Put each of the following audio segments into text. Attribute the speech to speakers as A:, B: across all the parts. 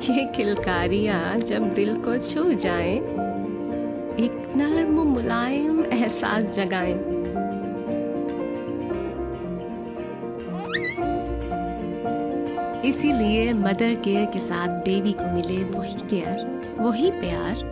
A: ये किलकारियाँ जब दिल को छू जाएं, एक नर्म मुलायम एहसास जगाएं। इसीलिए मदर केयर के साथ बेबी को मिले वही केयर, वही प्यार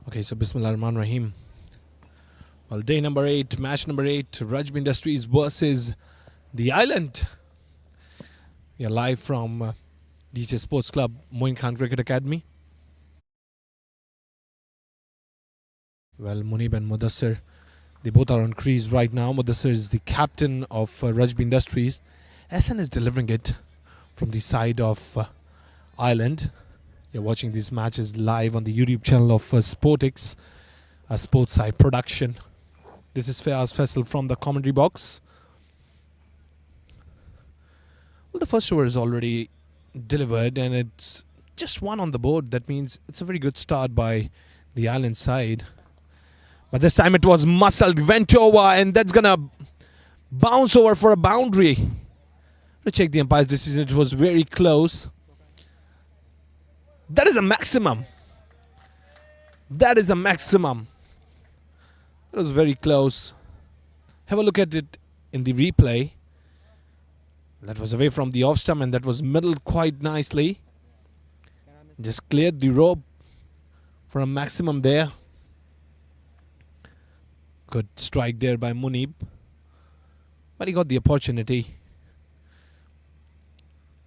B: Okay, so Bismillah Rahman Rahim. Well, day number 8, match number 8, Rajby Industries versus the Eyeland. We are live from DJ Sports Club, Moin Khan Cricket Academy. Well, Munib and Mudassir, they both are on crease right now. Mudassir is the captain of Rajby Industries. SN is delivering it from the side of Eyeland. You're watching these matches live on the YouTube channel of Sportix, a sports side production. This is Fayaz Faisal from the commentary box. Well, the first over is already delivered and it's just one on the board. That means it's a very good start by the Eyeland side. But this time it was muscled, went over, and that's going to bounce over for a boundary. To check the umpire's decision, it was very close. That is a maximum. That is a maximum. It was very close. Have a look at it in the replay. That was away from the off stump and that was middled quite nicely. Just cleared the rope for a maximum there. Good strike there by Munib. But he got the opportunity.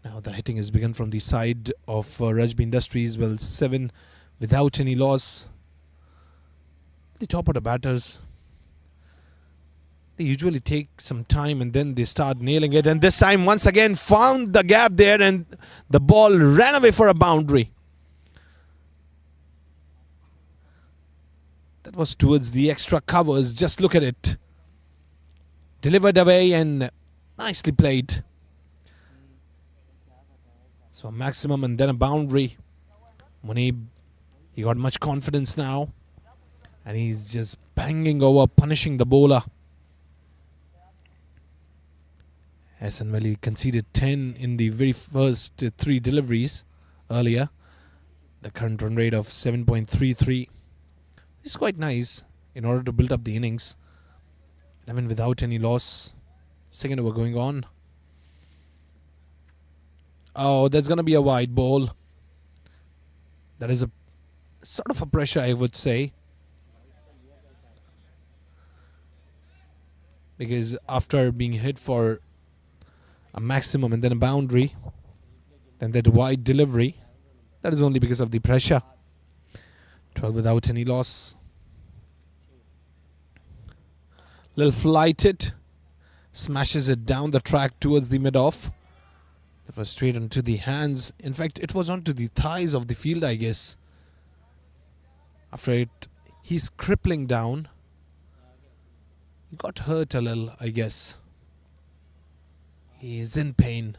B: Now the hitting has begun from the side of Rajby Industries. Well, 7 without any loss. The top order batters, they usually take some time and then they start nailing it. And this time once again found the gap there and the ball ran away for a boundary. That was towards the extra covers. Just look at it. Delivered away and nicely played. So a maximum and then a boundary. Munib, he got much confidence now. And he's just banging over, punishing the bowler. SN Valley conceded 10 in the very first 3 deliveries earlier. The current run rate of 7.33 is quite nice in order to build up the innings. 11 without any loss. Second over going on. Oh, that's going to be a wide ball. That is a sort of a pressure, I would say. Because after being hit for a maximum and then a boundary, then that wide delivery, that is only because of the pressure. 12 without any loss. Little flighted. Smashes it down the track towards the mid-off. That was straight onto the hands. In fact, it was onto the thighs of the field, I guess. After it, he's crippling down. He got hurt a little, I guess. He is in pain.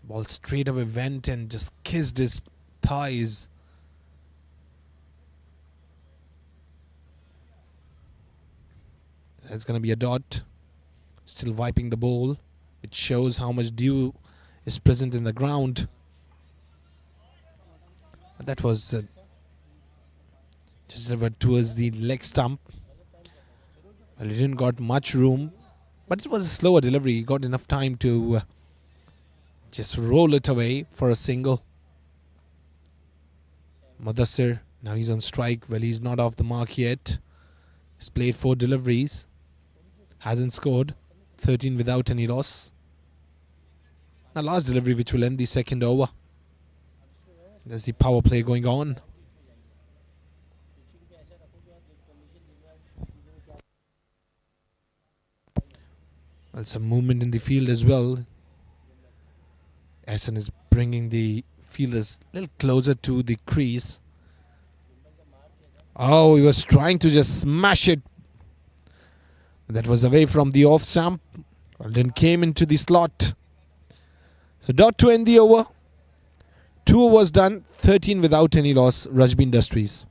B: Ball straight away went and just kissed his thighs. That's going to be a dot. Still wiping the ball. It shows how much dew is present in the ground. But that was just delivered towards the leg stump. Well, he didn't got much room, but it was a slower delivery. He got enough time to just roll it away for a single. Mudassir, now he's on strike. Well, he's not off the mark yet. He's played 4 deliveries. Hasn't scored. 13 without any loss. Now last delivery which will end the second over. There's the power play going on. Well, some movement in the field as well. SN is bringing the fielders a little closer to the crease. Oh, he was trying to just smash it. That was away from the off stump. Well, then came into the slot. So dot to end the over. 2 overs done. 13 without any loss. Rajby Industries.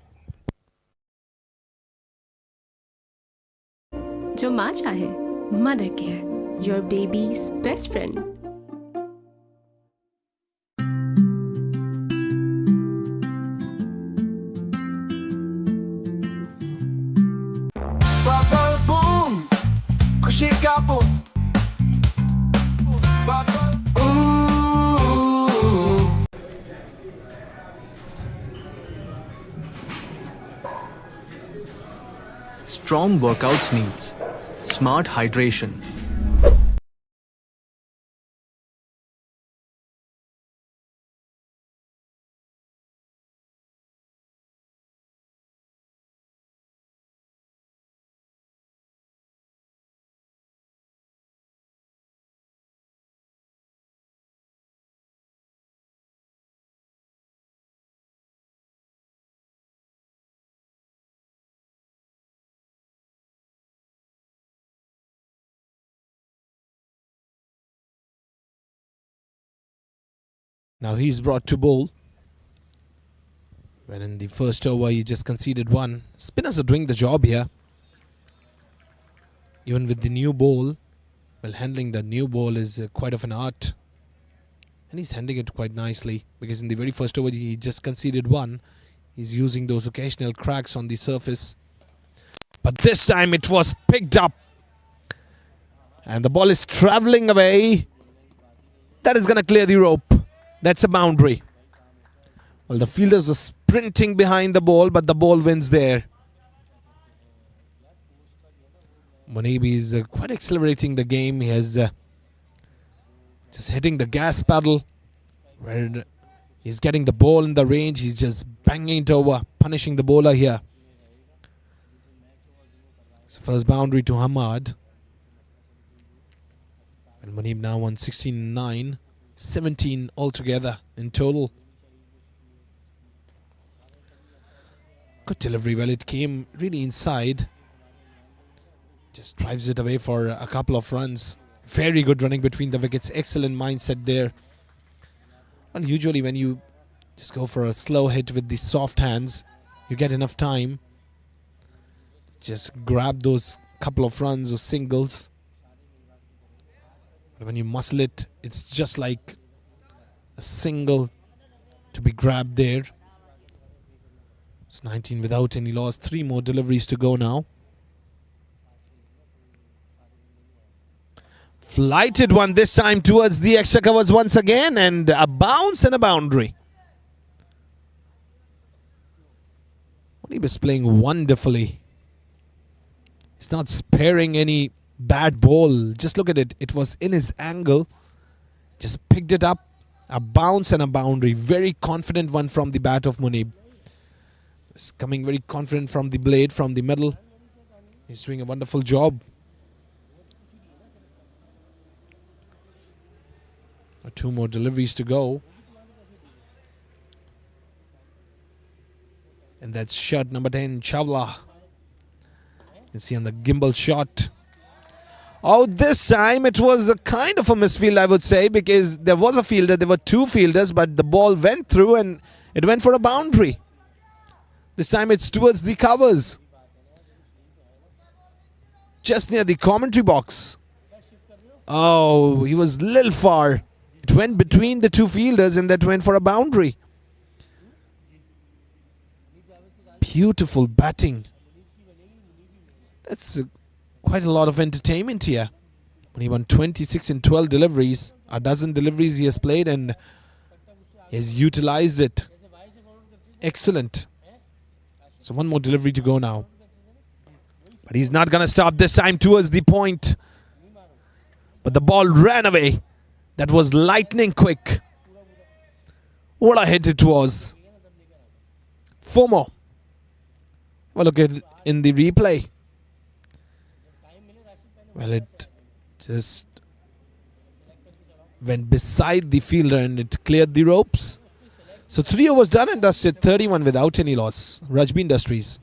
A: जो माँ चाहे, mother care, your baby's best friend.
C: Boom, खुशी का boom.
D: Strong workouts needs smart hydration.
B: Now he's brought to bowl. When in the first over he just conceded one. Spinners are doing the job here. Even with the new ball, well, handling the new ball is quite of an art. And he's handling it quite nicely, because in the very first over he just conceded one. He's using those occasional cracks on the surface. But this time it was picked up. And the ball is travelling away. That is going to clear the rope. That's a boundary. Well, the fielders were sprinting behind the ball, but the ball wins there. Munib is quite accelerating the game. He has just hitting the gas pedal. Where he's getting the ball in the range. He's just banging it over, punishing the bowler here. So first boundary to Hamad. And Munib now on 16-9. 17 altogether in total. Good delivery. Well, it came really inside. Just drives it away for a couple of runs. Very good running between the wickets. Excellent mindset there. And usually when you just go for a slow hit with the soft hands, you get enough time. Just grab those couple of runs or singles. But when you muscle it, it's just like a single to be grabbed there. It's 19 without any loss. 3 more deliveries to go now. Flighted one this time towards the extra covers once again, and a bounce and a boundary. He was playing wonderfully. He's not sparing any bad ball. Just look at it. It was in his angle. Just picked it up. A bounce and a boundary. Very confident one from the bat of Munib. It's coming very confident from the blade, from the middle. He's doing a wonderful job. 2 more deliveries to go. And that's shot number 10, Chawla. You can see on the gimbal shot. Oh, this time it was a kind of a misfield, I would say, because there was a fielder. There were 2 fielders, but the ball went through and it went for a boundary. This time it's towards the covers. Just near the commentary box. Oh, he was a little far. It went between the 2 fielders and that went for a boundary. Beautiful batting. That's quite a lot of entertainment here. When he won 26 in 12 deliveries, a dozen deliveries he has played and he has utilized it. Excellent. So 1 more delivery to go now. But he's not going to stop this time towards the point. But the ball ran away. That was lightning quick. What a hit it was. 4 more. Well, look at it in the replay. Well, it just went beside the fielder and it cleared the ropes. So 3 overs done and dusted, 31 without any loss. Rajby Industries.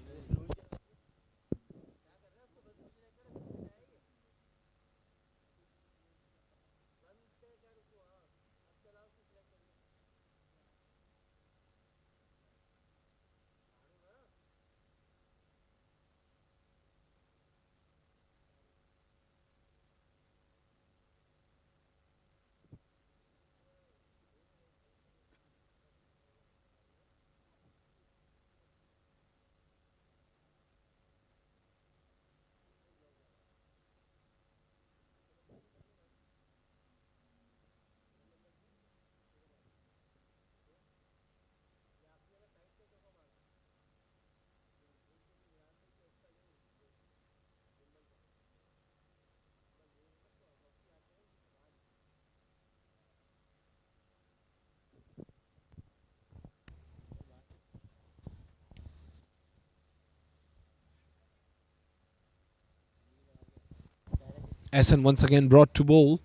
B: Essen once again brought to bowl.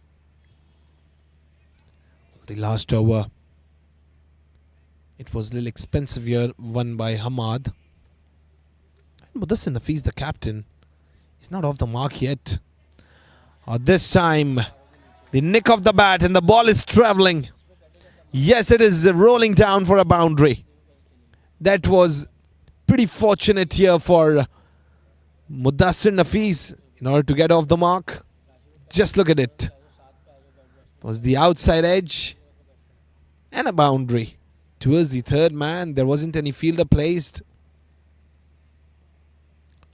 B: The last over, it was a little expensive here, won by Hamad. Mudassir Nafees, the captain, he's not off the mark yet. This time, the nick of the bat and the ball is travelling. Yes, it is rolling down for a boundary. That was pretty fortunate here for Mudassir Nafees in order to get off the mark. Just look at it. It was the outside edge and a boundary. Towards the third man, there wasn't any fielder placed.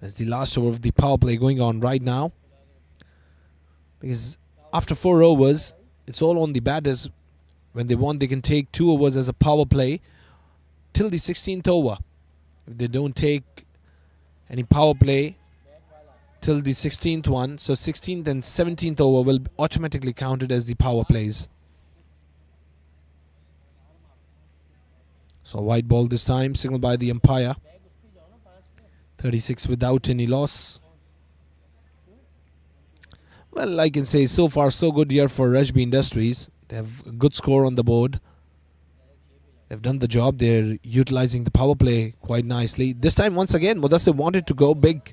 B: That's the last over of the power play going on right now. Because after 4 overs, it's all on the batters. When they want, they can take 2 overs as a power play till the 16th over. If they don't take any power play till the 16th one, so 16th and 17th over will be automatically counted as the power plays. So white ball this time, signaled by the umpire. 36 without any loss. Well, I can say so far so good here for Rajby Industries. They have a good score on the board. They've done the job. They're utilizing the power play quite nicely. This time, once again, Mudassir wanted to go big,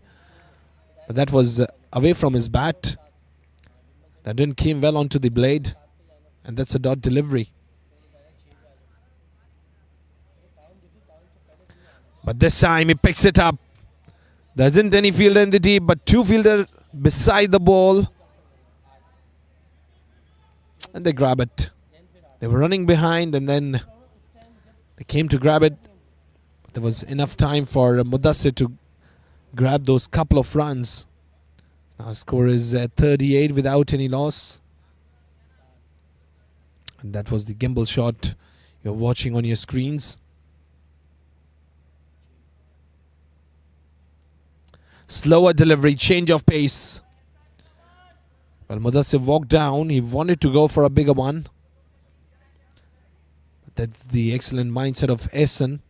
B: but that was away from his bat. That didn't came well onto the blade, and that's a dot delivery. But this time he picks it up. There isn't any fielder in the deep, but 2 fielders beside the ball. And they grab it. They were running behind and then they came to grab it. There was enough time for Mudassir to grab those couple of runs. Now score is 38 without any loss. And that was the gimbal shot you're watching on your screens. Slower delivery, change of pace. Well, Mudassir walked down. He wanted to go for a bigger one. That's the excellent mindset of Essen.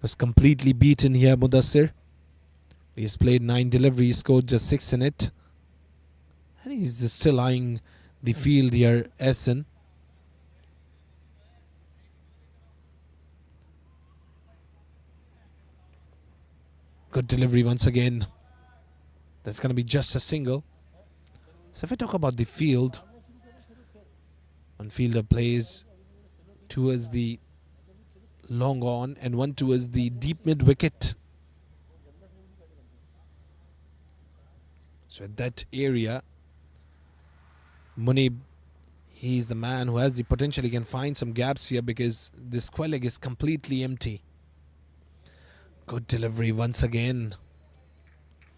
B: Was completely beaten here, Mudassir. He's played 9 deliveries, scored just 6 in it. And he's just still eyeing the field here, Essen. Good delivery once again. That's going to be just a single. So if I talk about the field, one fielder plays towards the long on and one towards the deep mid wicket. So at that area, Munib, he's the man who has the potential. He can find some gaps here because this square leg is completely empty. Good delivery once again.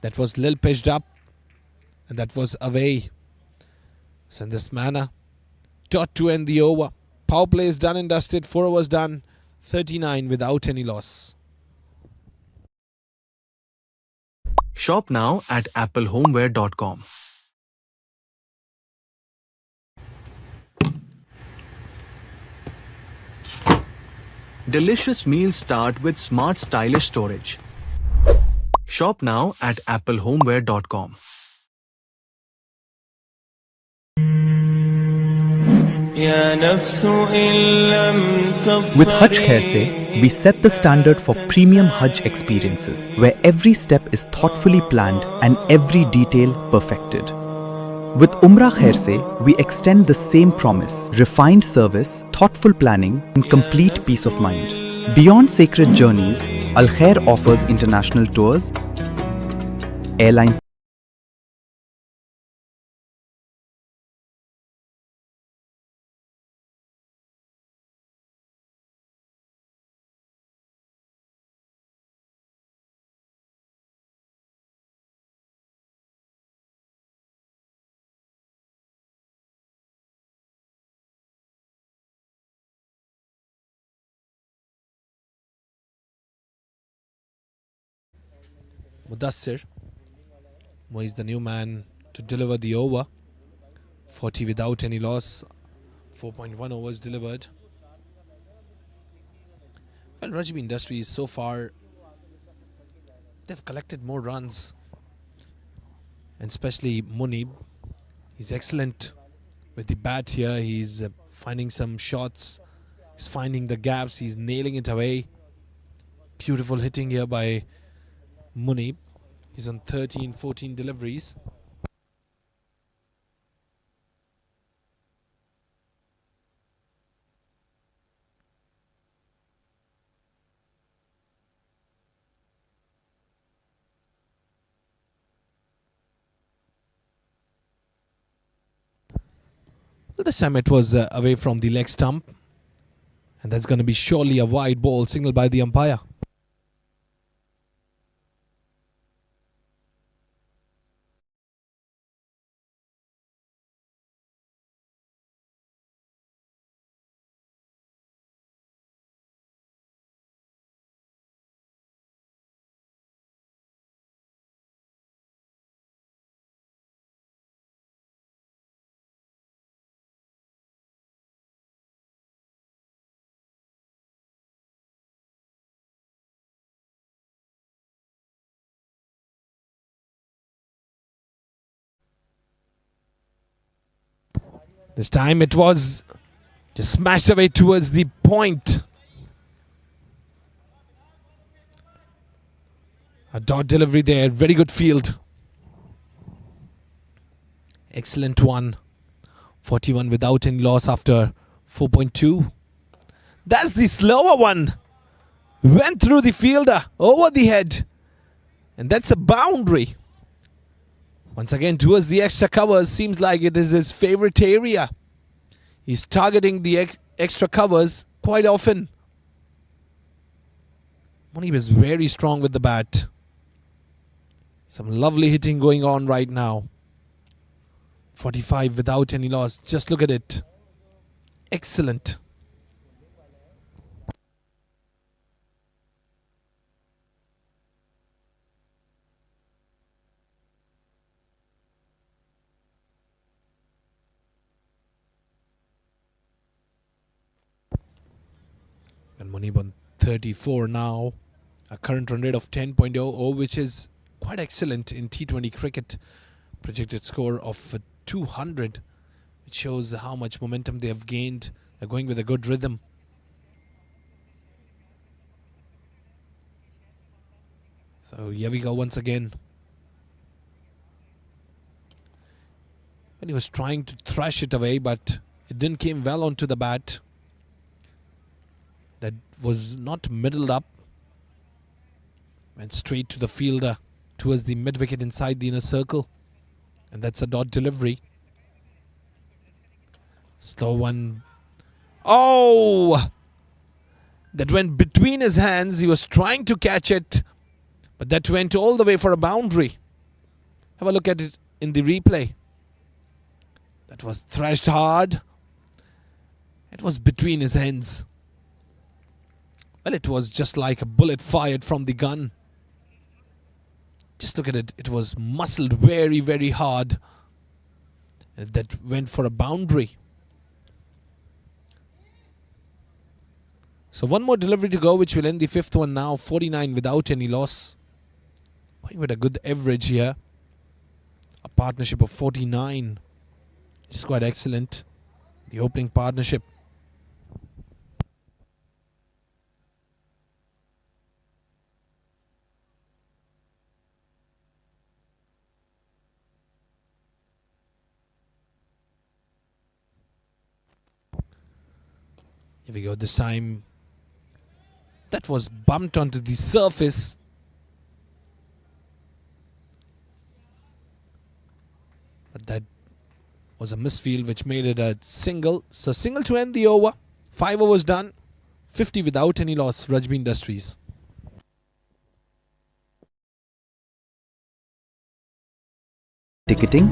B: That was little pitched up and that was away. So in this manner, dot to end the over. Power play is done and dusted. 4 overs done. 39 without any loss.
D: Shop now at applehomeware.com. Delicious meals start with smart, stylish storage. Shop now at applehomeware.com.
E: With Hajj Khair Se, we set the standard for premium Hajj experiences, where every step is thoughtfully planned and every detail perfected. With Umrah Khair Se, we extend the same promise: refined service, thoughtful planning, and complete peace of mind. Beyond sacred journeys, Al Khair offers international tours, airline
B: Mudassir. He's the new man to deliver the over. 40 without any loss. 4.1 overs delivered. Well, Rajby Industries so far, they've collected more runs and especially Munib. He's excellent with the bat here. He's finding some shots. He's finding the gaps. He's nailing it away. Beautiful hitting here by Munib. He's on 13, 14 deliveries. Well, this time it was away from the leg stump. And that's going to be surely a wide ball signaled by the umpire. This time it was just smashed away towards the point. A dot delivery there. Very good field. Excellent one. 41 without any loss after 4.2. That's the slower one. Went through the fielder, over the head. And that's a boundary. Once again, towards the extra covers. Seems like it is his favorite area. He's targeting the extra covers quite often. Munib is very strong with the bat. Some lovely hitting going on right now. 45 without any loss. Just look at it. Excellent. And Munib on 34 now. A current run rate of 10.00, which is quite excellent in T20 cricket. Projected score of 200. It shows how much momentum they have gained. They're going with a good rhythm. So here we go once again. And he was trying to thrash it away, but it didn't came well onto the bat. That was not middled up. Went straight to the fielder towards the mid-wicket inside the inner circle. And that's a dot delivery. Slow one. Oh! That went between his hands. He was trying to catch it. But that went all the way for a boundary. Have a look at it in the replay. That was thrashed hard. It was between his hands. Well, it was just like a bullet fired from the gun. Just look at it. It was muscled very, very hard. And that went for a boundary. So one more delivery to go, which will end the fifth one now. 49 without any loss. Going with a good average here. A partnership of 49. Which is quite excellent. The opening partnership. Here we go. This time that was bumped onto the surface. But that was a misfield which made it a single. So single to end the over. 5 overs done. 50 without any loss. Rajby Industries.
E: Ticketing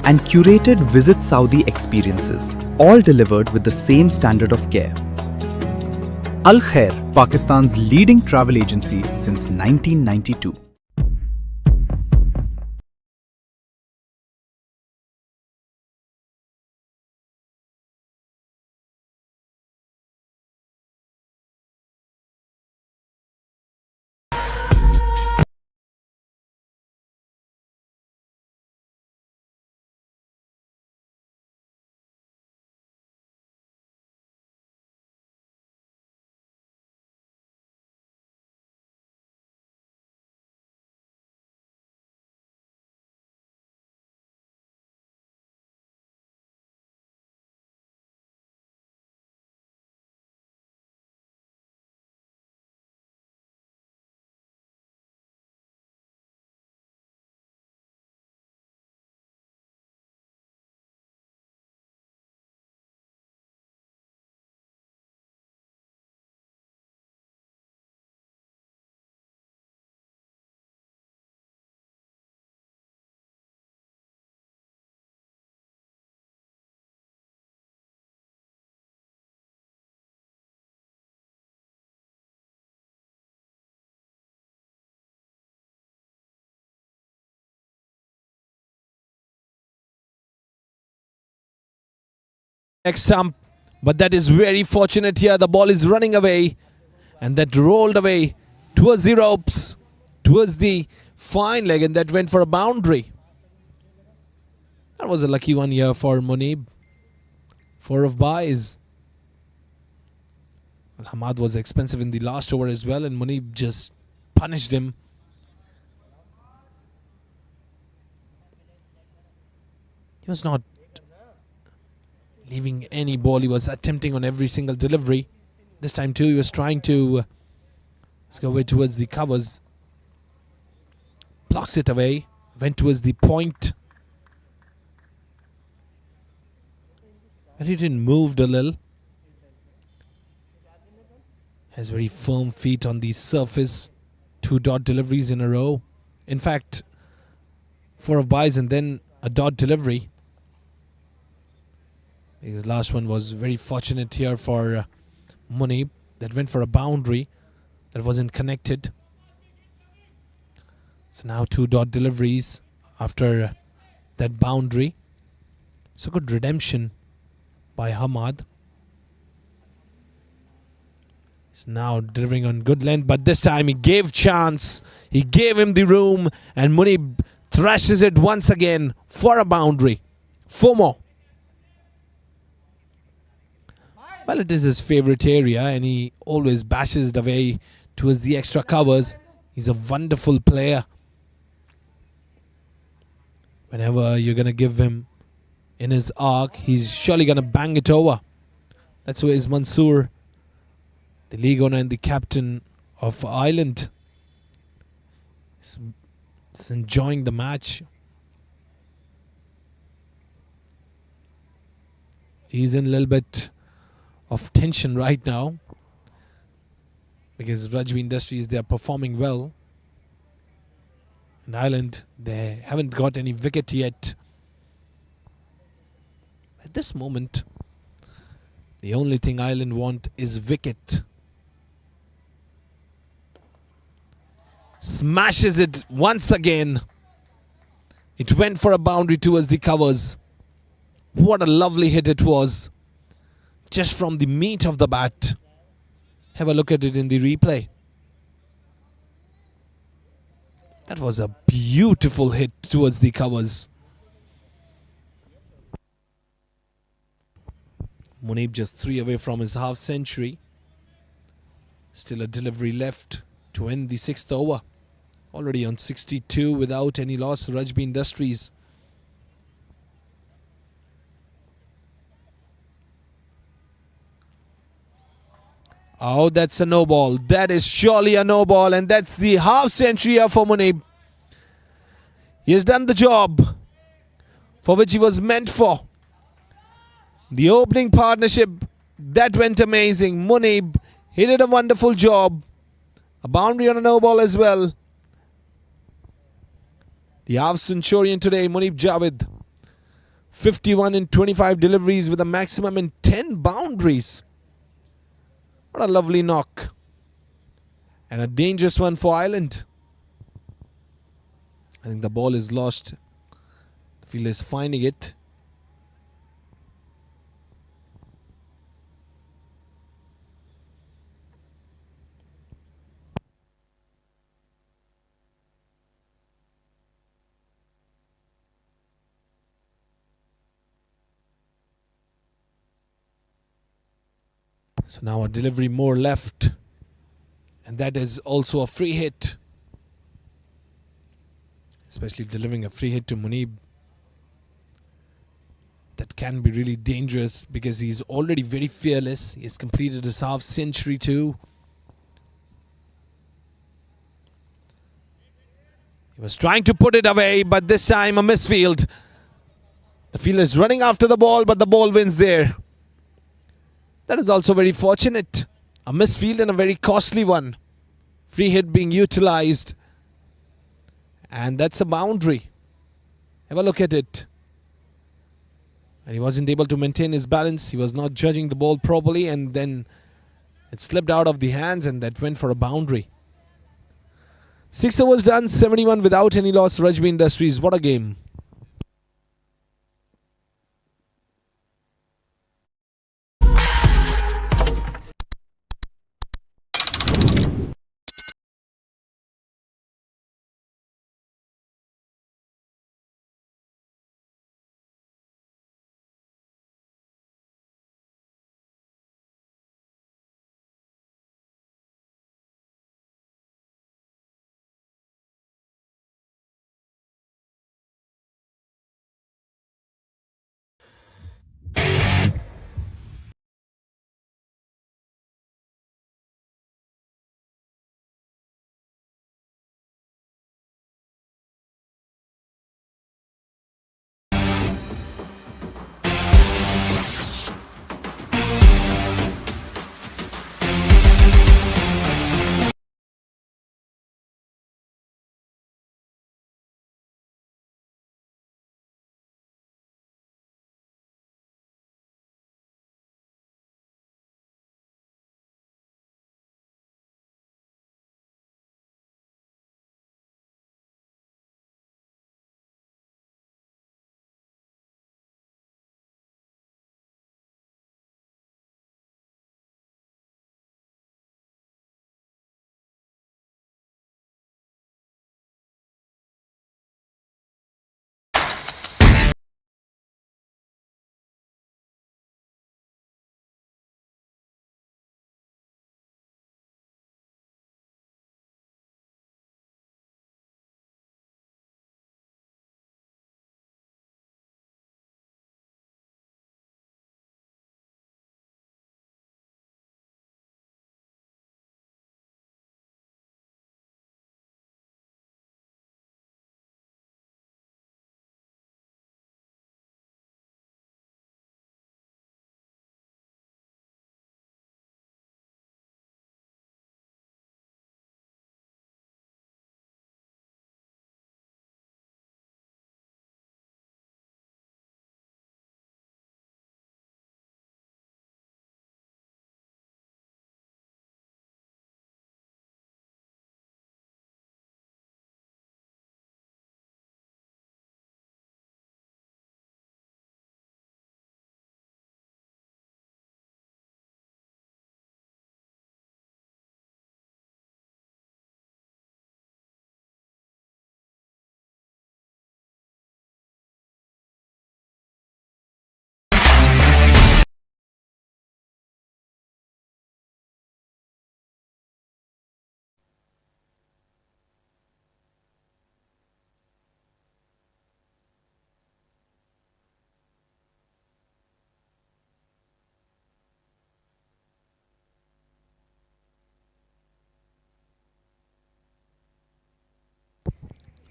E: and curated Visit Saudi experiences, all delivered with the same standard of care. Al Khair, Pakistan's leading travel agency since 1992.
B: next stump. But that is very fortunate here. The ball is running away. And that rolled away towards the ropes, towards the fine leg, and that went for a boundary. That was a lucky one here for Munib. 4 of buys. Hamad was expensive in the last over as well, and Munib just punished him. He was not leaving any ball. He was attempting on every single delivery. This time too, he was trying to go away towards the covers. Blocks it away. Went towards the point. But he didn't move a little. Has very firm feet on the surface. 2 dot deliveries in a row. In fact, 4 of buys and then a dot delivery. His last one was very fortunate here for Munib. That went for a boundary. That wasn't connected. So now 2 dot deliveries after that boundary. So good redemption by Hamad. He's now delivering on good length, but this time he gave chance. He gave him the room, and Munib thrashes it once again for a boundary. 4 more. Well, it is his favourite area, and he always bashes it away towards the extra covers. He's a wonderful player. Whenever you're going to give him in his arc, he's surely going to bang it over. That's where is Mansoor, the league owner and the captain of Eyeland. He's enjoying the match. He's in a little bit of tension right now because Rajby Industries, they are performing well. And Eyeland, they haven't got any wicket yet. At this moment, the only thing Eyeland want is wicket. Smashes it once again. It went for a boundary towards the covers. What a lovely hit it was. Just from the meat of the bat. Have a look at it in the replay. That was a beautiful hit towards the covers. Munib just 3 away from his half century. Still a delivery left to end the 6th over. Already on 62 without any loss. Rajby Industries. Oh, that's a no ball. That is surely a no ball, and that's the half century here for Munib. He has done the job for which he was meant for. The opening partnership, that went amazing. Munib, he did a wonderful job. A boundary on a no ball as well. The half centurion today, Munib Javed. 51 in 25 deliveries with a maximum in 10 boundaries. What a lovely knock. And a dangerous one for Eyeland. I think the ball is lost. The fielder is finding it. So now a delivery more left. And that is also a free hit. Especially delivering a free hit to Munib. That can be really dangerous because he's already very fearless. He has completed his half century too. He was trying to put it away, but this time a misfield. The fielder is running after the ball, but the ball wins there. That is also very fortunate. A misfield and a very costly one. Free hit being utilized. And that's a boundary. Have a look at it. And he wasn't able to maintain his balance. He was not judging the ball properly, and then it slipped out of the hands, and that went for a boundary. 6 overs done, 71 without any loss. Rajby Industries, what a game.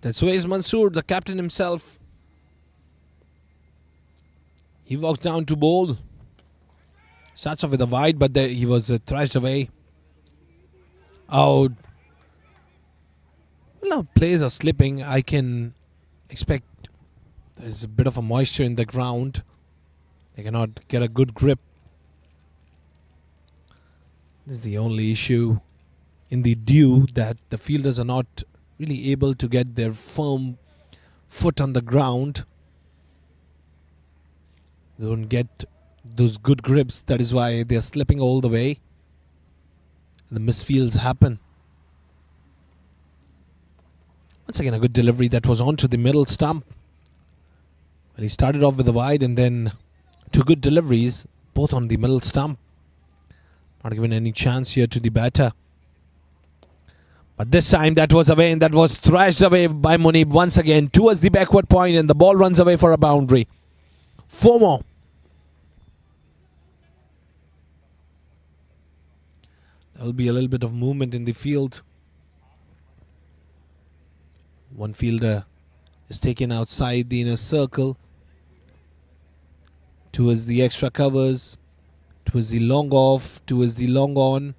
B: That's Wais Mansoor, the captain himself. He walks down to bowl. Starts off with a wide, but he was thrashed away. Oh, well, now players are slipping. I can expect there's a bit of a moisture in the ground. They cannot get a good grip. This is the only issue in the dew, that the fielders are not really able to get their firm foot on the ground. They don't get those good grips. That is why they are slipping all the way. The misfields happen. Once again, a good delivery that was onto the middle stump. Well, he started off with a wide and then two good deliveries, both on the middle stump. Not given any chance here to the batter. But this time that was away, and that was thrashed away by Munib once again towards the backward point, and the ball runs away for a boundary. 4 more. There will be a little bit of movement in the field. One fielder is taken outside the inner circle towards the extra covers, towards the long off, towards the long on,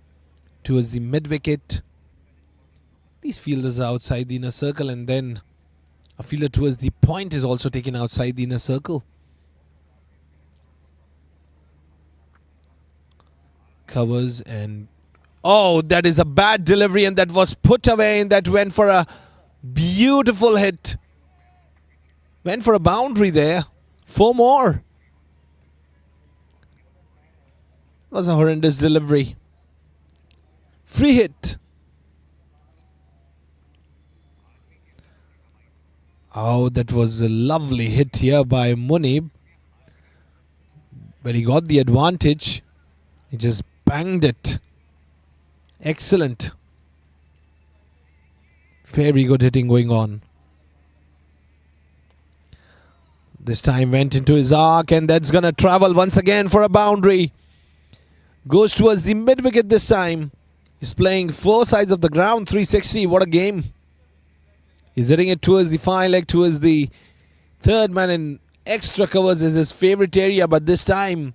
B: towards the mid wicket. These fielders are outside the inner circle, and then a fielder towards the point is also taken outside the inner circle. Covers, and oh, that is a bad delivery, and that was put away, and that went for a beautiful hit. Went for a boundary there. 4 more. That was a horrendous delivery. Free hit. Oh, that was a lovely hit here by Munib. When he got the advantage, he just banged it. Excellent. Very good hitting going on. This time went into his arc, and that's going to travel once again for a boundary. Goes towards the mid wicket this time. He's playing 4 sides of the ground, 360. What a game. He's hitting it towards the fine leg, towards the third man, and extra covers is his favourite area, but this time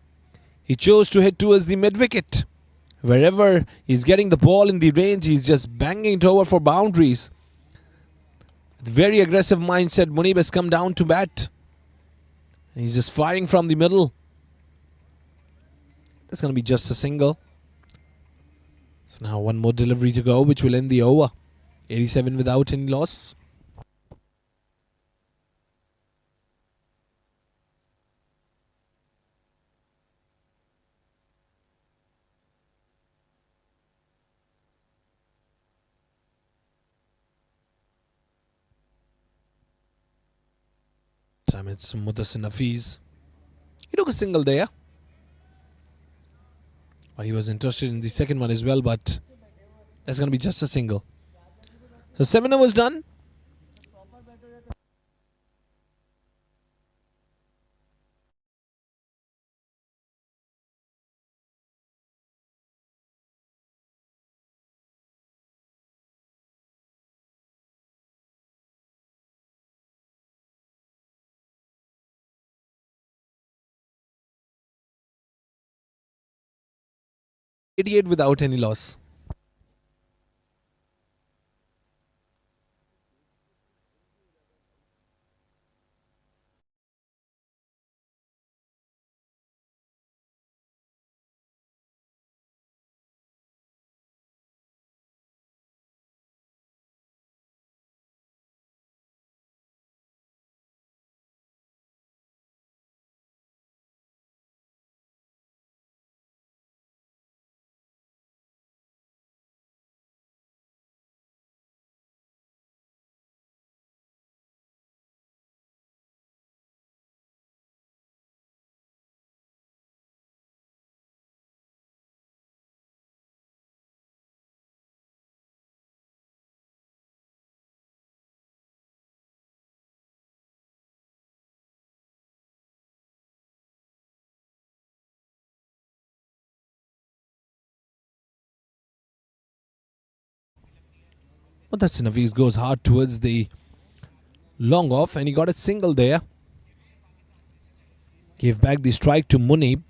B: he chose to hit towards the mid wicket. Wherever he's getting the ball in the range, he's just banging it over for boundaries. With very aggressive mindset, Munib has come down to bat. And he's just firing from the middle. That's going to be just a single. So now one more delivery to go, which will end the over. 87 without any loss. Time it's Mudassir Nafiz. He took a single there. Well, he was interested in the second one as well, but that's going to be just a single. So 7 overs done. .88 without any loss. Mudassir Nafiz goes hard towards the long off, and he got a single there. Gave back the strike to Munib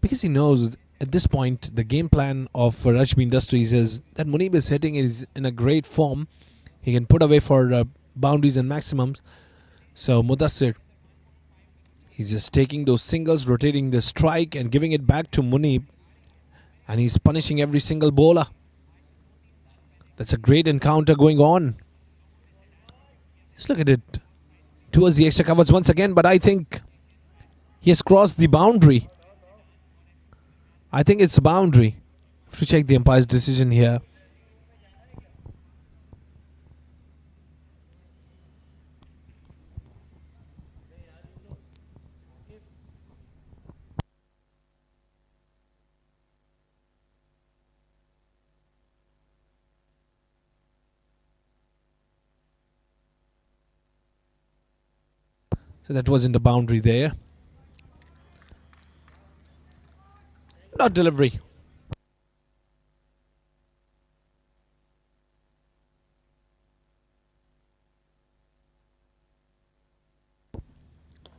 B: because he knows at this point the game plan of Rajby Industries is that Munib is hitting is in a great form. He can put away for boundaries and maximums. So Mudassir, he's just taking those singles, rotating the strike and giving it back to Munib, and he's punishing every single bowler. That's a great encounter going on. Just look at it towards the extra covers once again, but I think he has crossed the boundary. I think it's a boundary. Have to check the umpire's decision here. So that wasn't a boundary there. Not delivery.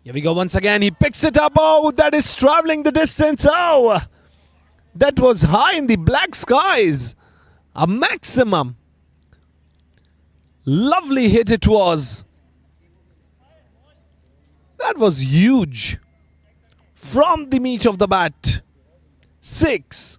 B: Here we go once again. He picks it up. Oh, that is traveling the distance. Oh, that was high in the black skies. A maximum. Lovely hit it was. That was huge. From the meat of the bat. 6.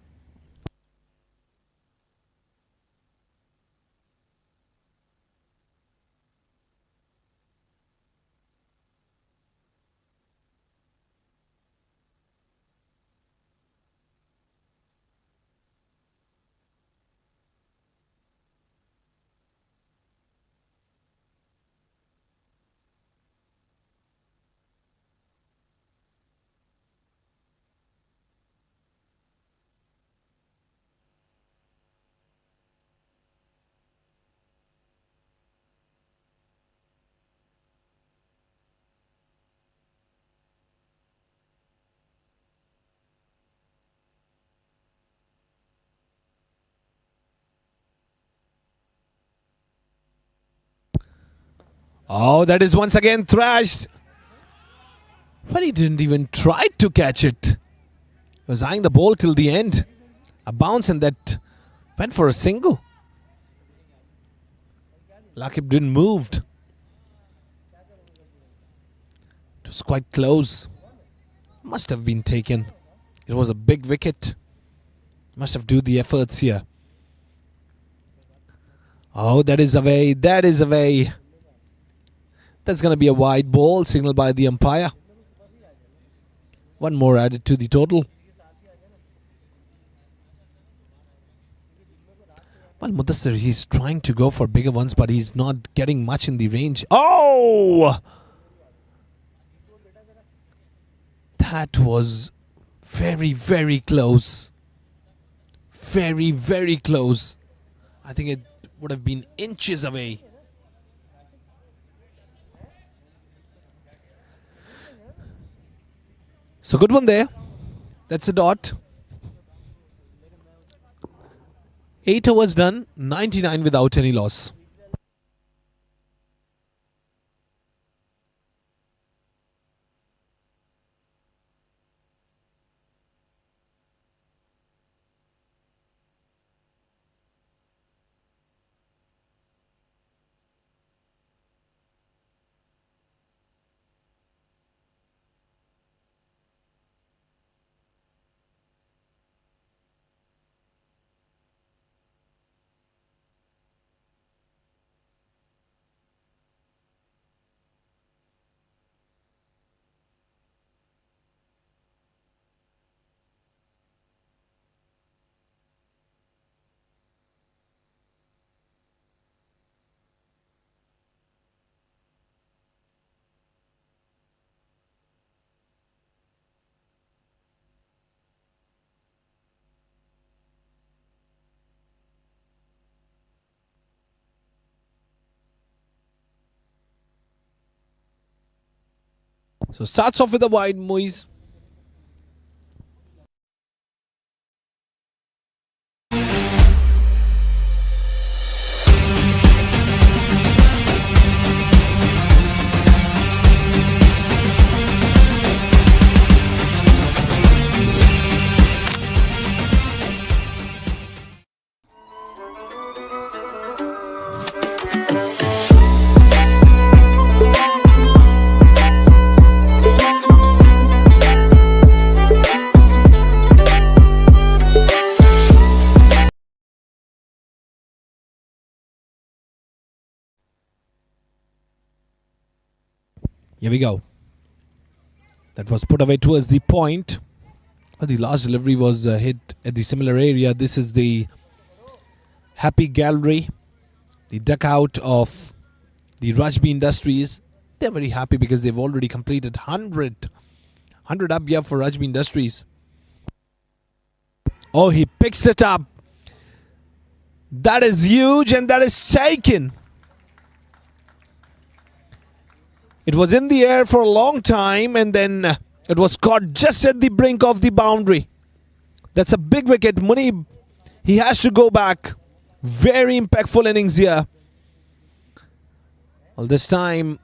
B: Oh, that is once again thrashed. But he didn't even try to catch it. He was eyeing the ball till the end. A bounce and that went for a single. Lakib didn't move. It was quite close. Must have been taken. It was a big wicket. Must have do the efforts here. Oh, that is away. That is away. That's going to be a wide ball signaled by the umpire. One more added to the total. Well, Mudassir, he's trying to go for bigger ones, but he's not getting much in the range. Oh! That was very, very close. Very, very close. I think it would have been inches away. So good one there. That's a dot. 8 overs done, 99 without any loss. So starts off with a wide, Moise. Here we go. That was put away towards the point. But the last delivery was hit at the similar area. This is the happy gallery, the dugout of the Rajby Industries. They're very happy because they've already completed 100 up here for Rajby Industries. Oh, he picks it up. That is huge, and that is taken. It was in the air for a long time, and then it was caught just at the brink of the boundary. That's a big wicket. Munib, he has to go back. Very impactful innings here. Well, this time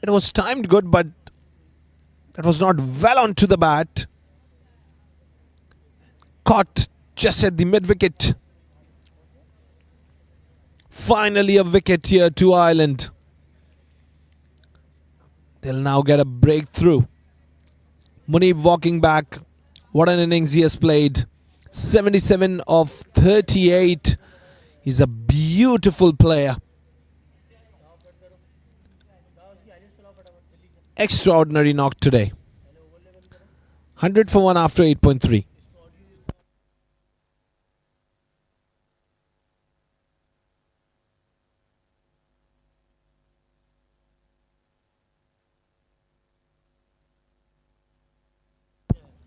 B: it was timed good, but that was not well onto the bat. Caught just at the mid-wicket. Finally a wicket here to Eyeland. They'll now get a breakthrough. Munib walking back. What an innings he has played. 77 of 38. He's a beautiful player. Extraordinary knock today. 100 for 1 after 8.3.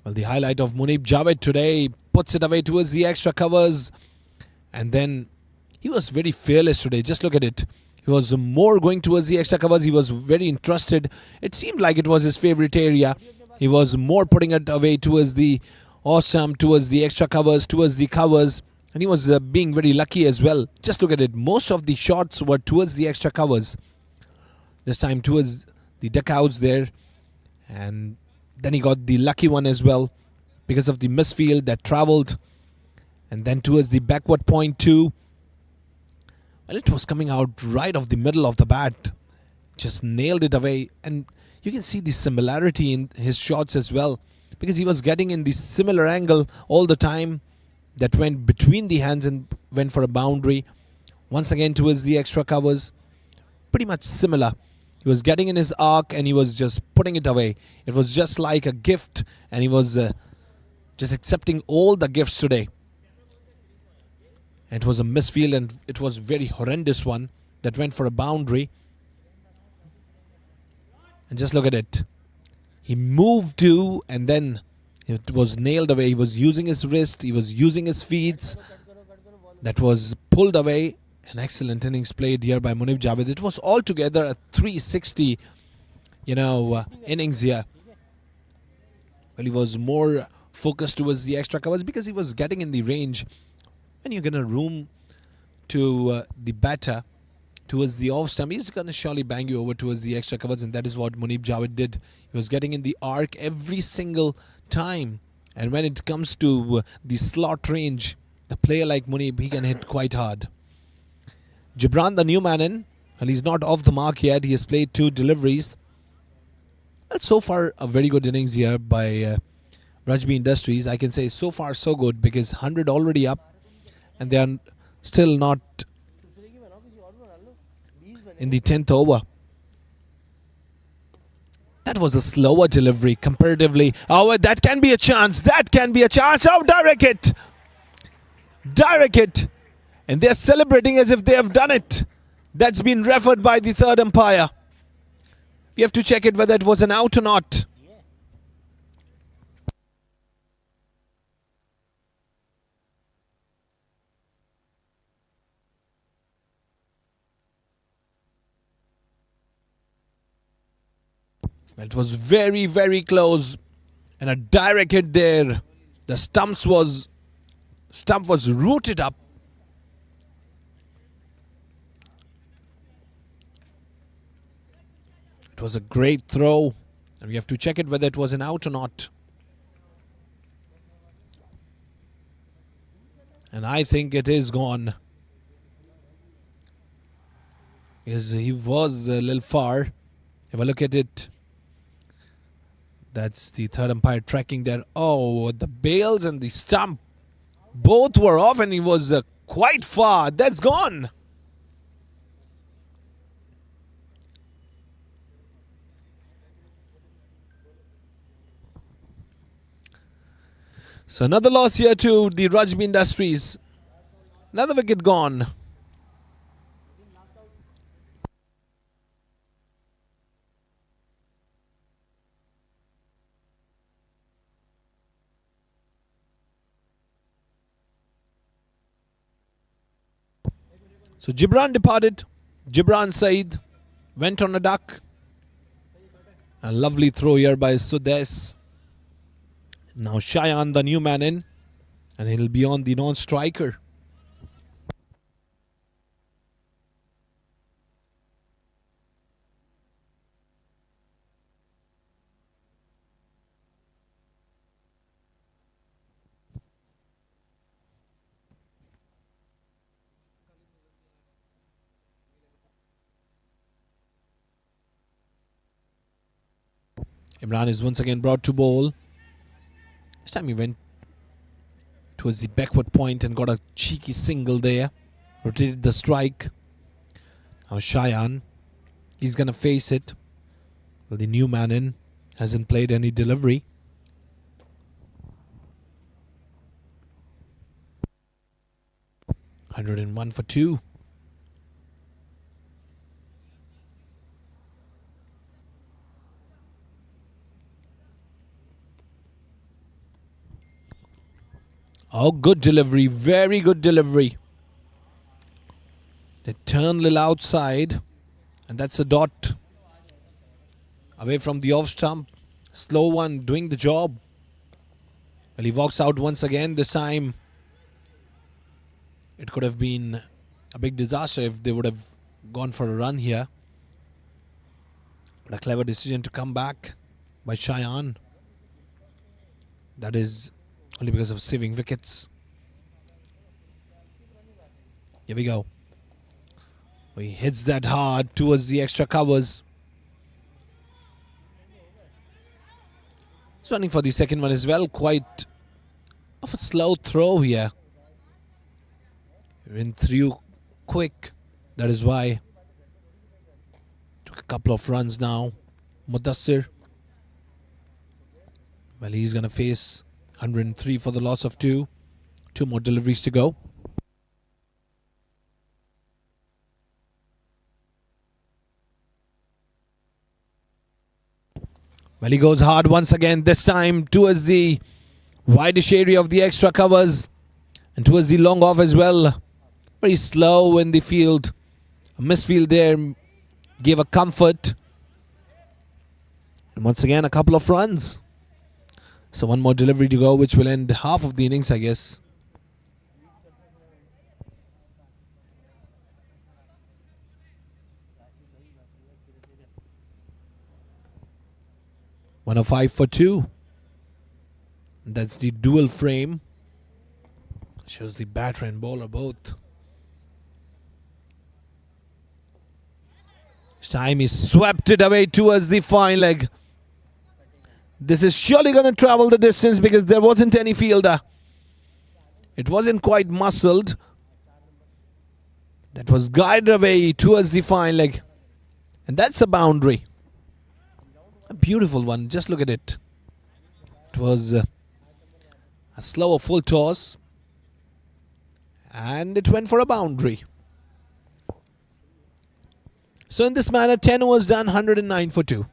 B: Well, the highlight of Munib Javed today, puts it away towards the extra covers. And then he was very fearless today. Just look at it. He was more going towards the extra covers. He was very interested. It seemed like it was his favorite area. He was more putting it away towards the awesome, towards the extra covers, towards the covers. And he was being very lucky as well. Just look at it. Most of the shots were towards the extra covers. This time towards the dugouts there. And then he got the lucky one as well because of the misfield that travelled. And then towards the backward point too. Well, it was coming out right off the middle of the bat. Just nailed it away. And you can see the similarity in his shots as well. Because he was getting in the similar angle all the time. That went between the hands and went for a boundary. Once again towards the extra covers. Pretty much similar. He was getting in his arc and he was just putting it away. It was just like a gift. And he was just accepting all the gifts today. It was a misfield and it was a very horrendous one that went for a boundary. And just look at it. He moved to and then it was nailed away. He was using his wrist. He was using his feet. That was pulled away. An excellent innings played here by Munib Javed. It was altogether a 360, innings here. Well, he was more focused towards the extra covers because he was getting in the range. When you get a room to the batter towards the off stump, he's going to surely bang you over towards the extra covers, and that is what Munib Javed did. He was getting in the arc every single time. And when it comes to the slot range, the player like Munib, he can hit quite hard. Gibran, the new man in, and he's not off the mark yet. He has played 2 deliveries. Well, so far, a very good innings here by Rajby Industries. I can say so far so good because 100 already up. And they are still not in the 10th over. That was a slower delivery comparatively. Oh, that can be a chance. That can be a chance. Oh, direct it. Direct it. And they're celebrating as if they have done it. That's been referred by the third umpire. We have to check it whether it was an out or not. It was very, very close. And a direct hit there. The stump was rooted up. It was a great throw. And we have to check it whether it was an out or not. And I think it is gone. Because he was a little far. If I look at it. That's the third umpire tracking there. Oh, the bails and the stump. Both were off and he was quite far. That's gone. So another loss here to the Rajby Industries. Another wicket gone. So Gibran departed. Gibran Saeed went on a duck. A lovely throw here by Sudes. Now Shayan, the new man in, and he'll be on the non-striker. Imran is once again brought to bowl. This time he went towards the backward point and got a cheeky single there. Rotated the strike. Now Shayan, he's going to face it. Well, the new man in hasn't played any delivery. "101 for 2. Oh, good delivery. Very good delivery. They turn a little outside. And that's a dot. Away from the off stump. Slow one doing the job. Well, he walks out once again. This time it could have been a big disaster if they would have gone for a run here. But a clever decision to come back by Shayan. That is only because of saving wickets. Here we go. He hits that hard towards the extra covers. He's running for the second one as well. Quite of a slow throw here. Went through quick. That is why. Took a couple of runs now. Mudassir. Well, he's going to face 103 for the loss of 2. 2 more deliveries to go. Well, he goes hard once again, this time towards the widest area of the extra covers and towards the long off as well. Very slow in the field. A misfield there gave a comfort. And once again, a couple of runs. So one more delivery to go, which will end half of the innings, I guess. "105 for 2. That's the dual frame. Shows the batter and bowler both. This time he swept it away towards the fine leg. This is surely going to travel the distance because there wasn't any fielder. It wasn't quite muscled. That was guided away towards the fine leg. And that's a boundary. A beautiful one. Just look at it. It was a slower full toss. And it went for a boundary. So in this manner, 10 overs done, 109 for 2.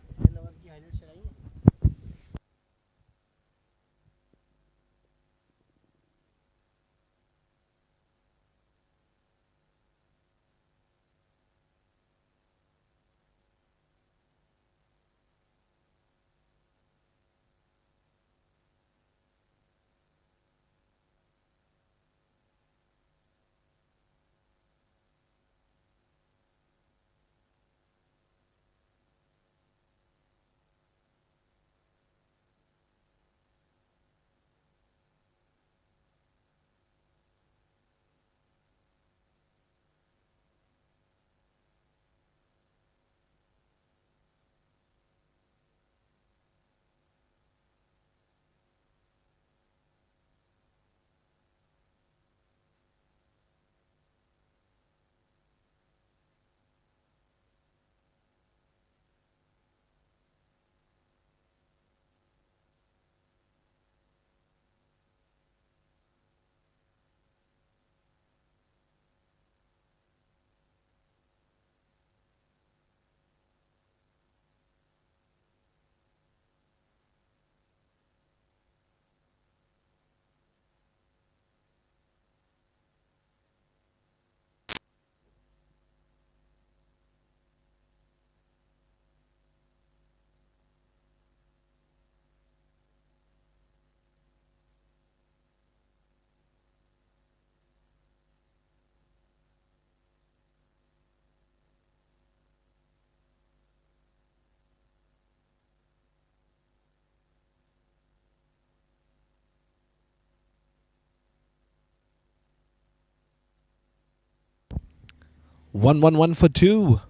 B: 1 for 2.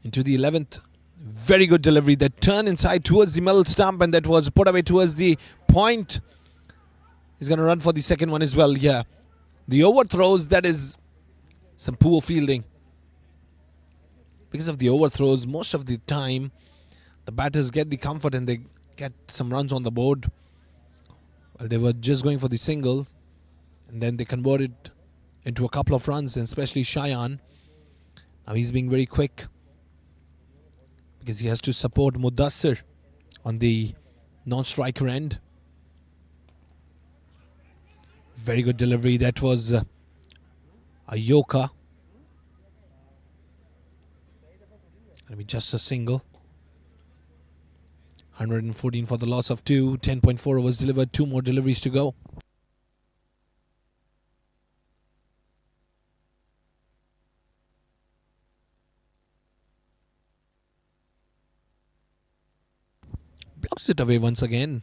B: Into the 11th. Very good delivery. That turn inside towards the middle stump, and that was put away towards the point. He's going to run for the second one as well. Yeah. The overthrows, that is some poor fielding. Because of the overthrows, most of the time, the batters get the comfort and they get some runs on the board. Well, they were just going for the single, and then they converted into a couple of runs, and especially Cheyenne. Now he's being very quick because he has to support Mudassir on the non-striker end. Very good delivery. That was a Yoka. Going to be just a single. 114 for the loss of 2. 10.4 overs delivered. 2 more deliveries to go. Blocks it away once again.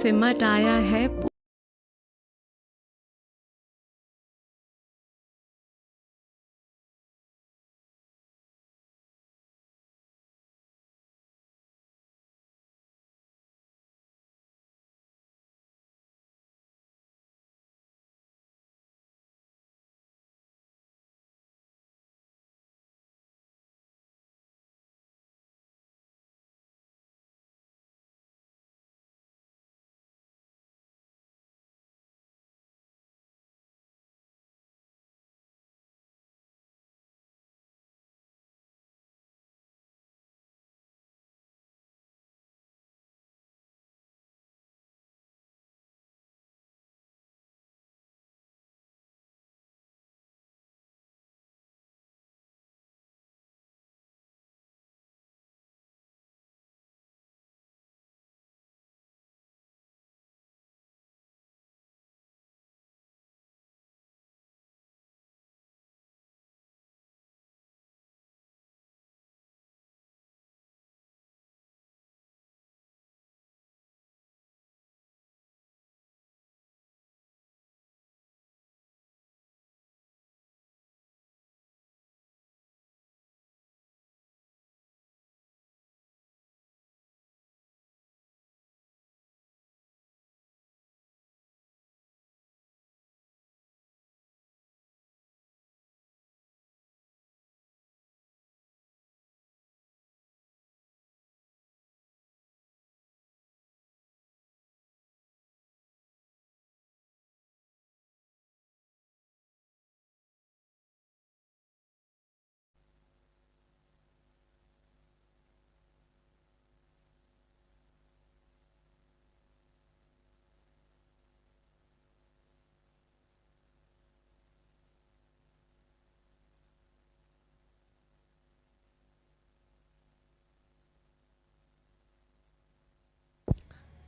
A: सिमट आया है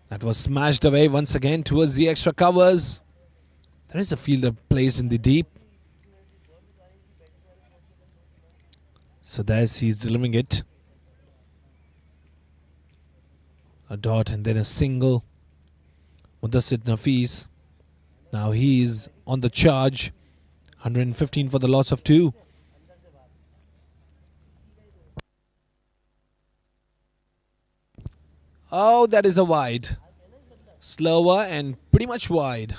B: That was smashed away once again towards the extra covers. There is a fielder placed in the deep. So there's he's delivering it. A dot and then a single. Mudassir Nafis. Now he's on the charge. 115 for the loss of 2. Oh, that is a wide. Slower and pretty much wide.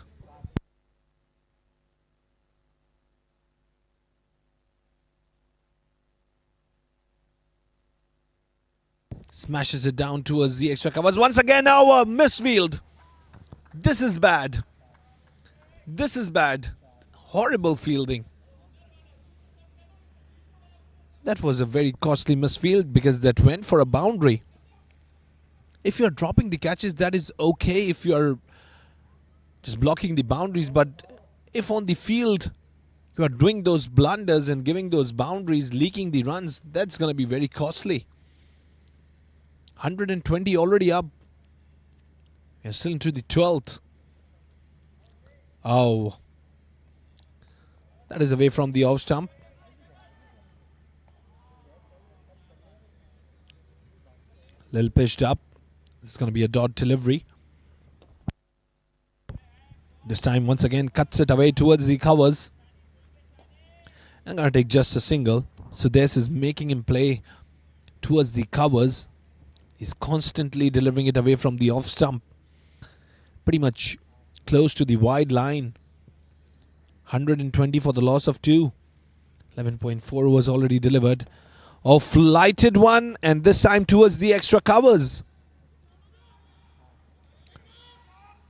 B: Smashes it down towards the extra covers. Once again now a misfield. This is bad. This is bad. Horrible fielding. That was a very costly misfield because that went for a boundary. If you're dropping the catches, that is okay if you're just blocking the boundaries. But if on the field you are doing those blunders and giving those boundaries, leaking the runs, that's going to be very costly. 120 already up. We're still into the 12th. Oh. That is away from the off stump. Little pitched up. This is going to be a dot delivery. This time once again cuts it away towards the covers. I'm going to take just a single. So this is making him play towards the covers. He's constantly delivering it away from the off stump. Pretty much close to the wide line. 120 for the loss of 2. 11.4 was already delivered. Oh, flighted one, and this time towards the extra covers.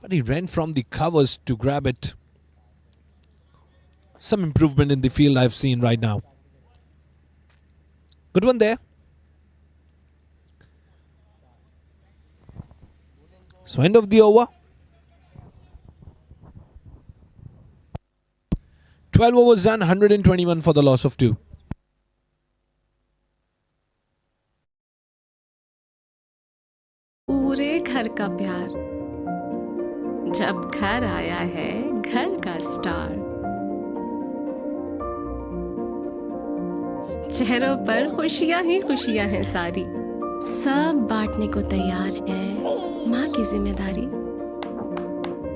B: But he ran from the covers to grab it. Some improvement in the field I've seen right now. Good one there. So end of the over. 12 overs done, 121 for the loss of 2.
A: पूरे घर का प्यार जब घर आया है घर का स्टार, चेहरों पर खुशियां ही खुशियां हैं सारी, सब बांटने को तैयार है माँ की जिम्मेदारी।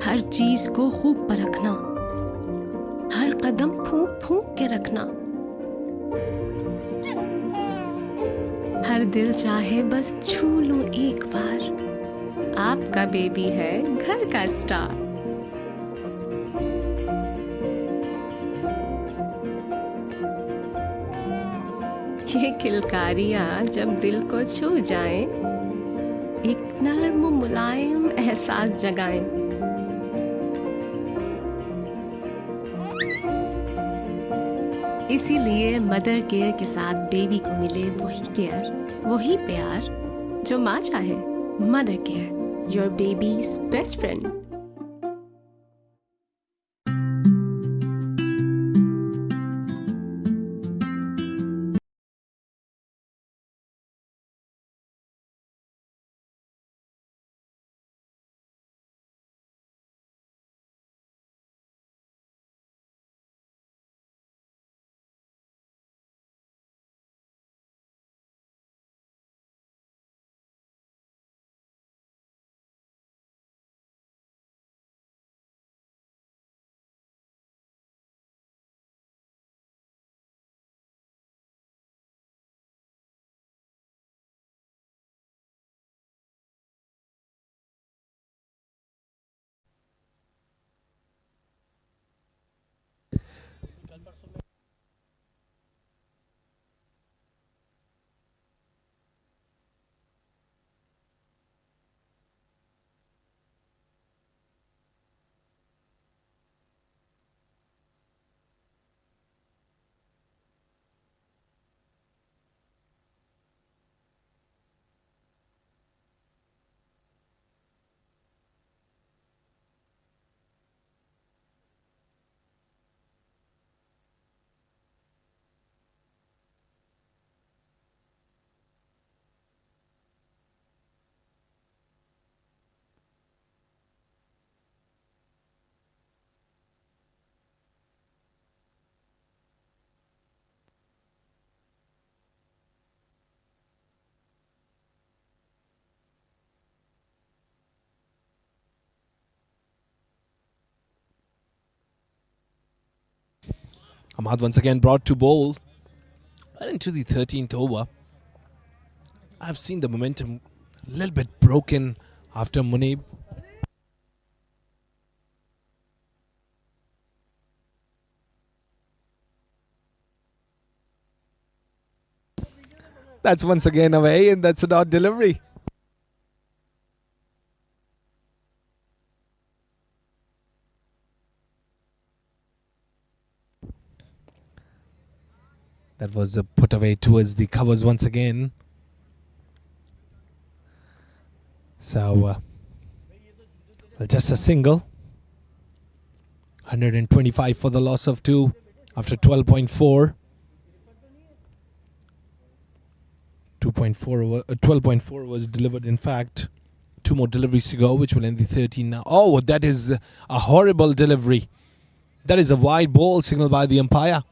A: हर चीज को खूब परखना, हर कदम फूंक फूंक के रखना, हर दिल चाहे बस छू लूं एक बार, आपका बेबी है घर का स्टार। ये किलकारियां जब दिल को छू जाएं, एक नर्म मुलायम एहसास जगाएं। इसीलिए मदर केयर के साथ बेबी को मिले वही केयर, वही प्यार जो माँ चाहे। Mother care, your babies best friend.
B: Ahmad once again brought to bowl. Well into the 13th over. I've seen the momentum a little bit broken after Munib. That's once again away, and that's an odd delivery. That was a put away towards the covers once again. So, well, just a single. 125 for the loss of 2 after 12.4. 12.4 was delivered, in fact. 2 more deliveries to go, which will end the 13 now. Oh, that is a horrible delivery. That is a wide ball signaled by the umpire.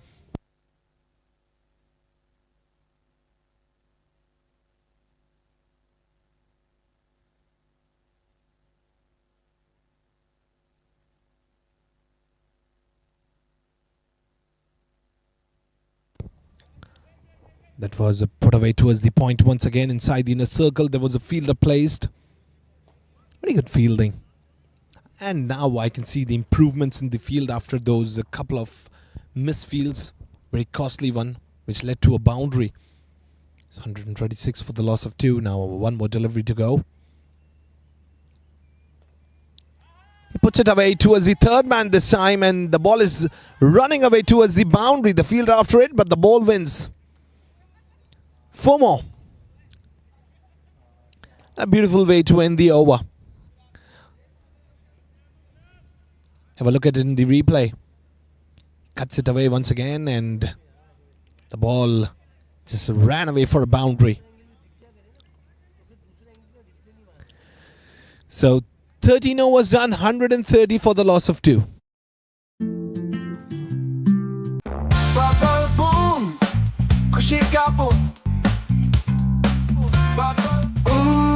B: That was a put away towards the point once again inside the inner circle. There was a fielder placed. Very good fielding. And now I can see the improvements in the field after those a couple of misfields. Very costly one, which led to a boundary. 126 for the loss of 2. Now 1 more delivery to go. He puts it away towards the third man this time, and the ball is running away towards the boundary. The fielder after it, but the ball wins. 4 more. A beautiful way to end the over. Have a look at it in the replay. Cuts it away once again, and the ball just ran away for a boundary. So 13 overs done, 130 for the loss of 2.
C: Baba boom, kushi kapo. Baba ooh.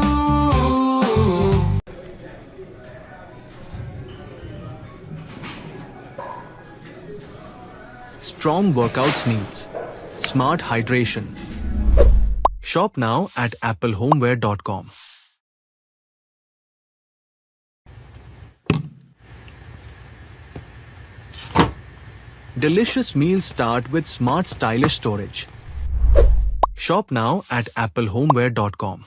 D: Strong workouts needs smart hydration. Shop now at applehomeware.com. Delicious meals start with smart stylish storage. Shop now at applehomeware.com.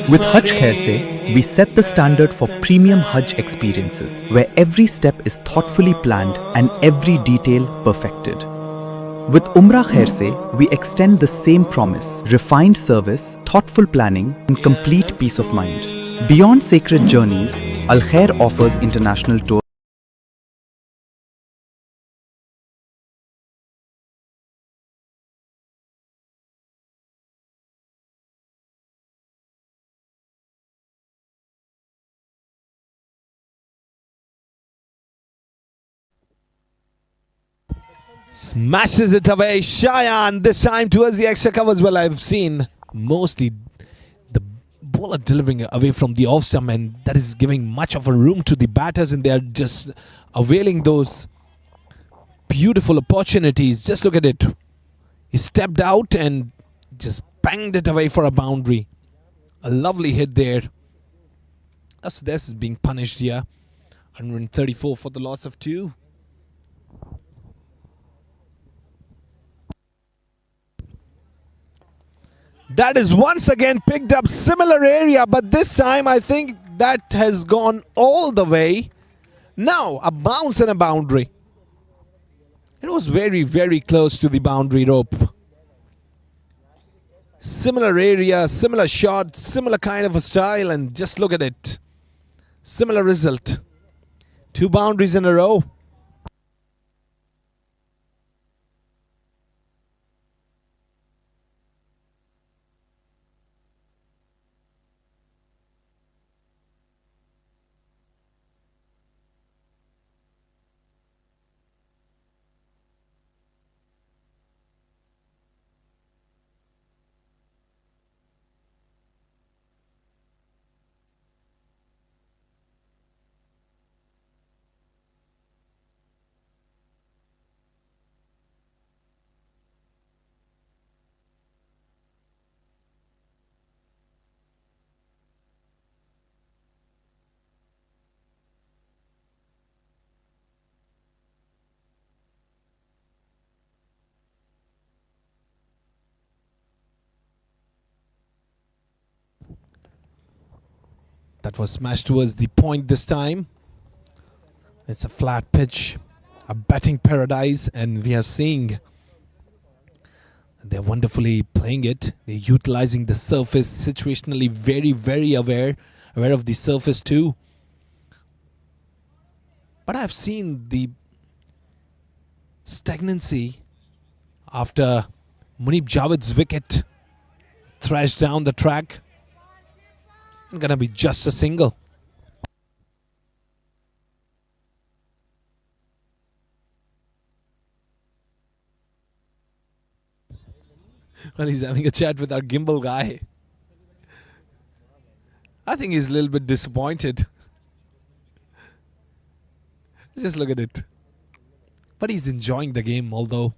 E: With Hajj Khair Se, we set the standard for premium Hajj experiences, where every step is thoughtfully planned and every detail perfected. With Umrah Khair Se, we extend the same promise: refined service, thoughtful planning, and complete peace of mind. Beyond sacred journeys, Al Khair offers international tours.
B: Smashes it away. Shayan this time towards the extra covers. Well, I've seen mostly the bowler delivering away from the off stump, and that is giving much of a room to the batters, and they're just availing those beautiful opportunities. Just look at it. He stepped out and just banged it away for a boundary. A lovely hit there. So this is being punished here. 134 for the loss of 2. That is once again picked up similar area, but this time I think that has gone all the way. Now a bounce and a boundary. It was very, very close to the boundary rope. Similar area, similar shot, similar kind of a style, and just look at it. Similar result. 2 boundaries in a row. That was smashed towards the point this time. It's a flat pitch, a batting paradise, and we are seeing they're wonderfully playing it. They're utilizing the surface situationally, very, very aware of the surface too. But I've seen the stagnancy after Munib Javad's wicket thrashed down the track. It's gonna be just a single. Well, he's having a chat with our gimbal guy. I think he's a little bit disappointed. Just look at it. But he's enjoying the game, although.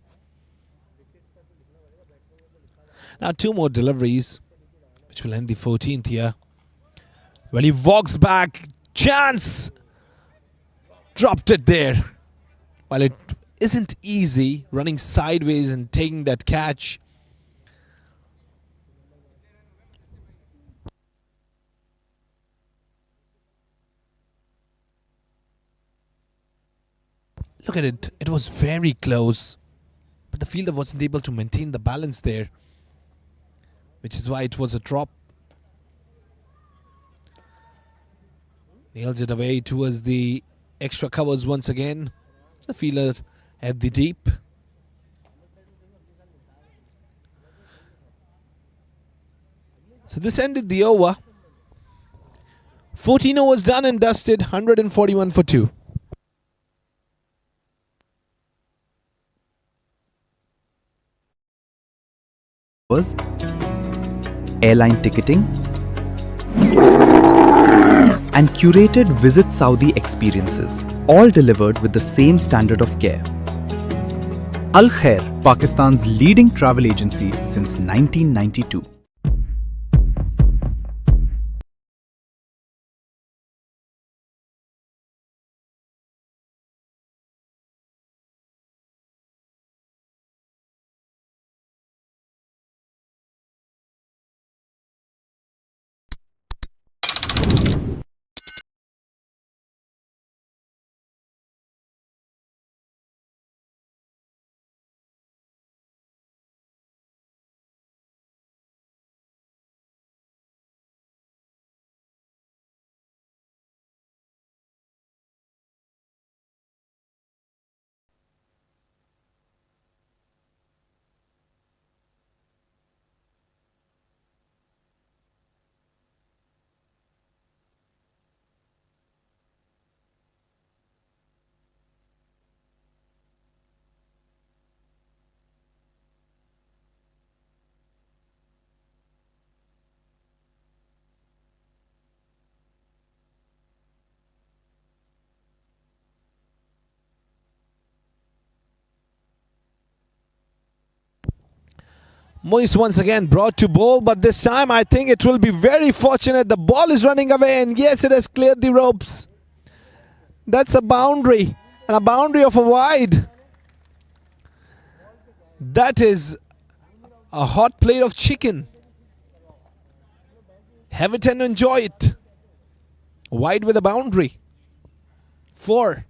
B: Now 2 more deliveries, which will end the 14th here. Well, he walks back. Chance! Dropped it there. While it isn't easy running sideways and taking that catch. Look at it. It was very close. But the fielder wasn't able to maintain the balance there, which is why it was a drop. Nails it away towards the extra covers once again. The fielder at the deep. So this ended the over. 14 overs done and dusted. 141 for 2.
E: Was airline ticketing and curated Visit Saudi experiences, all delivered with the same standard of care. Al Khair, Pakistan's leading travel agency since 1992.
B: Moise once again brought to bowl, but this time I think it will be very fortunate. The ball is running away, and yes, it has cleared the ropes. That's a boundary, and a boundary of a wide. That is a hot plate of chicken. Have it and enjoy it. Wide with a boundary. 4.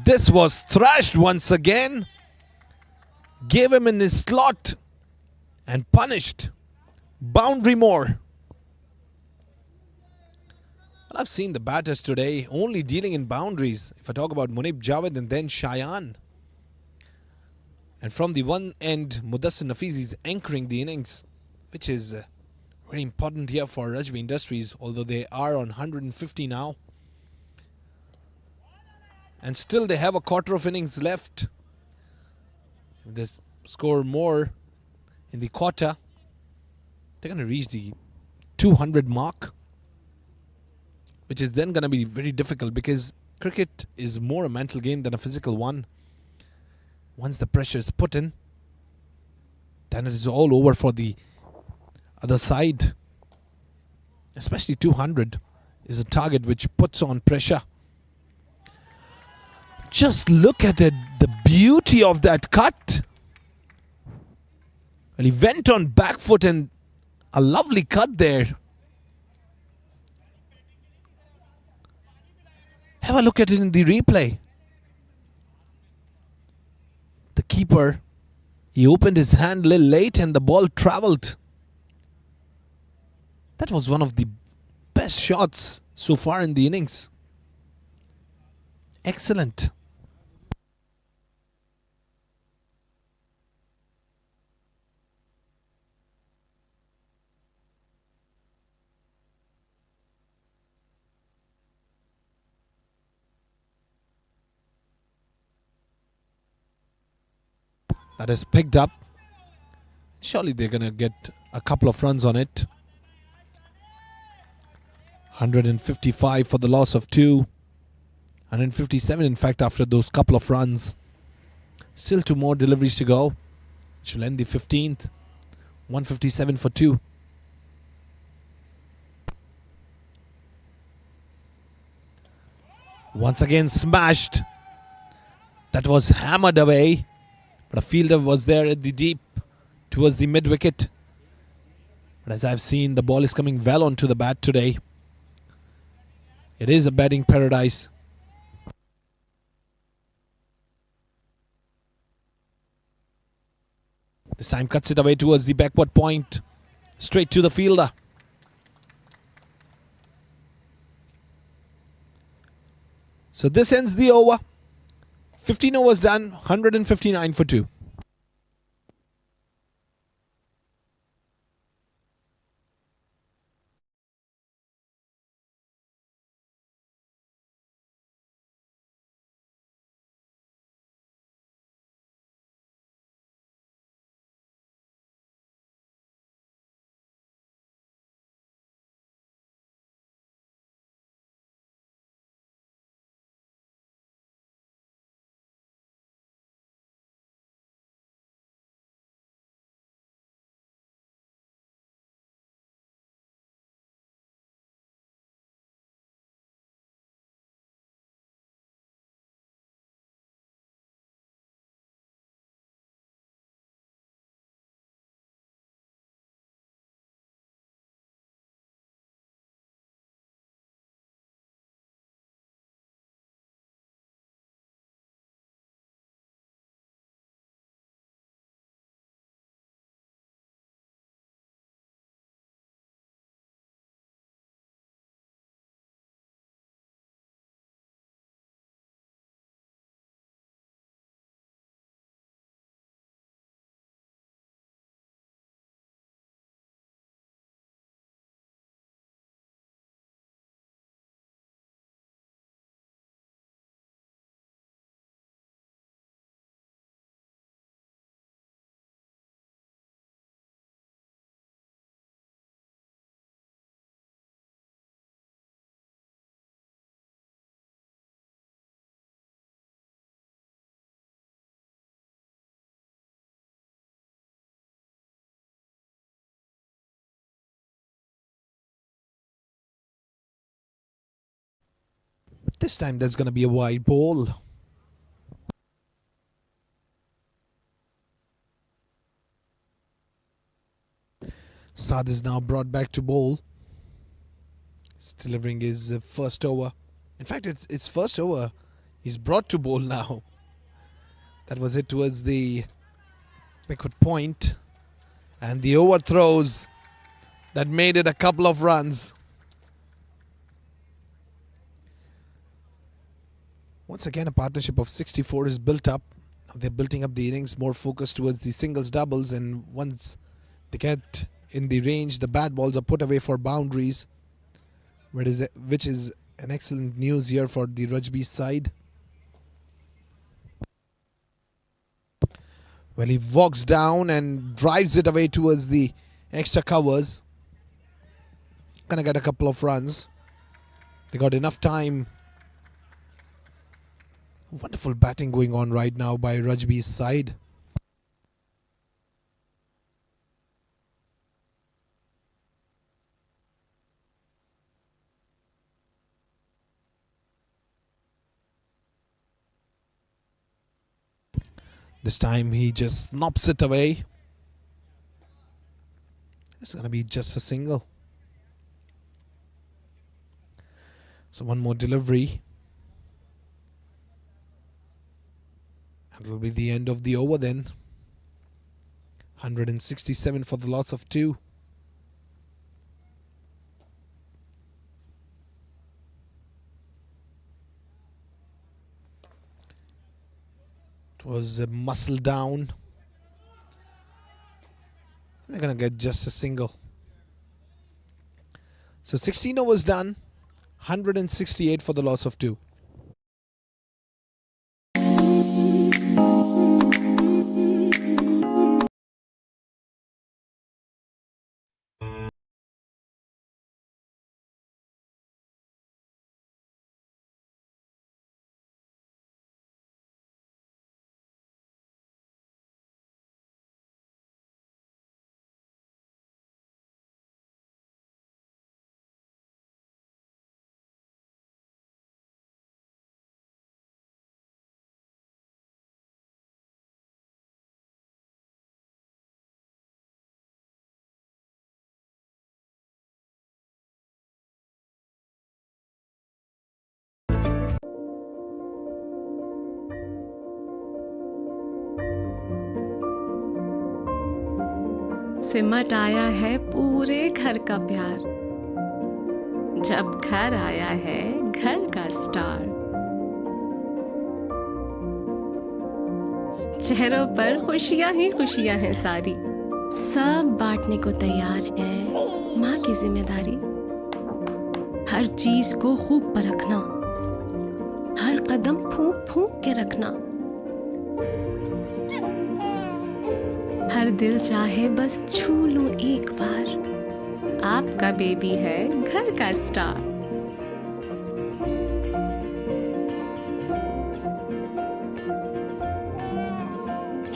B: This was thrashed once again. Gave him in his slot and punished. Boundary more. I've seen the batters today only dealing in boundaries. If I talk about Munib Javed and then Shayan. And from the one end, Mudassir Nafiz is anchoring the innings, which is very important here for Rajby Industries, although they are on 150 now. And still they have a quarter of innings left. If they score more in the quarter, they're going to reach the 200 mark, which is then going to be very difficult because cricket is more a mental game than a physical one. Once the pressure is put in, then it is all over for the other side. Especially 200 is a target which puts on pressure. Just look at it, the beauty of that cut. And he went on back foot and a lovely cut there. Have a look at it in the replay. The keeper, he opened his hand a little late and the ball travelled. That was one of the best shots so far in the innings. Excellent. That is picked up. Surely they're going to get a couple of runs on it. 155 for the loss of 2. 157 in fact after those couple of runs. Still 2 more deliveries to go. Which will end the 15th. 157 for 2. Once again smashed. That was hammered away. But a fielder was there at the deep towards the mid-wicket. But as I've seen, the ball is coming well onto the bat today. It is a batting paradise. This time cuts it away towards the backward point. Straight to the fielder. So this ends the over. 15 overs done, 159 for 2. This time there's going to be a wide ball. Saad is now brought back to bowl. He's delivering his first over. In fact, it's first over. He's brought to bowl now. That was it towards the backward point. And the overthrows that made it a couple of runs. Once again, a partnership of 64 is built up. Now they're building up the innings, more focused towards the singles, doubles, and once they get in the range, the bad balls are put away for boundaries, which is an excellent news here for the Rajby side. Well, he walks down and drives it away towards the extra covers. Gonna get a couple of runs. They got enough time. Wonderful batting going on right now by Rajby's side. This time he just knocks it away. It's going to be just a single. So one more delivery. And it'll be the end of the over then. 167 for the loss of 2. It was a muscle down. They're going to get just a single. So 16 overs done. 168 for the loss of 2.
A: सिमट आया है पूरे घर का प्यार, जब घर आया है घर का स्टार। चेहरों पर खुशियां ही खुशियां हैं सारी, सब बांटने को तैयार है माँ की जिम्मेदारी। हर चीज को खूब परखना, हर कदम फूंक फूंक के रखना। हर दिल चाहे बस छू लूं एक बार, आपका बेबी है घर का स्टार।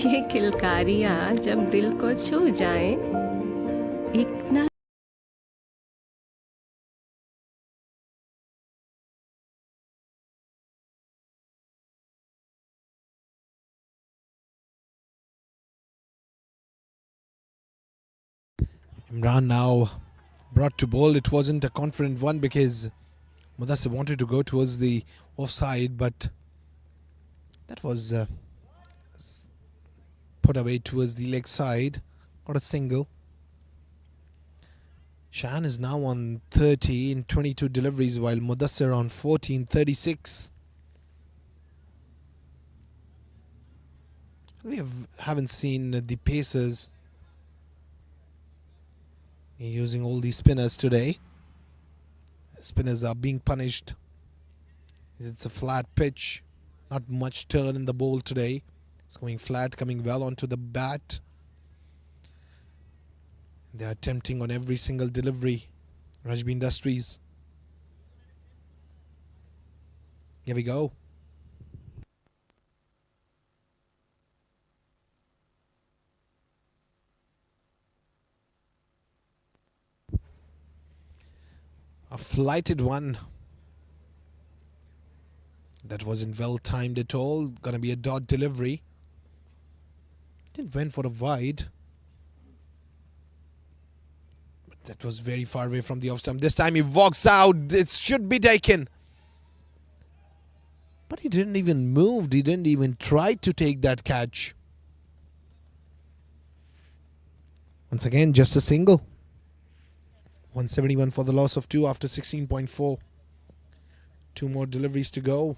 A: ये किलकारियां जब दिल को छू जाएं, एक ना
B: Imran now brought to bowl. It wasn't a confident one because Mudassir wanted to go towards the offside, but that was put away towards the leg side. Got a single. Shan is now on 30 in 22 deliveries, while Mudassir on 14, 36. We haven't seen the Pacers using all these spinners today. Spinners are being punished. It's a flat pitch. Not much turn in the bowl today. It's going flat, coming well onto the bat. They are attempting on every single delivery. Rajby Industries. Here we go. A flighted one. That wasn't well timed at all. Gonna be a dot delivery. Didn't went for a wide. But that was very far away from the off stump. This time he walks out. It should be taken. But he didn't even move. He didn't even try to take that catch. Once again, just a single. 171 for the loss of 2 after 16.4. 2 more deliveries to go.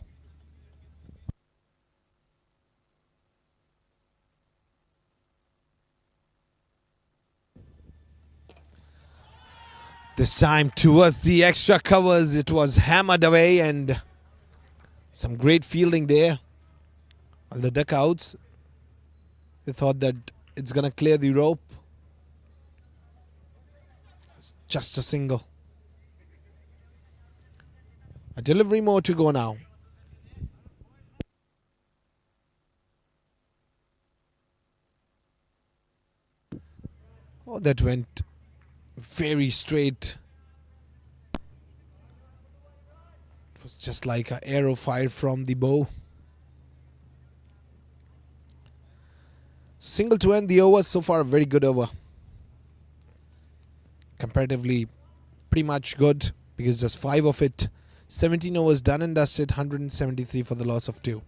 B: This time towards the extra covers, it was hammered away, and some great fielding there. All the duckouts, they thought that it's going to clear the rope. Just a single. A delivery more to go now. Oh, that went very straight. It was just like an arrow fired from the bow. Single to end the over. So far, a very good over. Comparatively, pretty much good because just 5 of it. 17 overs done and dusted. 173 for the loss of 2.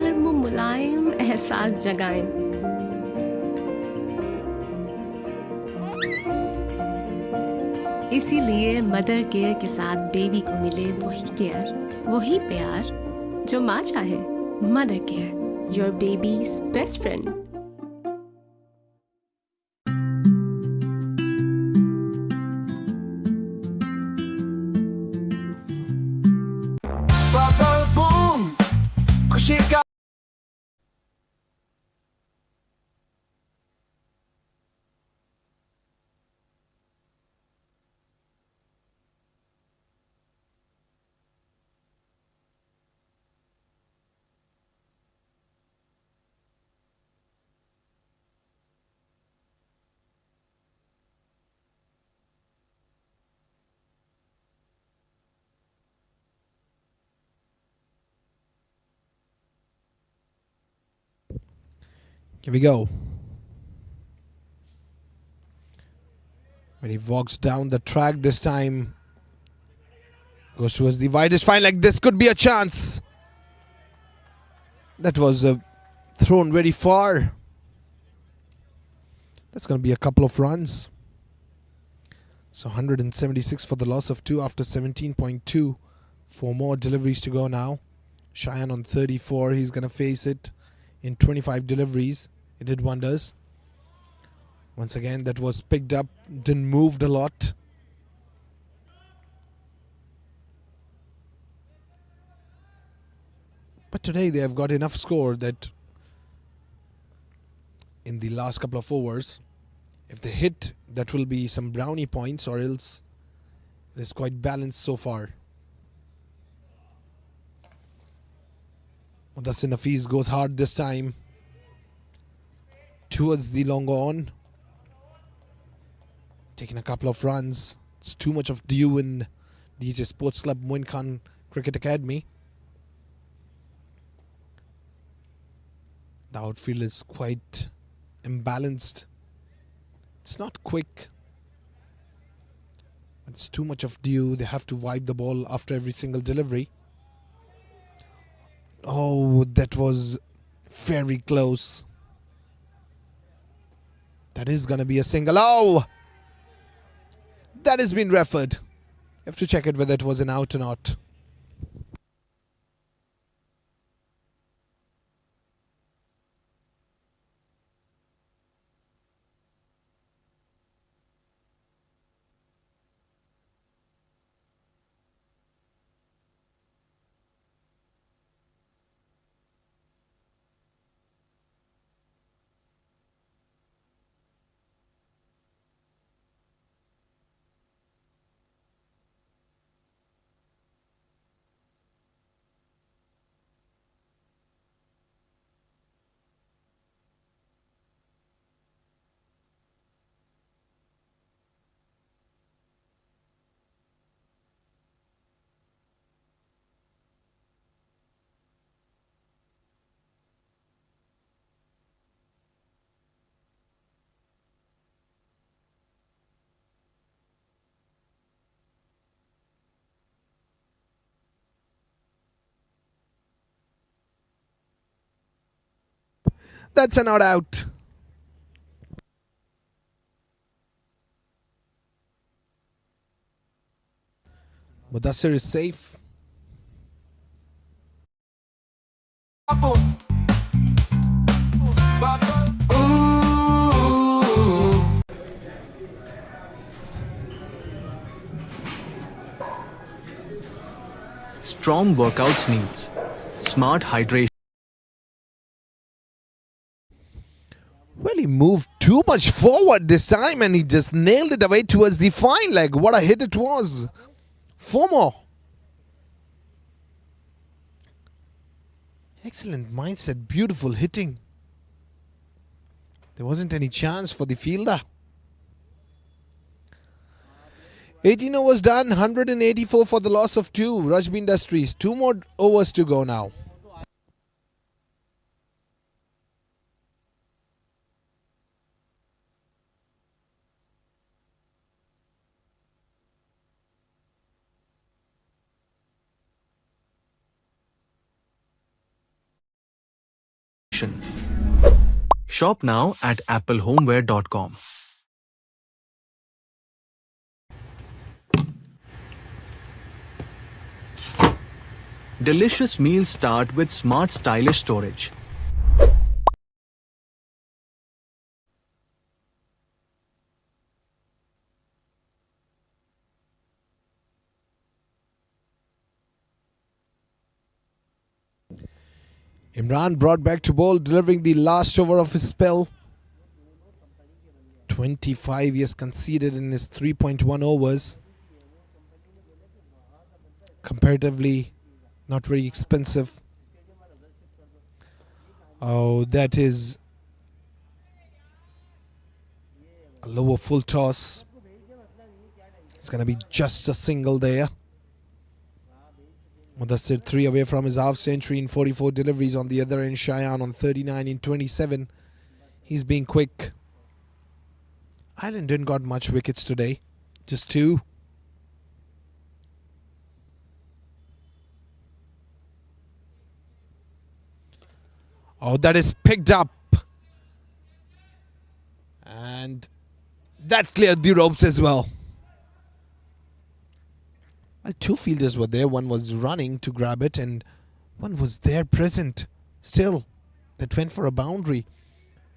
A: वो मुलायम एहसास जगाएं। इसीलिए mother care के साथ baby को मिले वही care, वही प्यार जो माँ चाहे। Mother care, your babies best friend.
C: Bubble boom, खुशी का
B: Here we go. When he walks down the track this time, goes towards the widest fine, like this could be a chance. That was thrown very far. That's going to be a couple of runs. So 176 for the loss of 2 after 17.2. 4 more deliveries to go now. Cheyenne on 34. He's going to face it in 25 deliveries. It did wonders. Once again, that was picked up, didn't move a lot. But today they have got enough score that in the last couple of overs, if they hit, that will be some brownie points, or else it is quite balanced so far. Mudassir Nafees goes hard this time towards the long on, taking a couple of runs. It's too much of dew in DJ Sports Club Moin Khan Cricket Academy. The outfield is quite imbalanced. It's not quick. It's too much of dew. They have to wipe the ball after every single delivery. Oh, that was very close. That is going to be a single. Oh! That has been referred. You have to check it whether it was an out or not. That's a not out. Mudassir is safe.
C: bubble. Bubble. Ooh.
D: Strong workouts needs smart hydration.
B: Well, he moved too much forward this time and he just nailed it away towards the fine leg. What a hit it was. 4 more. Excellent mindset, beautiful hitting. There wasn't any chance for the fielder. 18 overs done, 184 for the loss of 2. Rajby Industries, 2 more overs to go now.
D: Shop now at applehomeware.com. Delicious meals start with smart stylish storage.
B: Imran brought back to bowl, delivering the last over of his spell. 25 years conceded in his 3.1 overs. Comparatively not very expensive. Oh, that is a lower full toss. It's going to be just a single there. Mudassir 3 away from his half century in 44 deliveries. On the other end, Cheyenne on 39 in 27. He's being quick. Eyeland didn't got much wickets today. Just 2. Oh, that is picked up. And that cleared the ropes as well. Well, 2 fielders were there. One was running to grab it and one was there present. Still, that went for a boundary.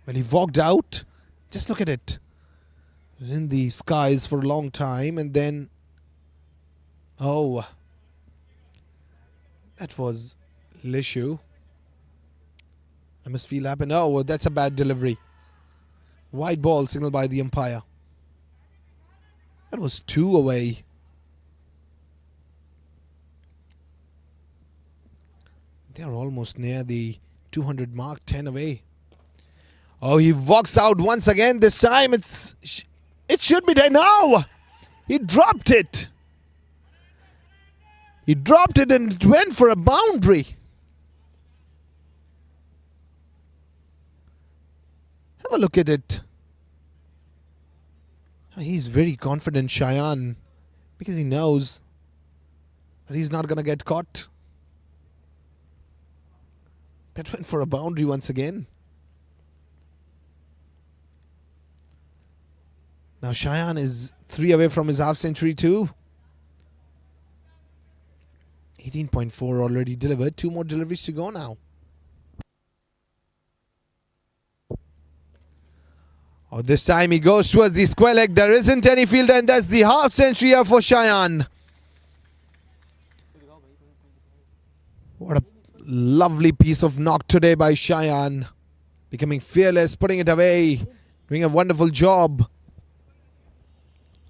B: Well, he walked out. Just look at it. It was in the skies for a long time and then... Oh. That was Lishu. I must feel happened. Oh, that's a bad delivery. Wide ball signaled by the umpire. That was 2 away. They are almost near the 200 mark, 10 away. Oh, he walks out once again. This time it should be there now. He dropped it. He dropped it and it went for a boundary. Have a look at it. He's very confident, Cheyenne, because he knows that he's not going to get caught. That went for a boundary once again. Now Cheyenne is 3 away from his half century too. 18.4 already delivered. 2 more deliveries to go now. Oh, this time he goes towards the square leg. There isn't any fielder and that's the half century here for Cheyenne. What a lovely piece of knock today by Cheyenne. Becoming fearless, putting it away. Doing a wonderful job.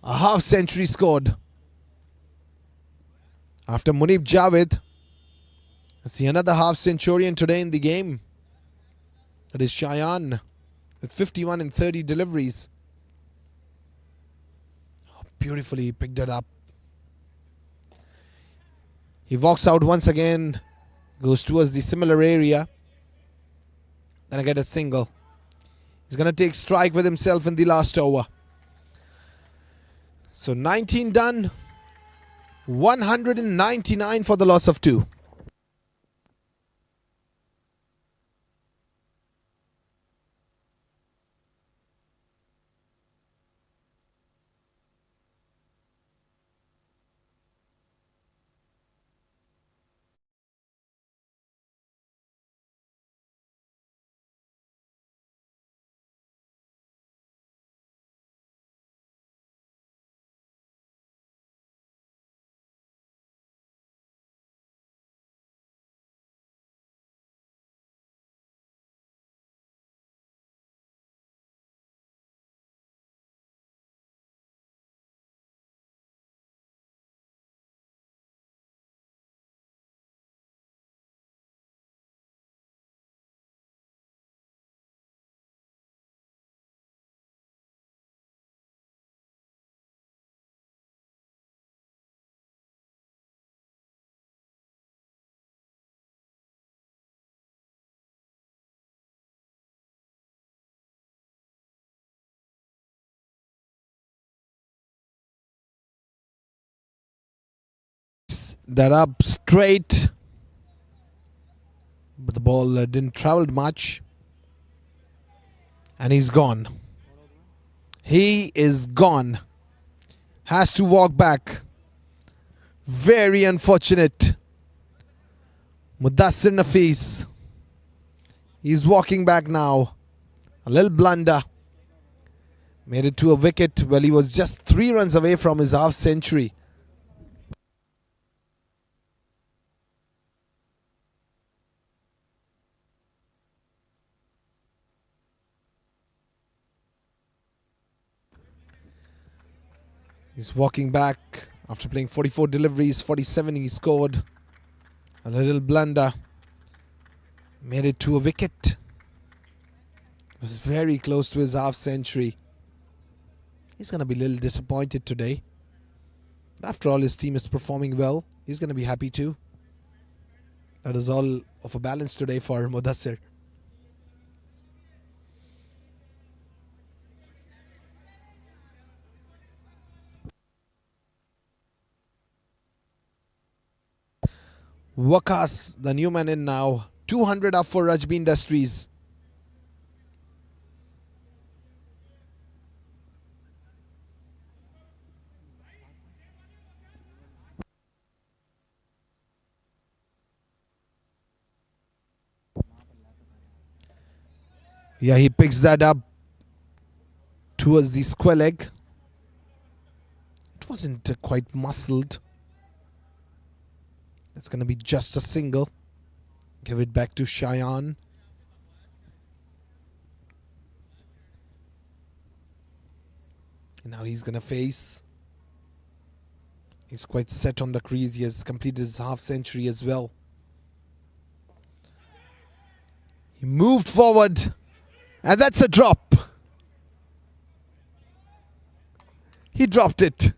B: A half century scored. After Munib Javed, I see another half centurion today in the game. That is Cheyenne with 51 and 30 deliveries. Oh, beautifully he picked it up. He walks out once again. Goes towards the similar area. Gonna get a single. He's gonna take strike with himself in the last over. So 19 done. 199 for the loss of 2. That up straight. but the ball didn't travel much. And he's gone. He is gone. Has to walk back. Very unfortunate. Mudassir Nafees. He's walking back now. A little blunder. Made it to a wicket. Well, he was just 3 runs away from his half century. He's walking back after playing 44 deliveries, 47 he scored. A little blunder. Made it to a wicket. Was very close to his half century. He's going to be a little disappointed today. But after all, his team is performing well. He's going to be happy too. That is all of a balance today for Mudassir. Waqas, the new man in now. 200 up for Rajby Industries. Yeah, he picks that up towards the square leg. It wasn't quite muscled. It's going to be just a single. Give it back to Cheyenne. And now he's going to face. He's quite set on the crease. He has completed his half century as well. He moved forward. And that's a drop. He dropped it.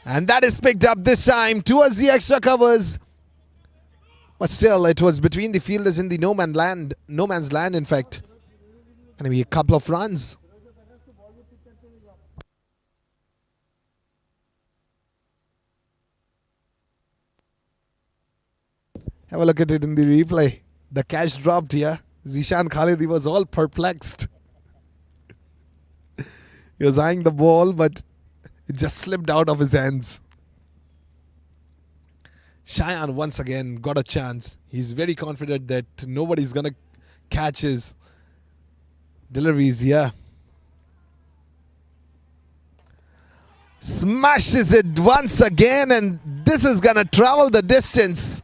B: And that is picked up this time towards the extra covers. But still, it was between the fielders in the no man's land, in fact. Going to be a couple of runs. Have a look at it in the replay. The catch dropped here. Zishan Khalidi was all perplexed. He was eyeing the ball, but it just slipped out of his hands. Cheyenne once again got a chance. He's very confident that nobody's going to catch his deliveries here. Smashes it once again, and this is going to travel the distance.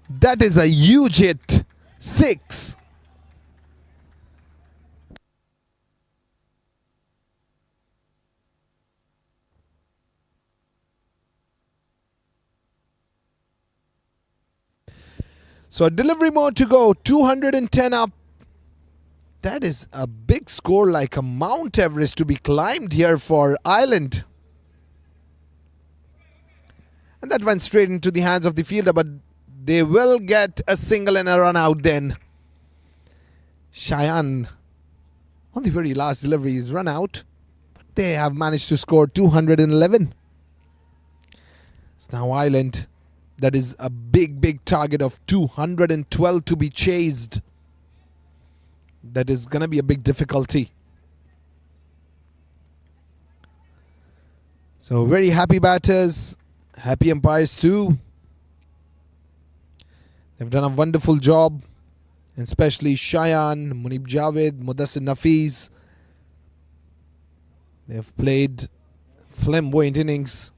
B: That is a huge hit. 6. So a delivery more to go. 210 up. That is a big score, like a Mount Everest to be climbed here for Eyeland. And that went straight into the hands of the fielder, but they will get a single and a run out then. Cheyenne, on the very last delivery, is run out. But they have managed to score 211. It's now Eyeland. That is a big target of 212 to be chased. That is going to be a big difficulty. So very happy batters. Happy umpires too. They've done a wonderful job. And especially Cheyenne, Munib Javed, Mudassir Nafees. They've played flamboyant innings.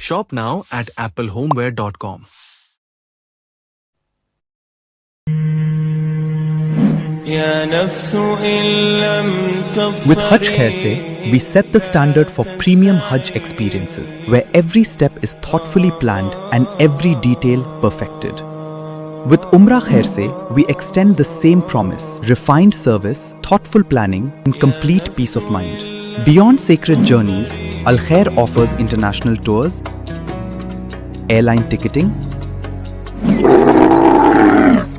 D: Shop now at applehomeware.com.
E: With Hajj Khair Se, we set the standard for premium Hajj experiences, where every step is thoughtfully planned and every detail perfected. With Umrah Khair Se, we extend the same promise: refined service, thoughtful planning, and complete peace of mind. Beyond sacred journeys, Al Khair offers international tours, airline ticketing,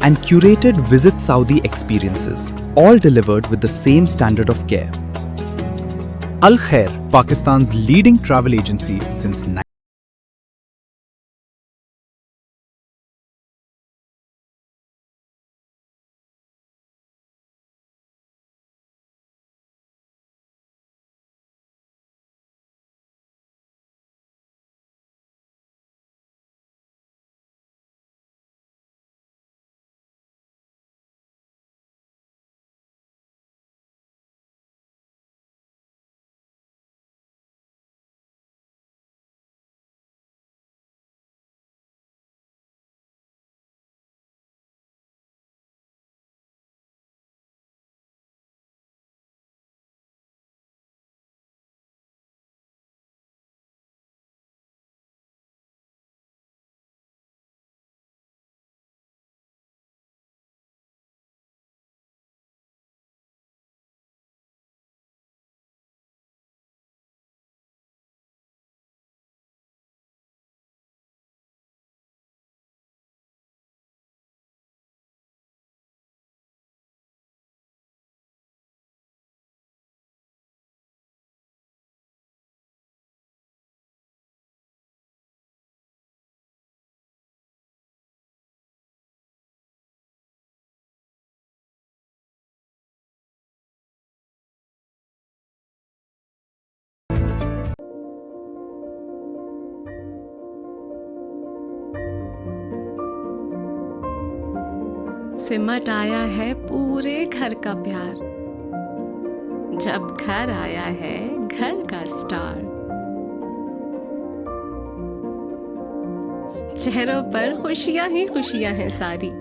E: and curated Visit Saudi experiences, all delivered with the same standard of care. Al Khair, Pakistan's leading travel agency since
A: सिमट आया है पूरे घर का प्यार, जब घर आया है घर का स्टार। चेहरों पर खुशियां ही खुशियां हैं सारी।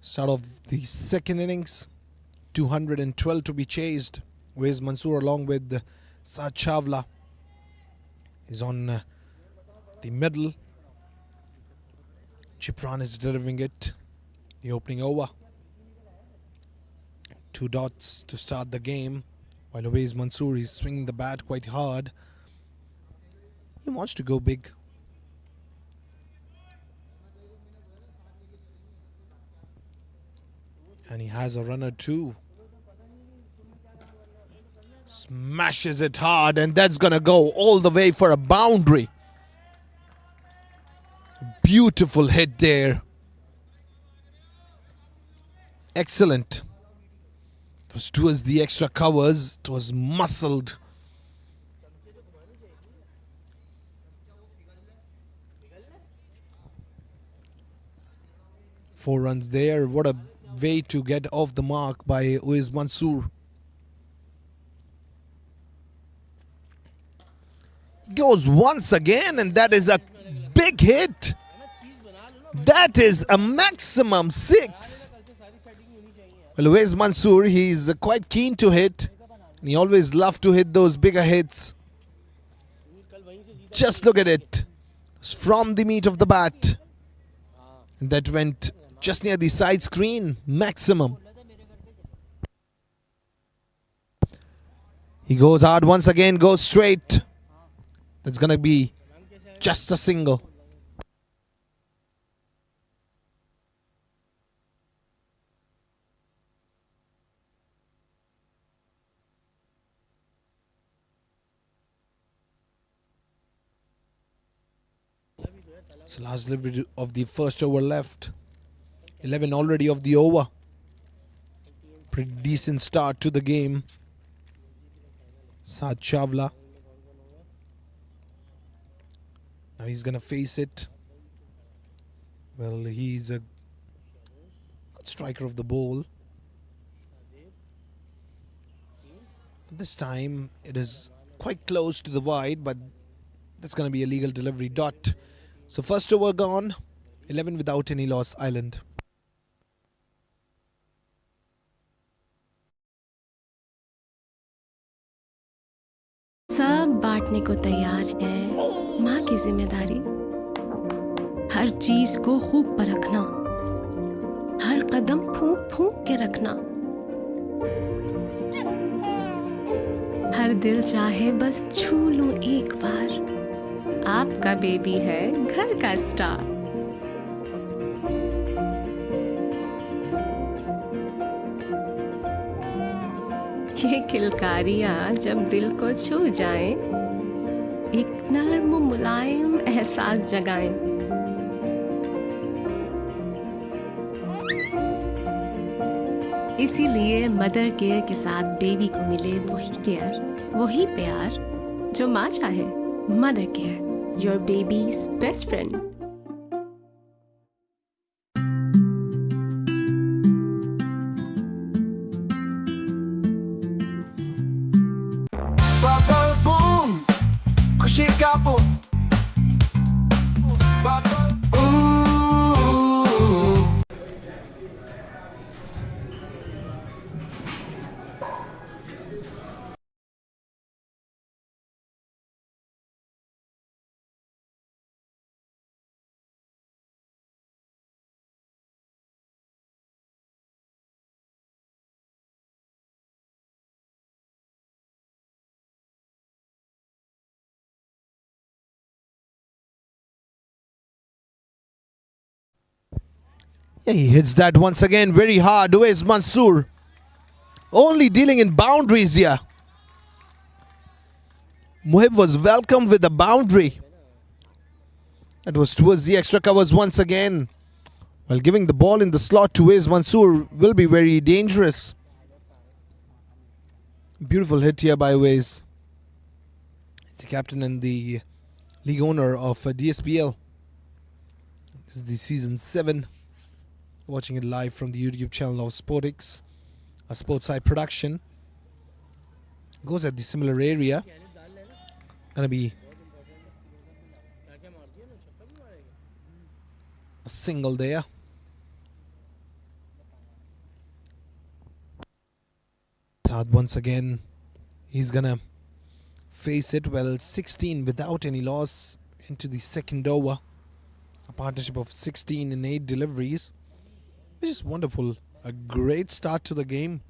B: Start of the second innings, 212 to be chased. Where's Mansoor along with Saad Chawla? He's on the middle. Chipran is delivering it. The opening over. 2 dots to start the game. While Awais Mansoor is swinging the bat quite hard. He wants to go big. And he has a runner too. Smashes it hard, and that's gonna go all the way for a boundary. Beautiful hit there. Excellent. It was towards the extra covers. It was muscled. Four runs there. What a way to get off the mark by Uwais Mansoor. Goes once again, and that is a big hit. That is a maximum 6. Well, Uwais Mansoor, he's quite keen to hit. And he always loved to hit those bigger hits. Just look at it. It's from the meat of the bat. And that went just near the side screen. Maximum. He goes hard once again, goes straight. That's going to be just a single. So last delivery of the first over left. 11 already of the over. Pretty decent start to the game. Saad Chawla. Now he's going to face it. Well, he's a good striker of the ball. This time it is quite close to the wide, but that's going to be a legal delivery dot. So first over gone. 11 without any loss, Eyeland.
A: सब बांटने को तैयार है माँ की जिम्मेदारी हर चीज को खूब परखना हर कदम फूंक फूंक के रखना हर दिल चाहे बस छू लूं एक बार आपका बेबी है घर का स्टार ये किलकारियां जब दिल को छू जाएं, एक नर्म मुलायम एहसास जगाएं। इसीलिए मदर केयर के साथ बेबी को मिले वही केयर, वही प्यार जो माँ चाहे। Mother care, your babies best friend.
C: खुशी का बोल
B: Yeah, he hits that once again very hard. Uwais Mansoor only dealing in boundaries here. Muhib was welcomed with a boundary. That was towards the extra covers once again. While giving the ball in the slot to Uwais Mansoor will be very dangerous. Beautiful hit here by Uwais. He's the captain and the league owner of DSPL. This is the season 7. Watching it live from the YouTube channel of Sportix, a Sportside production. Goes at the similar area. Gonna be a single there. Saad once again. He's gonna face it. Well, 16 without any loss into the second over. A partnership of 16 in 8 deliveries. Which is wonderful. A great start to the game.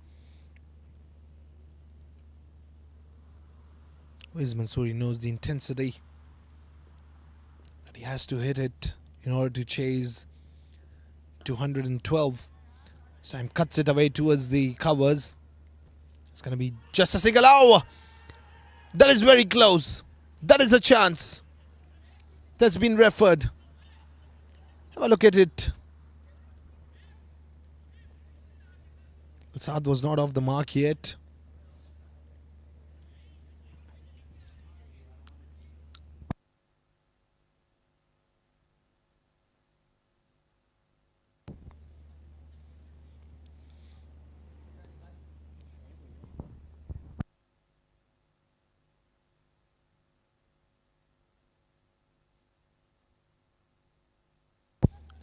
B: Uwais Mansoor knows the intensity that he has to hit it in order to chase 212. Sam cuts it away towards the covers. It's going to be just a single. Oh! That is very close. That is a chance. That's been referred. Have a look at it. Saad was not off the mark yet.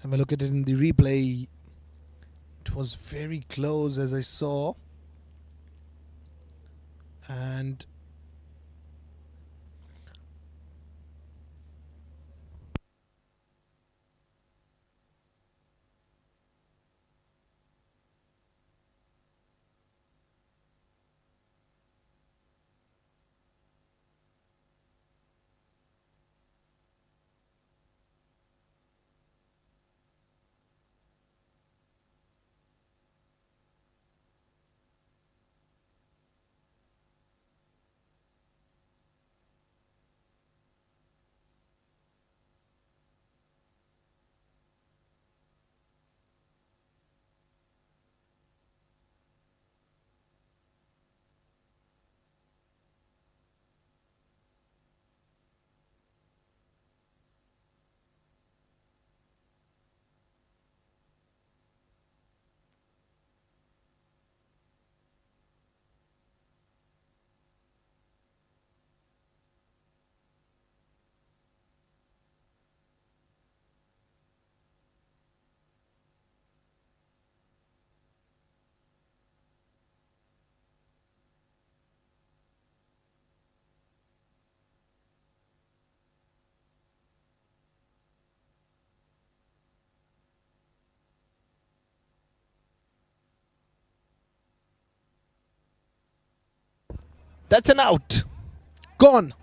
B: Have a look at it in the replay. It was very close, as I saw. And that's an out. Gone.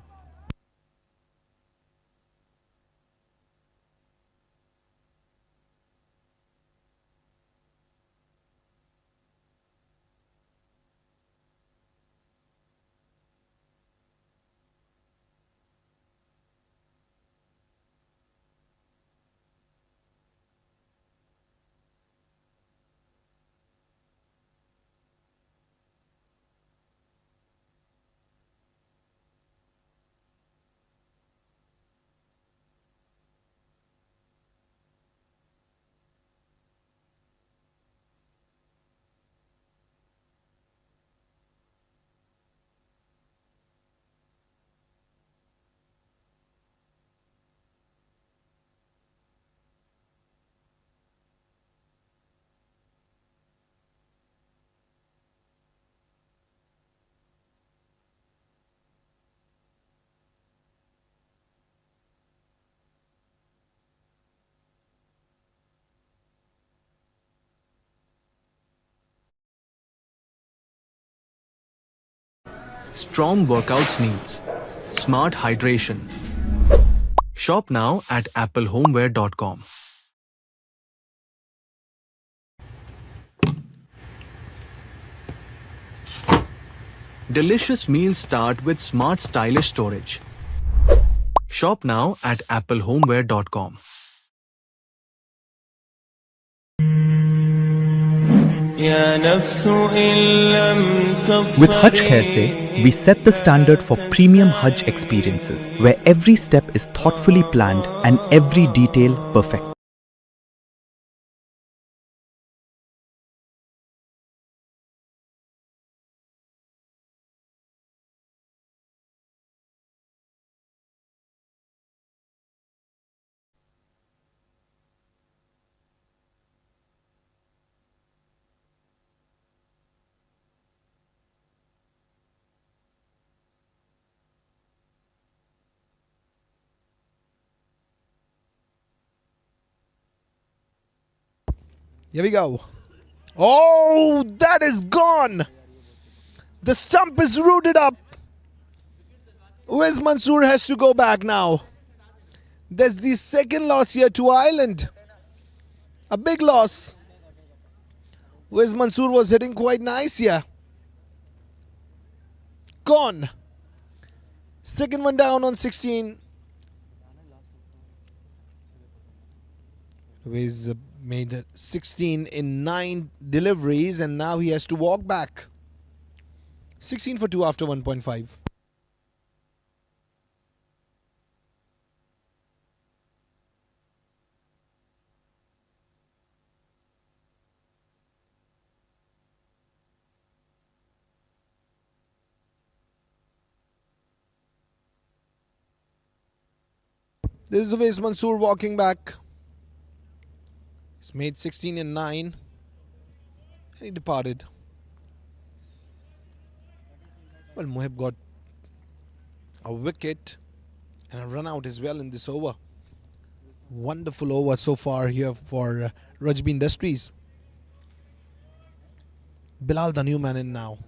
D: Strong workouts needs smart hydration. Shop now at applehomeware.com. Delicious meals start with smart stylish storage. Shop now at applehomeware.com.
E: With Hajj Khair Se, we set the standard for premium Hajj experiences, where every step is thoughtfully planned and every detail perfect.
B: Here we go. Oh, that is gone. The stump is rooted up. Uwais Mansoor has to go back now. That's the second loss here to Eyeland. A big loss. Uwais Mansoor was hitting quite nice here. Gone. Second one down on 16. Uwais made 16 in 9 deliveries and now he has to walk back. 16 for 2 after 1.5. This is Uwais Mansoor walking back. He's made 16 in 9 and he departed. Well, Mohib got a wicket and a run out as well in this over. Wonderful over so far here for Rajby Industries. Bilal, the new man, in now.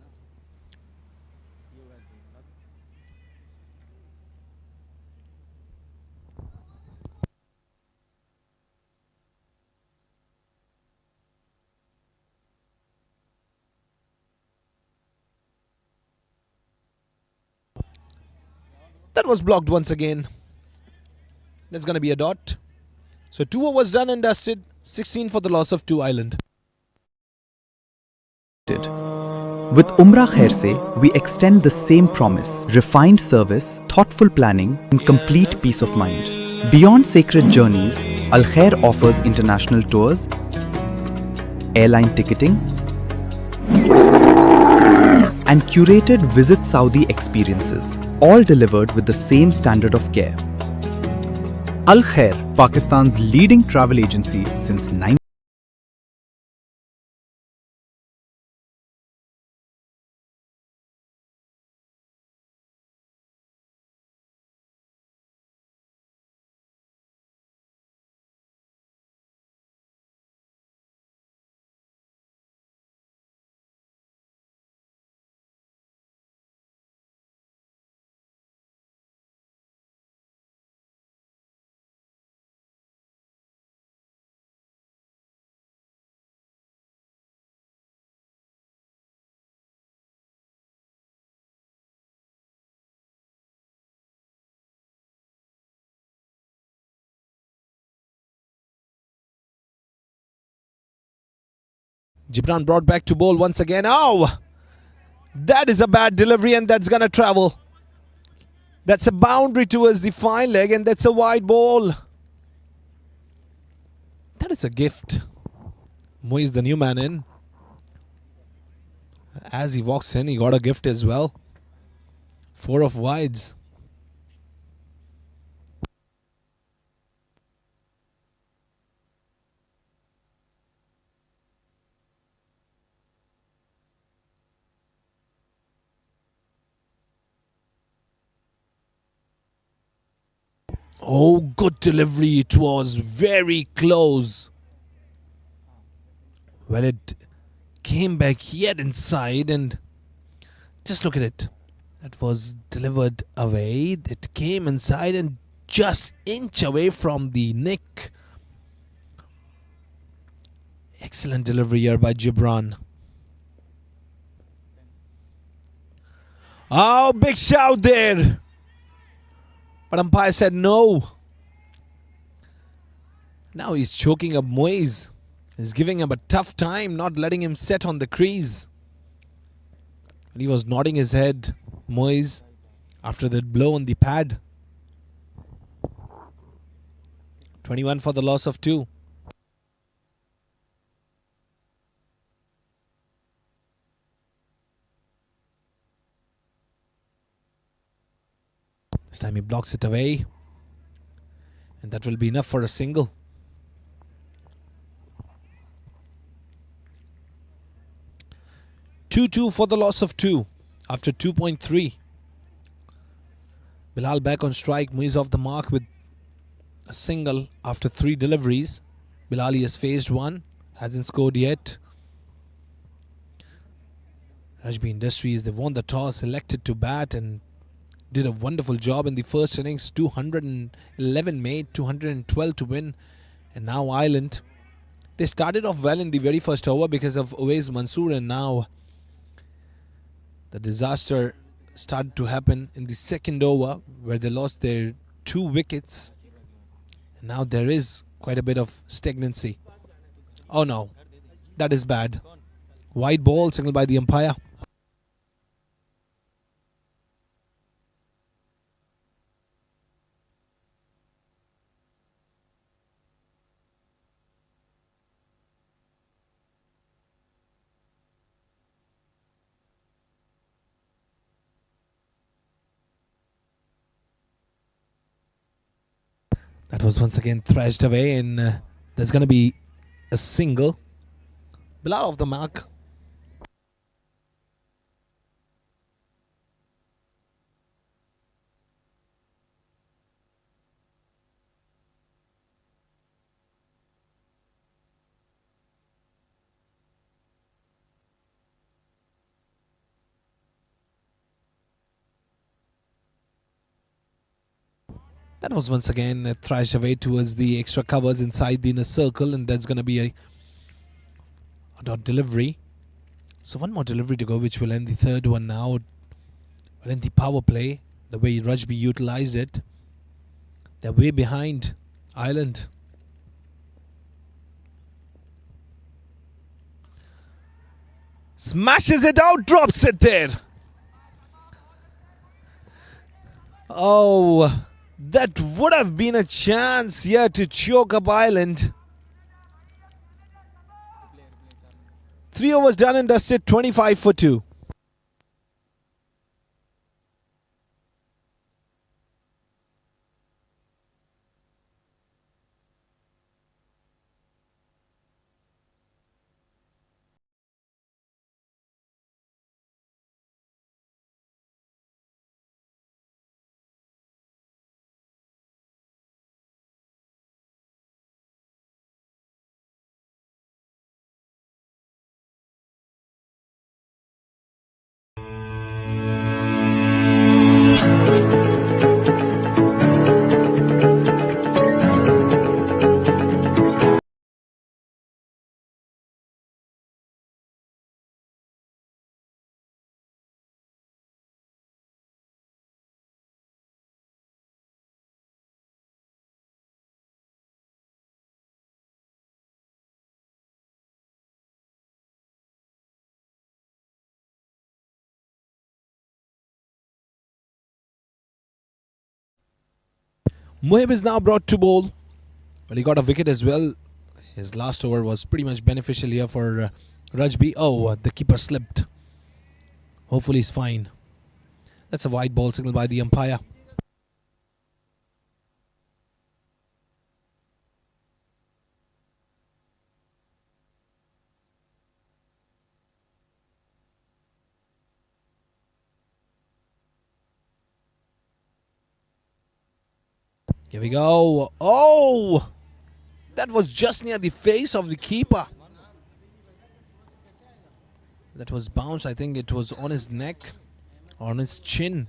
B: That was blocked once again. That's going to be a dot. So 2 overs done and dusted. 16 for the loss of 2 Eyeland.
E: With Umrah Khair Se, we extend the same promise: refined service, thoughtful planning, and complete peace of mind. Beyond sacred journeys, Al Khair offers international tours, airline ticketing, and curated Visit Saudi experiences, all delivered with the same standard of care. Al Khair, Pakistan's leading travel agency since 19.
B: Gibran brought back to bowl once again. Oh! That is a bad delivery and that's going to travel. That's a boundary towards the fine leg and that's a wide ball. That is a gift. Muiz, the new man, in. As he walks in, he got a gift as well. 4 of wides. Oh, good delivery. It was very close. Well, it came back yet inside and just look at it. It was delivered away. It came inside and just inch away from the nick. Excellent delivery here by Gibran. Oh, big shout there. But umpire said no. Now he's choking up Muiz. He's giving him a tough time, not letting him set on the crease. And he was nodding his head, Muiz, after that blow on the pad. 21 for the loss of 2. This time he blocks it away. And that will be enough for a single. Two for the loss of 2 after 2.3. Bilal back on strike. Muiz off the mark with a single after 3 deliveries. Bilal has faced 1. Hasn't scored yet. Rajby Industries, they won the toss, elected to bat and did a wonderful job in the first innings. 211 made, 212 to win. And now Eyeland. They started off well in the very first over because of Uwais Mansoor, and now the disaster started to happen in the second over where they lost their 2 wickets. And now there is quite a bit of stagnancy. Oh no, that is bad. White ball signaled by the umpire. That was once again thrashed away, and there's going to be a single. Below of the mark. That was once again thrashed away towards the extra covers inside the inner circle, and there's going to be a dot delivery. So one more delivery to go, which will end the third one now. But in the power play, the way Rajby utilized it, they're way behind Eyeland. Smashes it out, drops it there. Oh, that would have been a chance here to choke up Eyeland. 3 overs done and dusted, 25 for 2. Muhib is now brought to bowl. Well, he got a wicket as well. His last over was pretty much beneficial here for Rajby. Oh, the keeper slipped. Hopefully he's fine. That's a wide ball signal by the umpire. Here we go. Oh! That was just near the face of the keeper. That was bounced. I think it was on his neck, on his chin.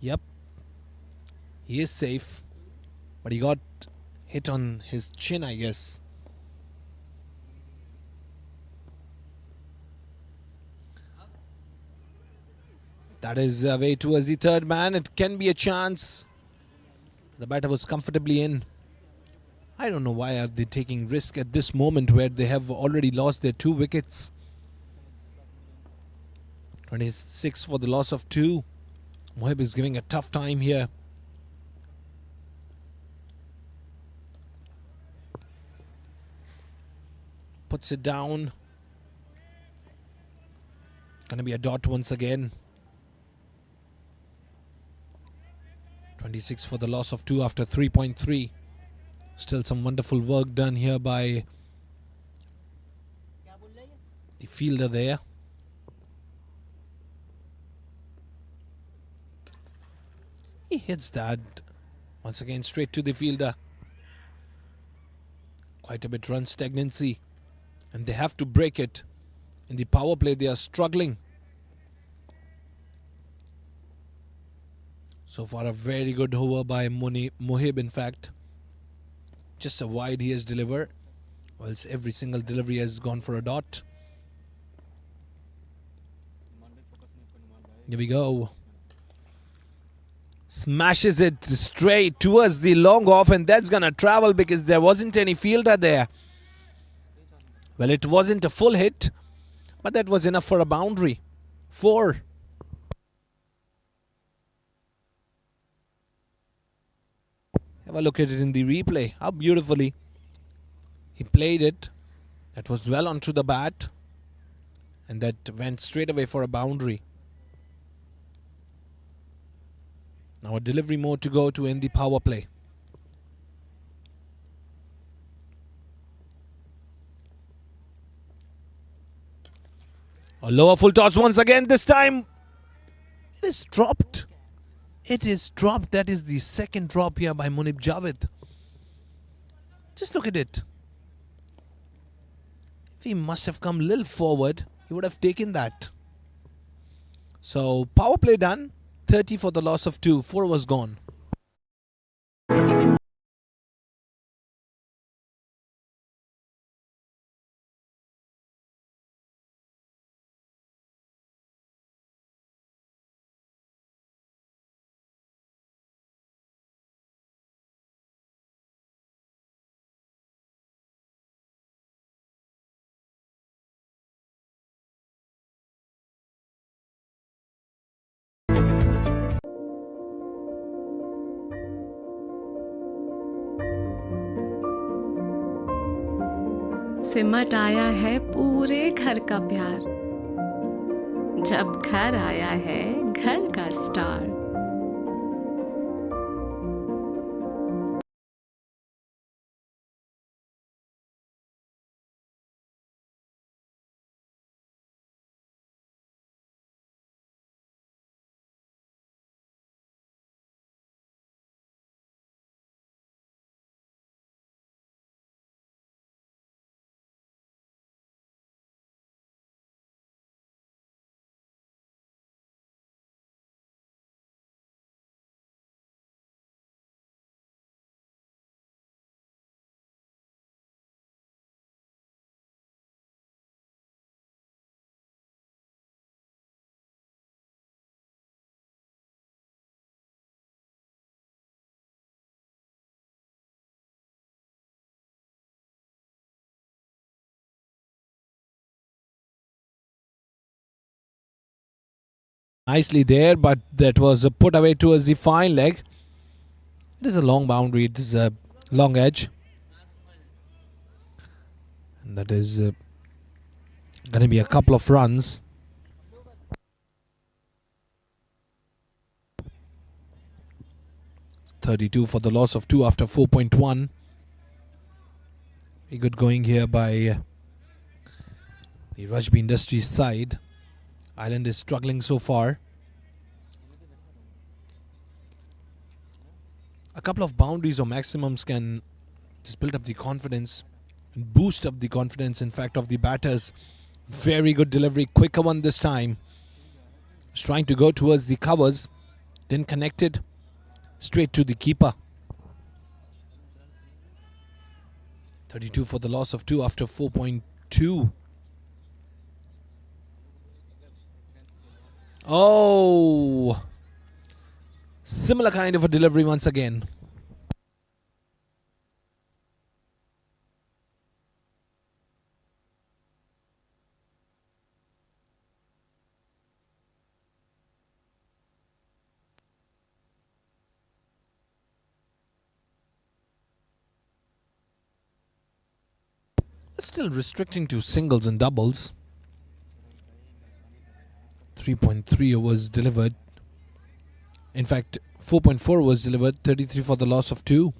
B: Yep. He is safe. But he got hit on his chin, I guess. That is way towards the third man. It can be a chance. The batter was comfortably in. I don't know why are they taking risk at this moment where they have already lost their 2 wickets. 26 for the loss of 2. Muhib is giving a tough time here. Puts it down. Gonna be a dot once again. 26 for the loss of 2 after 3.3. Still some wonderful work done here by the fielder there. He hits that once again straight to the fielder. Quite a bit run stagnancy, and they have to break it. In the power play they are struggling. So far a very good over by Muhib, in fact. Just a wide he has delivered, whilst every single delivery has gone for a dot. Here we go. Smashes it straight towards the long off, and that's gonna travel because there wasn't any fielder there. Well, it wasn't a full hit, but that was enough for a boundary. 4. Have a look at it in the replay. How beautifully he played it. That was well onto the bat, and that went straight away for a boundary. Now a delivery more to go to end the power play. A lower full toss once again. This time it is dropped. It is dropped. That is the second drop here by Munib Javed. Just look at it. If he must have come a little forward, he would have taken that. So power play done. 30 for the loss of 2. 4 was gone.
A: सिमट आया है पूरे घर का प्यार, जब घर आया है घर का star.
B: Nicely there, but that was put away towards the fine leg. It is a long boundary. It is a long edge. And that is going to be a couple of runs. It's 32 for the loss of 2 after 4.1. Very good going here by the Rajby Industries side. Eyeland is struggling so far. A couple of boundaries or maximums can just build up the confidence and boost up the confidence, in fact, of the batters. Very good delivery, quicker one this time. Was trying to go towards the covers, didn't connect it, straight to the keeper. 32 for the loss of 2 after 4.2. Oh, similar kind of a delivery once again. It's still restricting to singles and doubles. 3.3 was delivered. In fact, 4.4 was delivered. 33 for the loss of 2.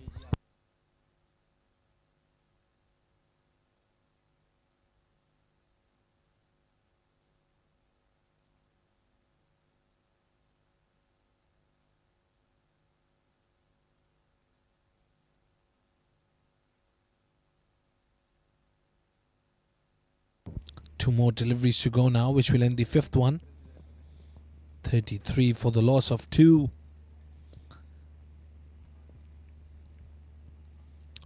B: Two more deliveries to go now, which will end the fifth one. 33 for the loss of 2.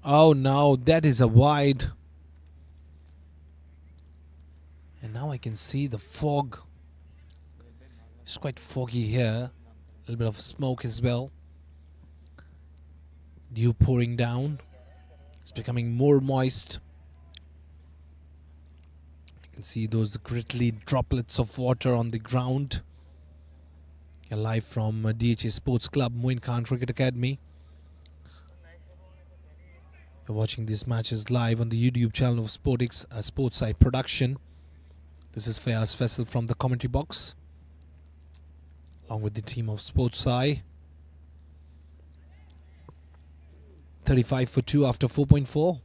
B: Oh no, that is a wide. And now I can see the fog. It's quite foggy here. little bit of smoke as well. Dew pouring down. It's becoming more moist. You can see those gritty droplets of water on the ground. You're live from DHA Sports Club, Moin Khan Cricket Academy. You're watching these matches live on the YouTube channel of Sportix, Sportside Production. This is Fayaz Faisal from the commentary box, along with the team of Sportseye. 35 for 2 after 4.4.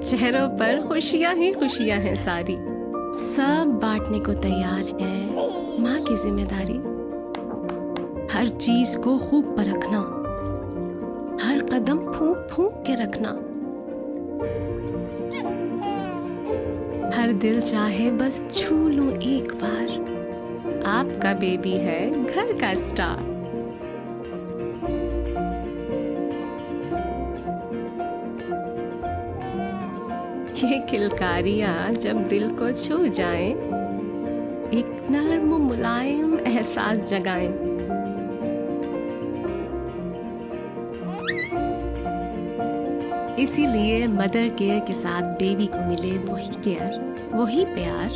A: चेहरों पर खुशियां ही खुशियां हैं सारी, सब बांटने को तैयार है माँ की जिम्मेदारी। हर चीज को खूब परखना, हर कदम फूंक फूंक के रखना, हर दिल चाहे बस छू लूं एक बार, आपका बेबी है घर का स्टार। ये किलकारियां जब दिल को छू जाएं, एक नर्म मुलायम एहसास जगाएं। इसीलिए मदर केयर के साथ बेबी को मिले वही केयर, वही प्यार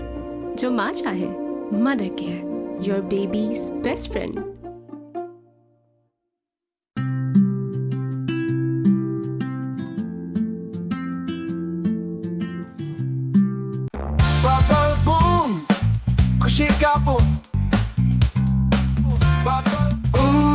A: जो माँ चाहे। Mother care, your babies best friend.
C: Ba-ba-boom, खुशी का boom. Ba-ba, ooh.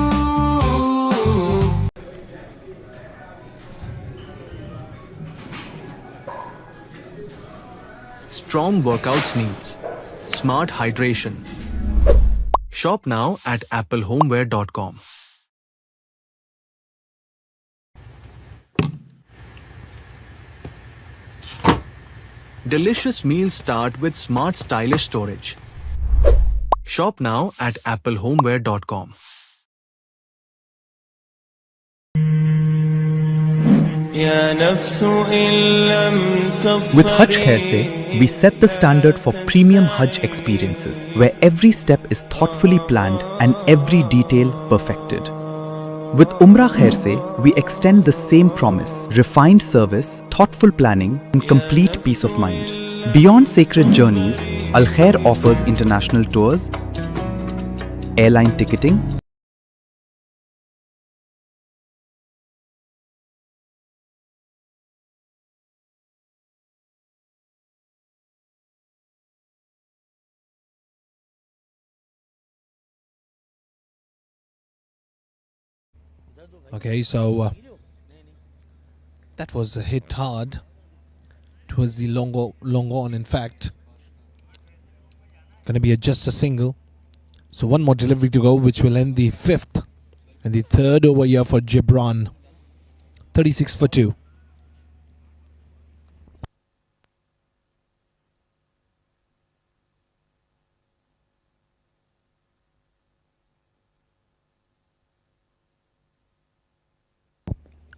D: Strong workouts needs smart hydration. Shop now at applehomeware.com. Delicious meals start with smart stylish storage. Shop now at applehomeware.com.
E: With Hajj Khair se, we set the standard for premium Hajj experiences, where every step is thoughtfully planned and every detail perfected. With Umrah Khair se, we extend the same promise: refined service, thoughtful planning, and complete peace of mind. Beyond sacred journeys, Al Khair offers international tours, airline ticketing,
B: Okay, so that was hit hard towards the long on. In fact, going to be just a single. So one more delivery to go, which will end the fifth and the third over here for Gibran. 36 for 2.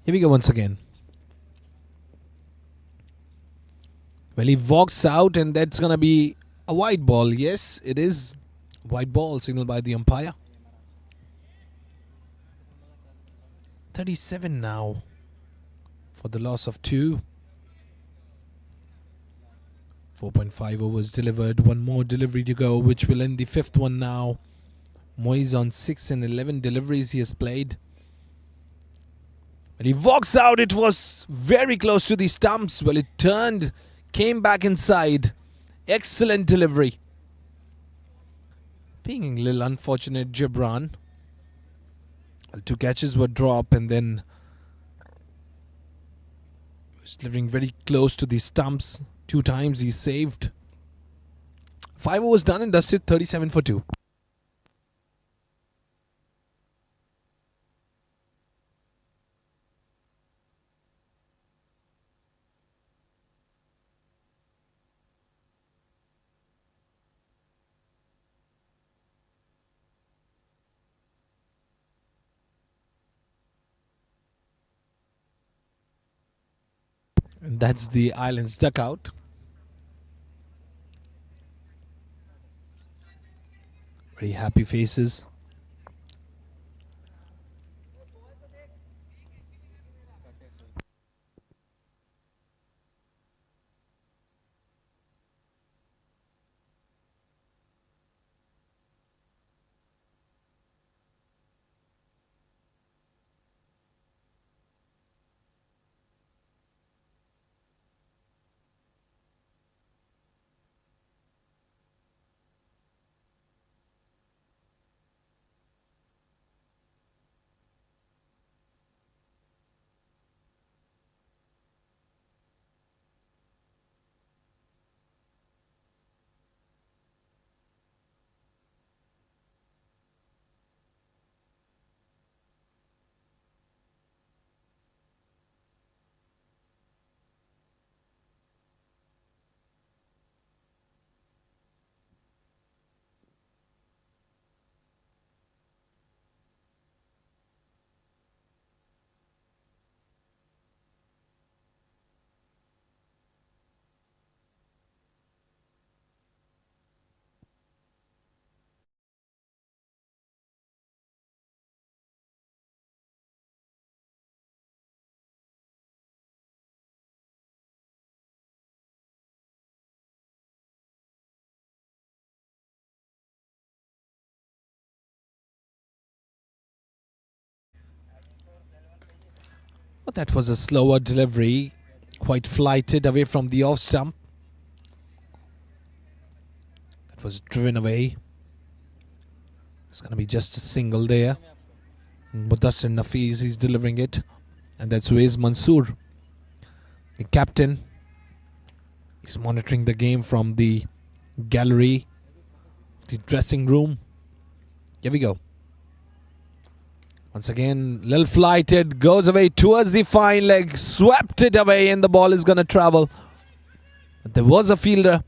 B: Here we go once again. Well, he walks out, and that's going to be a wide ball. Yes, it is. White ball signaled by the umpire. 37 now for the loss of 2. 4.5 overs delivered. One more delivery to go, which will end the fifth one now. Moise on 6 and 11 deliveries he has played. And he walks out. It was very close to the stumps. Well, it turned, came back inside. Excellent delivery. Being a little unfortunate, Gibran. Well, 2 catches were dropped, and then was delivering very close to the stumps. 2 times he saved. 5 overs done and dusted. 37 for 2. And that's the Eyeland's duck out. Very happy faces. But that was a slower delivery, quite flighted away from the off stump. That was driven away. It's going to be just a single there. Mudassir Nafiz is delivering it. And that's Wais Mansoor, the captain. He's monitoring the game from the gallery, the dressing room. Here we go. Once again, little flighted, goes away towards the fine leg, swept it away, and the ball is going to travel. But there was a fielder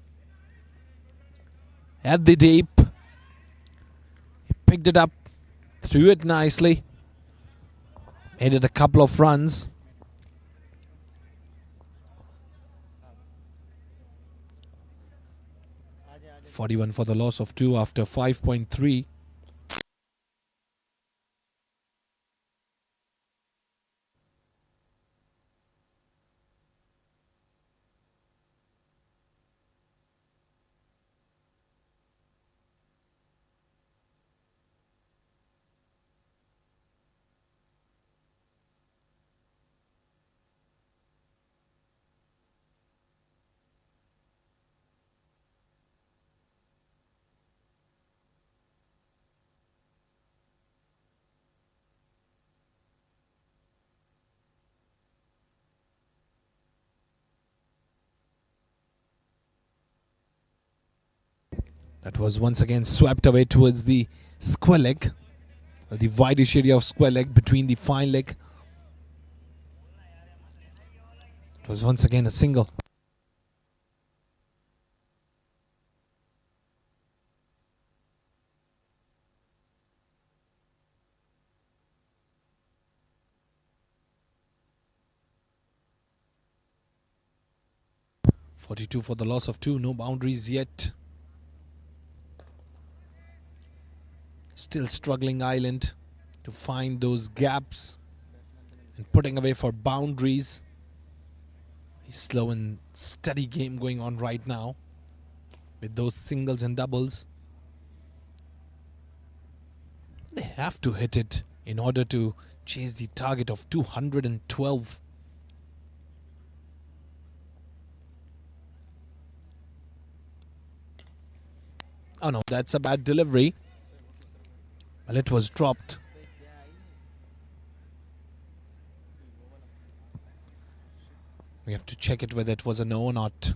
B: at the deep. He picked it up, threw it nicely, made it a couple of runs. .41 for the loss of 2 after 5.3. That was once again swept away towards the square leg, the wideish area of square leg between the fine leg. It was once again a single. .42 for the loss of 2, no boundaries yet. Still struggling Eyeland to find those gaps and putting away for boundaries. A slow and steady game going on right now with those singles and doubles. They have to hit it in order to chase the target of 212. Oh no, that's a bad delivery. Well, it was dropped. We have to check it whether it was a no or not.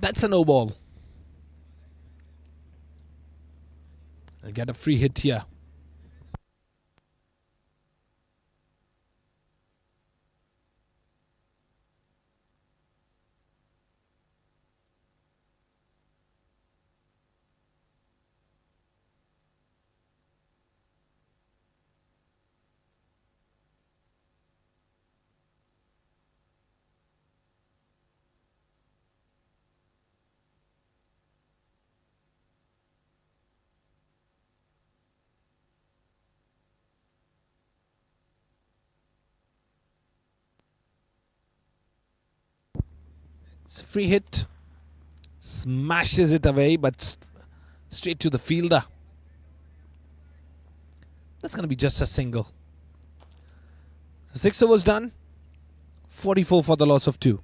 B: That's a no ball. I'll get a free hit here. It's a free hit. Smashes it away, but straight to the fielder. That's going to be just a single. So 6 overs done. 44 for the loss of 2.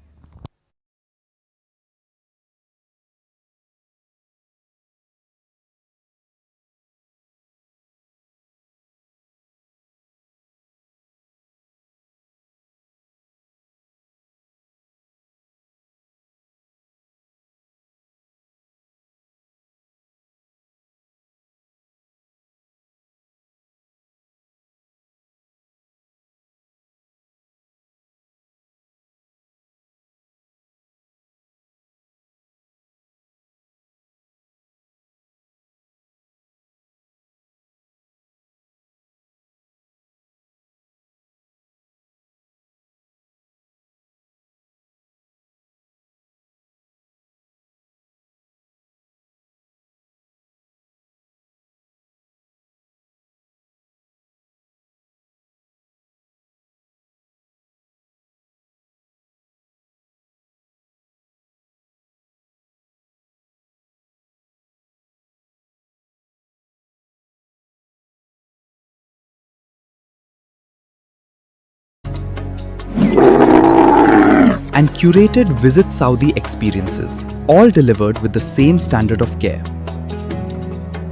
E: And curated Visit Saudi experiences, all delivered with the same standard of care.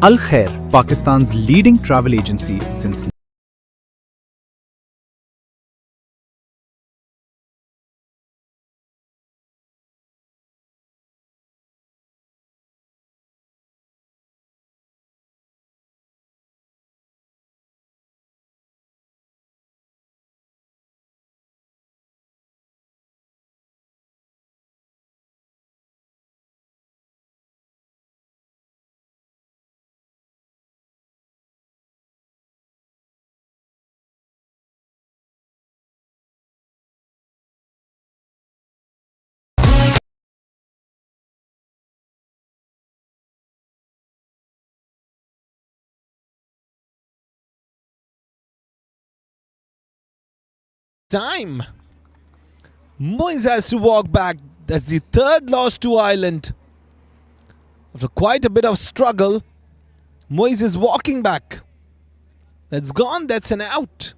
E: Al Khair, Pakistan's leading travel agency since
B: Time. Moise has to walk back. That's the third loss to Eyeland. After quite a bit of struggle, Moise is walking back. That's gone. That's an out.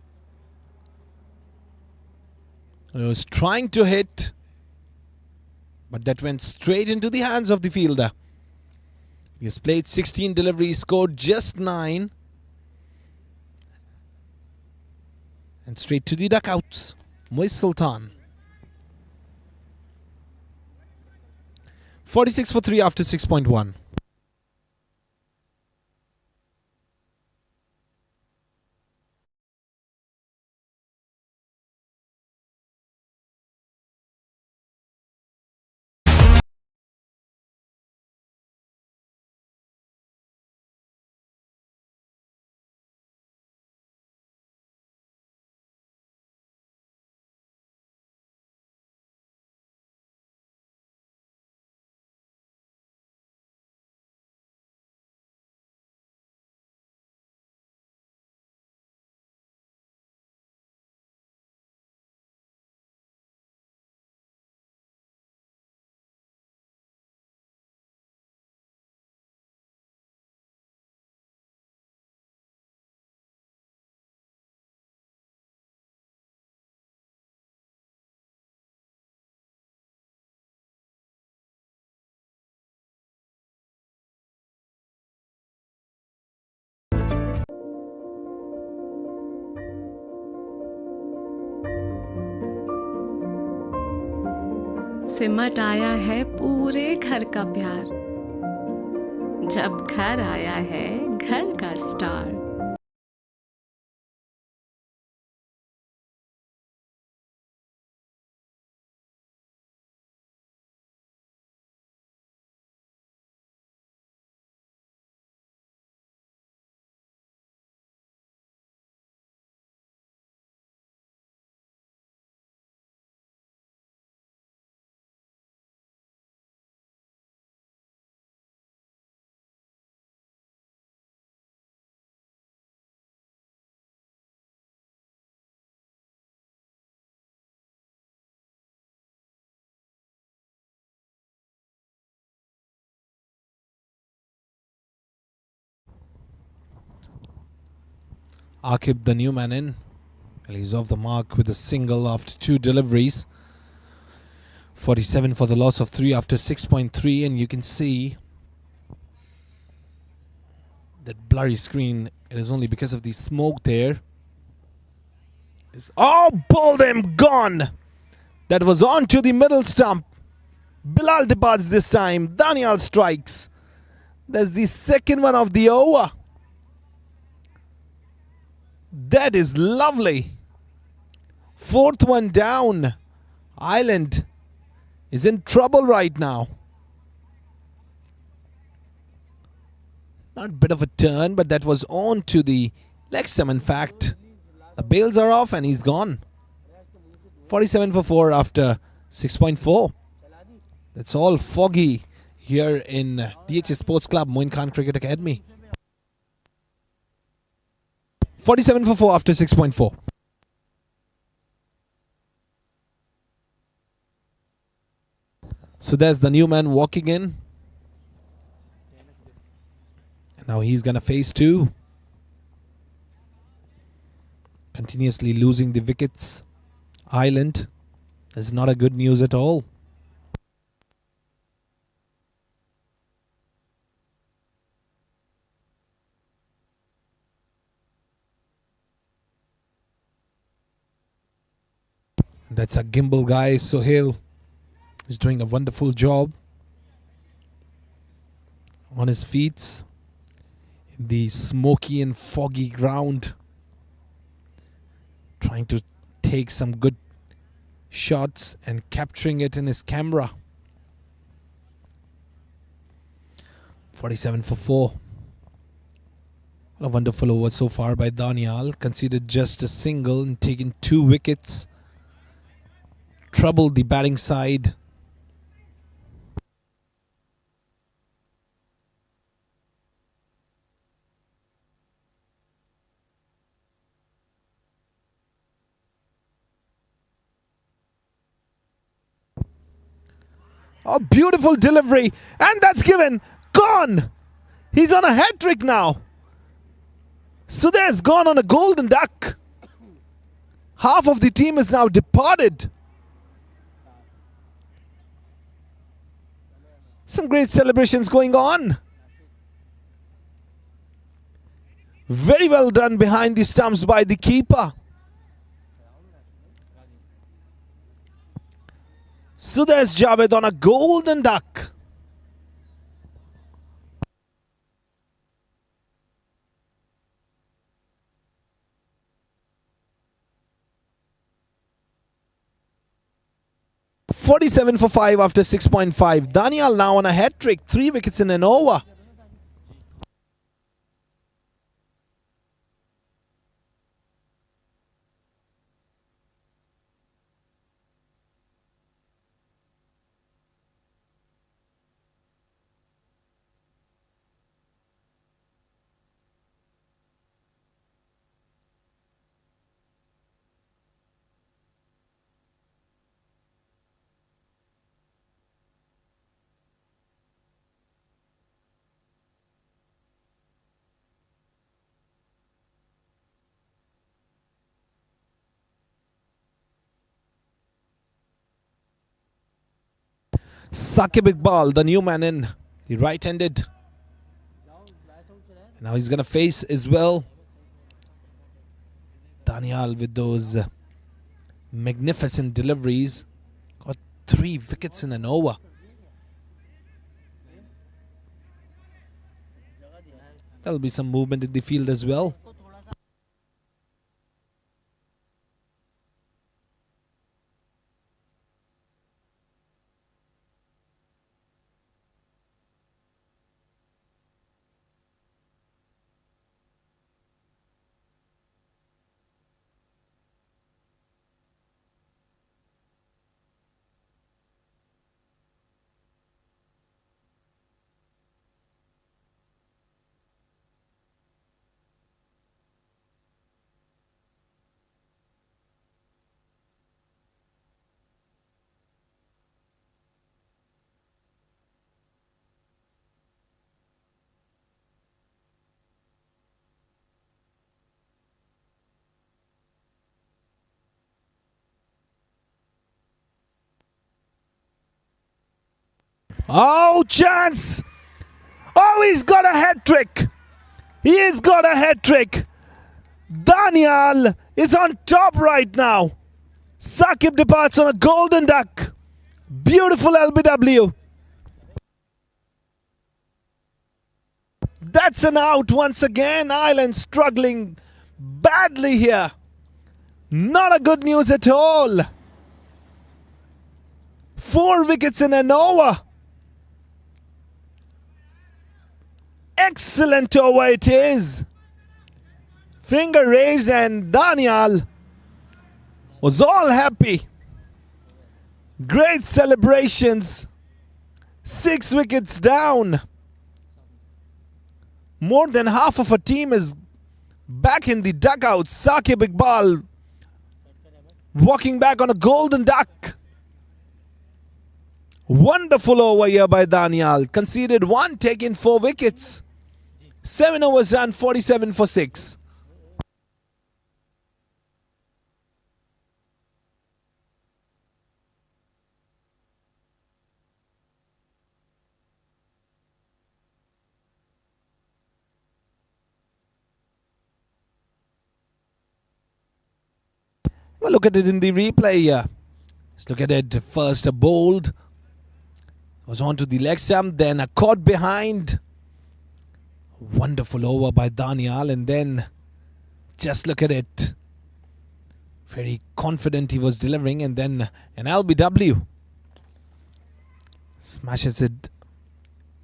B: He was trying to hit, but that went straight into the hands of the fielder. He has played 16 deliveries, scored just 9. And straight to the duckouts. Moise Sultan. 46 for 3 after 6.1.
A: सिमट आया है पूरे घर का प्यार, जब घर आया है घर का star.
B: Akib, the new man in. And he's off the mark with a single after 2 deliveries. 47 for the loss of 3 after 6.3. And you can see that blurry screen. It is only because of the smoke there. Oh, bowled him, gone. That was on to the middle stump. Bilal departs this time. Daniel strikes. That's the second one of the over. That is lovely. Fourth one down. Eyeland is in trouble right now. Not a bit of a turn, but that was on to the leg stump. In fact, the bails are off and he's gone. 47 for 4 after 6.4. That's all foggy here in DHS Sports Club, Moin Khan Cricket Academy. 47 for 4 after 6.4. So there's the new man walking in. And now he's going to face 2. Continuously losing the wickets. Eyeland is not a good news at all. That's a gimbal guy, Sohail. He's doing a wonderful job on his feet in the smoky and foggy ground, trying to take some good shots and capturing it in his camera. 47 for 4. What a wonderful over so far by Danial. Conceded just a single and taken 2 wickets. Troubled the batting side. A beautiful delivery, and that's given. Gone. He's on a hat trick now. Sudhair's gone on a golden duck. Half of the team is now departed. Some great celebrations going on. Very well done behind the stumps by the keeper. Sudhair's Javed on a golden duck. .47 for 5 after 6.5. Daniel now on a hat trick. 3 wickets in an over. Saqib Iqbal, the new man in, the right-handed. Now he's going to face as well Danial with those magnificent deliveries. Got 3 wickets in an over. There'll be some movement in the field as well. Oh, chance! Oh, he's got a hat trick! He's got a hat trick! Danial is on top right now. Saqib departs on a golden duck. Beautiful LBW. That's an out once again. Eyeland struggling badly here. Not a good news at all. 4 wickets in an over. Excellent over it is. Finger raised and Danial was all happy. Great celebrations. 6 wickets down. More than half of a team is back in the dugout. Saqib Iqbal walking back on a golden duck. Wonderful over here by Danial. Conceded 1, taking 4 wickets. 7 overs done, 47 for 6. Well, look at it in the replay here. Let's look at it. First a bowled. Was on to the leg stump. Then a caught behind. Wonderful over by Danial. And then just look at it. Very confident he was delivering. And then an LBW. Smashes it.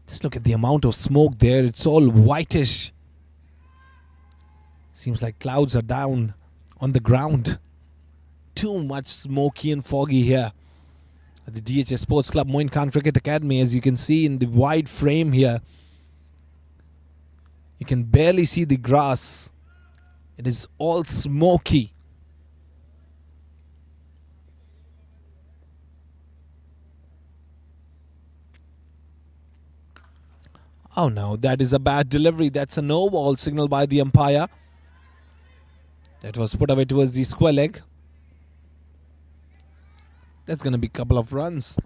B: Just look at the amount of smoke there. It's all whitish. Seems like clouds are down on the ground. Too much smoky and foggy here at the DHS Sports Club Moin Khan Cricket Academy. As you can see in the wide frame here, you can barely see the grass. It is all smoky. Oh no, that is a bad delivery. That's a no ball signal by the umpire. That was put away towards the square leg. That's going to be a couple of runs.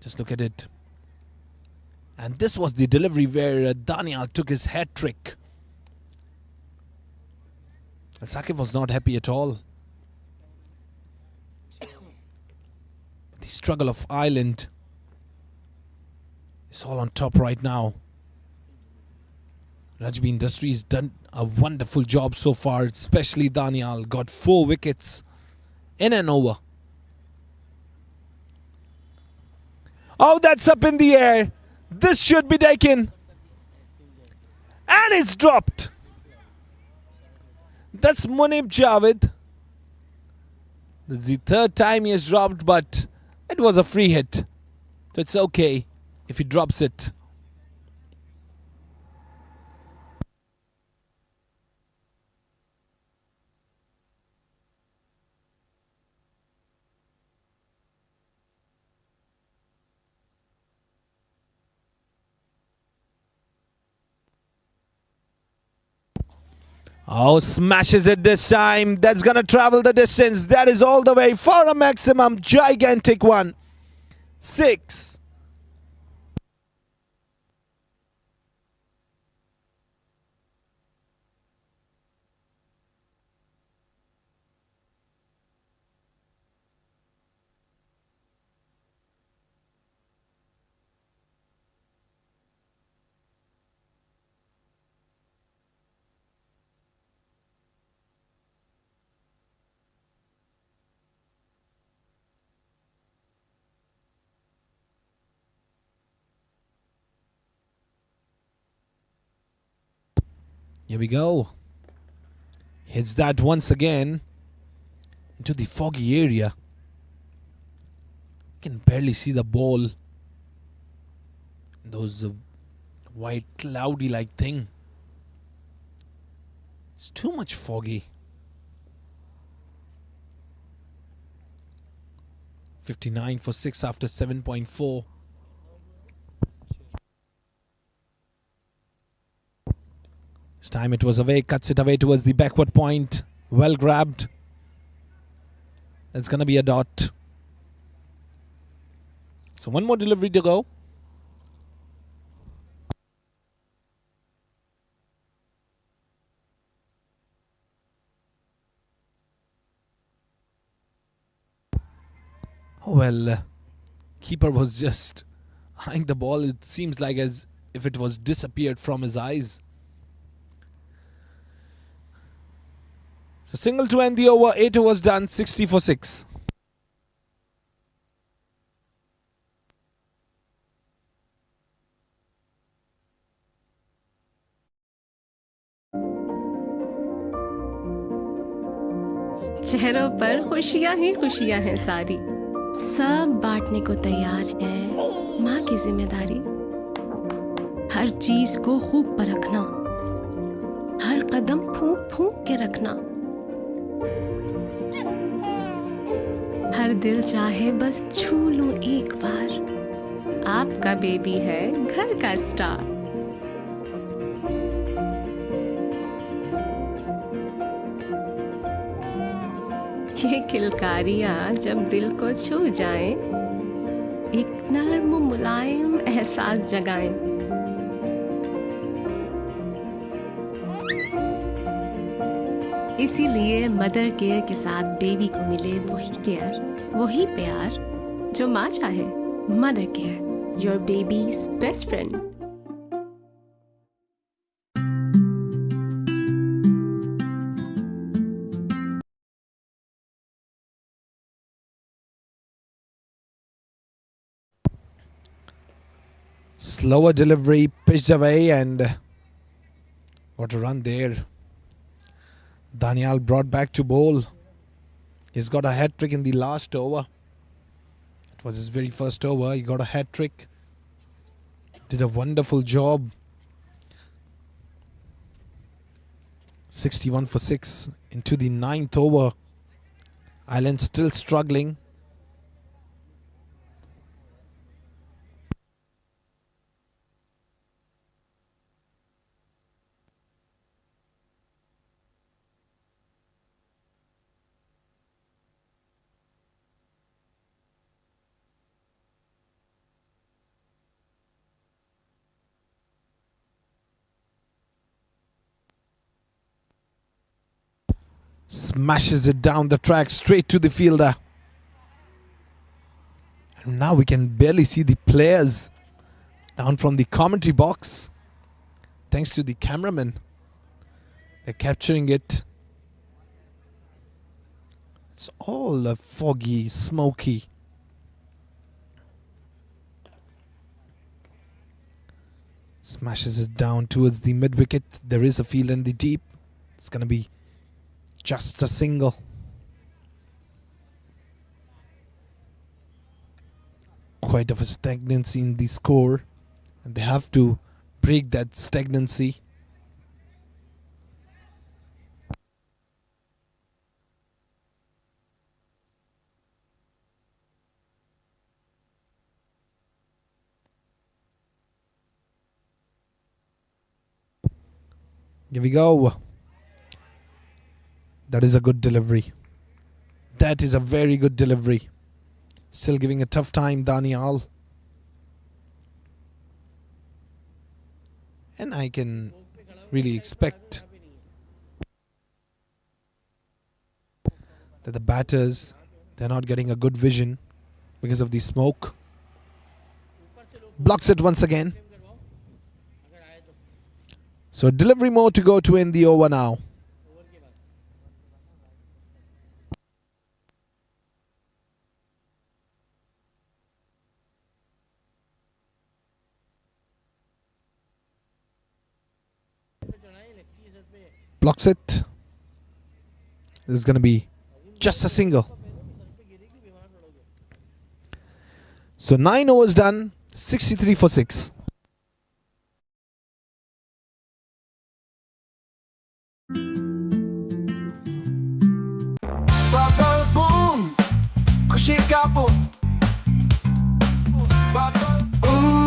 B: Just look at it. And this was the delivery where Danial took his hat trick. And Saqib was not happy at all. The struggle of Eyeland is all on top right now. Rajby Industries done a wonderful job so far, especially Danial. Got 4 wickets in an over. Oh, that's up in the air. This should be taken. And it's dropped. That's Munib Javed. This is the 3rd time he has dropped, but it was a free hit. So it's okay if he drops it. Oh, smashes it this time. That's going to travel the distance. That is all the way for a maximum gigantic one. 6. Here we go. Hits that once again into the foggy area. You can barely see the ball. Those white cloudy like thing. It's too much foggy. 59 for 6 after 7.4. This time it was away, cuts it away towards the backward point. Well grabbed. That's going to be a dot. So one more delivery to go. Oh well, keeper was just eyeing the ball. It seems like as if it was disappeared from his eyes. So single to end the over. 8 overs done. 60 for 6.
A: चेहरों पर खुशियां ही खुशियां हैं सारी, सब बांटने को तैयार है माँ की जिम्मेदारी। हर चीज को खूब परखना, हर कदम फूंक फूंक के रखना, हर दिल चाहे बस छू लूं एक बार, आपका बेबी है घर का स्टार। ये किलकारियां जब दिल को छू जाएं, एक नर्म मुलायम एहसास जगाएं। इसीलिए मदर केयर के साथ बेबी को मिले वही केयर, वही प्यार जो माँ चाहे। Mother care, your babies best friend.
B: Slower delivery, pitched away, and what a run there. Daniel brought back to bowl. He's got a hat trick in the last over. It was his very first over. He got a hat trick. Did a wonderful job. 61 for 6 into the 9th over. Eyeland still struggling. Smashes it down the track straight to the fielder. And now we can barely see the players down from the commentary box. Thanks to the cameraman. They're capturing it. It's all foggy, smoky. Smashes it down towards the mid-wicket. There is a field in the deep. It's going to be just a single. Quite of a stagnancy in the score, and they have to break that stagnancy. Here we go. That is a good delivery. That is a very good delivery. Still giving a tough time, Daniel. And I can really expect that the batters, they're not getting a good vision because of the smoke. Blocks it once again. So delivery more to go to end the over now. blocks it. This is going to be just a single. So 9 overs done, 63 for 6.
C: Bubble boom, खुशी का boom. Bubble ooh.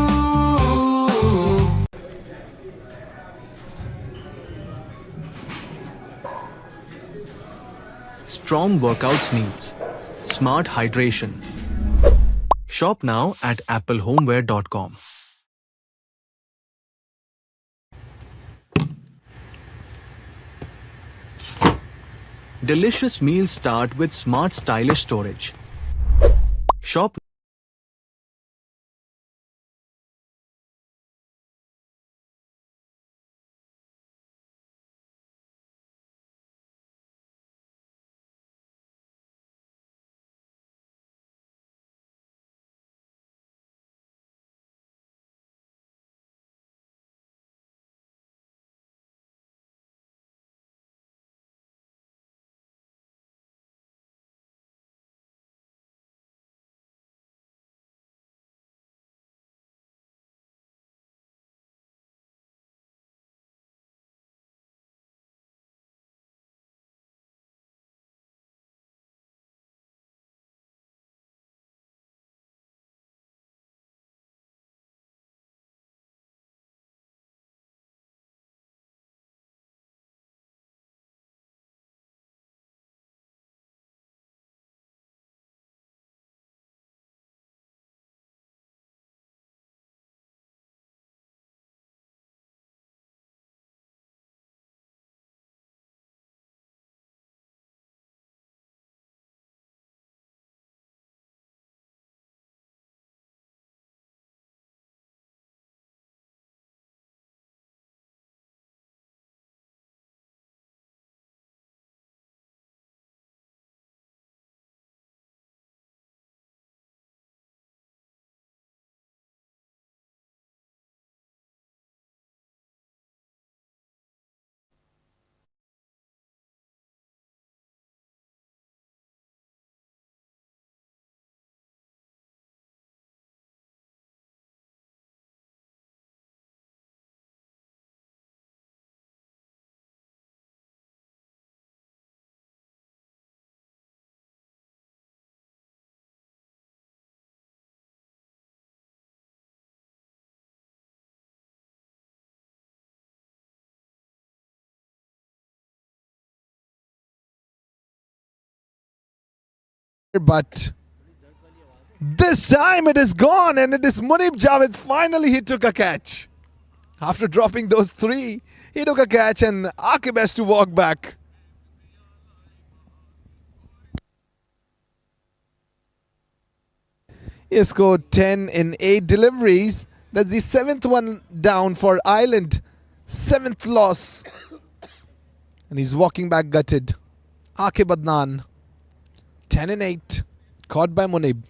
D: Strong workouts needs smart hydration. Shop now at applehomeware.com. Delicious meals start with smart stylish storage. Shop
B: But this time it is gone, and it is Munib Javed. Finally he took a catch. After dropping those 3, he took a catch, and Aqib has to walk back. He has scored 10 in 8 deliveries. That's the 7th one down for Eyeland. 7th loss. And he's walking back gutted. Aqib Adnan. 10 in 8. Caught by Munib.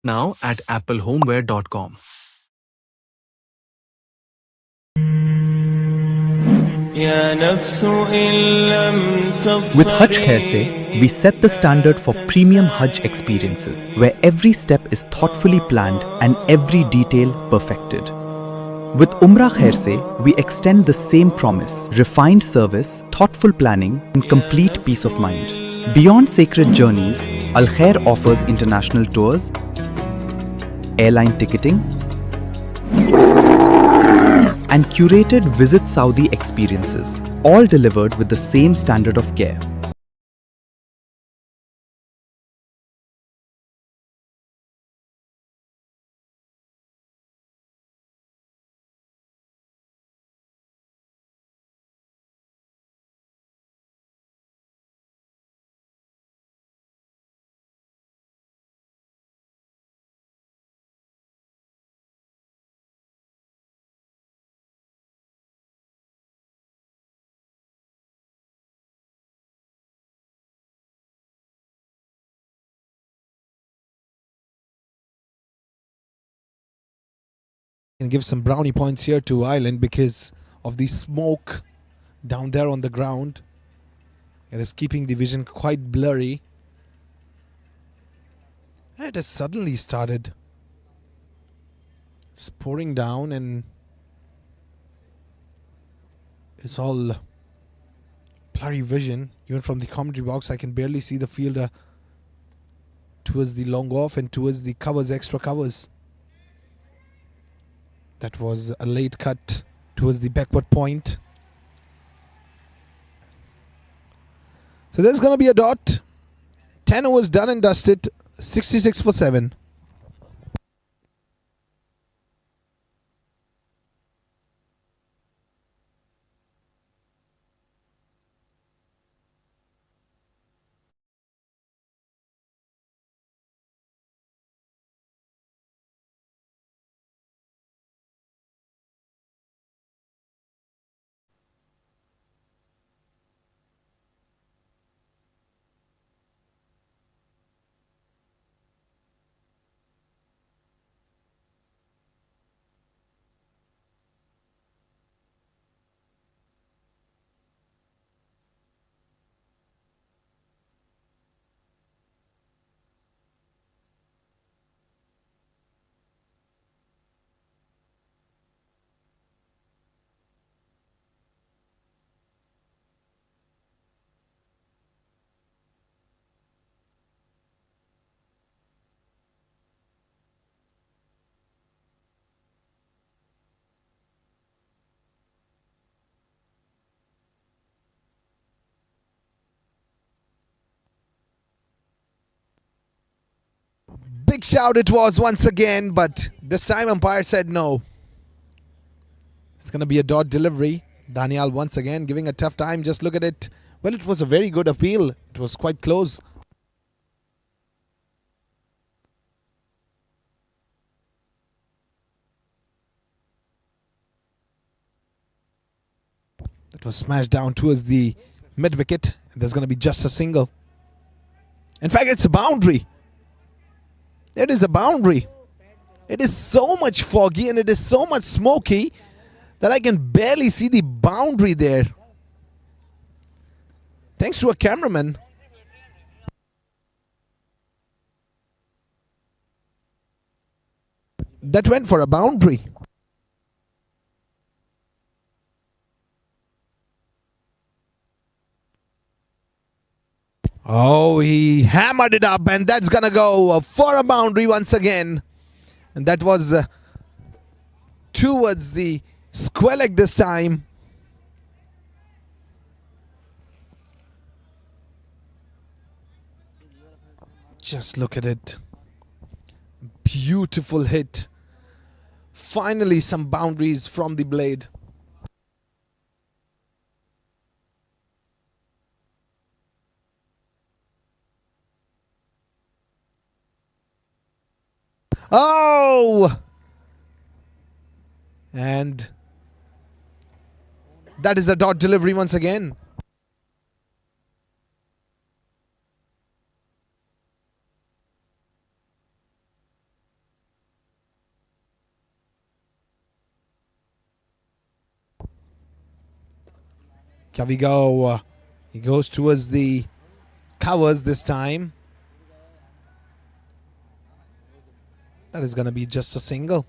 D: now at applehomeware.com.
E: With Hajj Khair Se, we set the standard for premium Hajj experiences, where every step is thoughtfully planned and every detail perfected. With Umrah Khair Se, we extend the same promise: refined service, thoughtful planning, and complete peace of mind. Beyond sacred journeys, Al Khair offers international tours, airline ticketing, and curated Visit Saudi experiences, all delivered with the same standard of care.
B: And give some brownie points here to Eyeland because of the smoke down there on the ground. It is keeping the vision quite blurry. And it has suddenly started pouring down, and it's all blurry vision. Even from the commentary box, I can barely see the fielder towards the long off and towards the covers, extra covers. That was a late cut towards the backward point. So there's going to be a dot. 10 overs done and dusted. 66 for 7. Big shout it was once again, but this time umpire said no. It's going to be a dot delivery. Daniel once again giving a tough time. Just look at it. Well, it was a very good appeal. It was quite close. It was smashed down towards the mid wicket. There's going to be just a single. In fact, it's a boundary. It is a boundary. It is so much foggy and it is so much smoky that I can barely see the boundary there. Thanks to a cameraman. That went for a boundary. Oh, he hammered it up, and that's gonna go for a boundary once again. And that was towards the square leg this time. Just look at it. Beautiful hit. Finally, some boundaries from the blade. Oh! And that is a dot delivery once again. Here we go. He goes towards the covers this time. That is going to be just a single.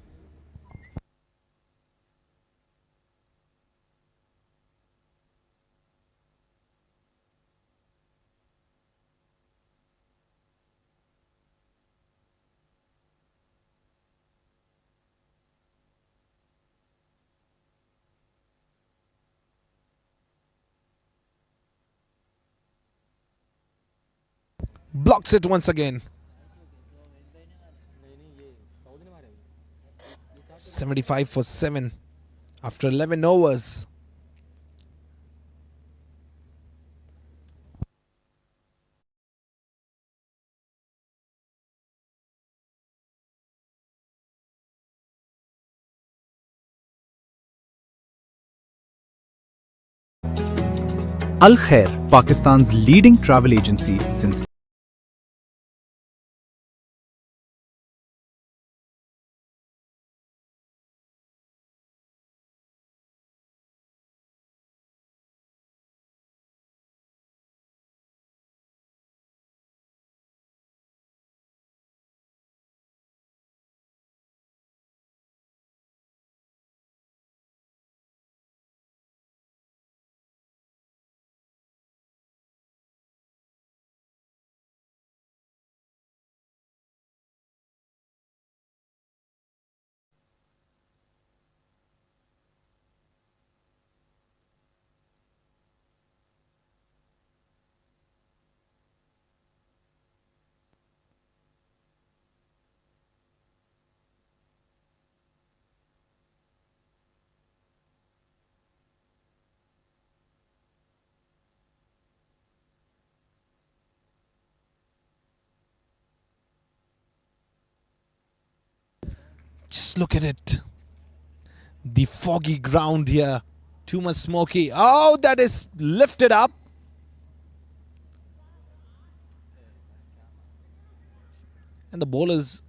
B: blocks it once again. 75 for 7 after 11 overs.
E: Al Khair, Pakistan's leading travel agency since
B: Just look at it. The foggy ground here. Too much smoky. Oh, that is lifted up. And the bowlers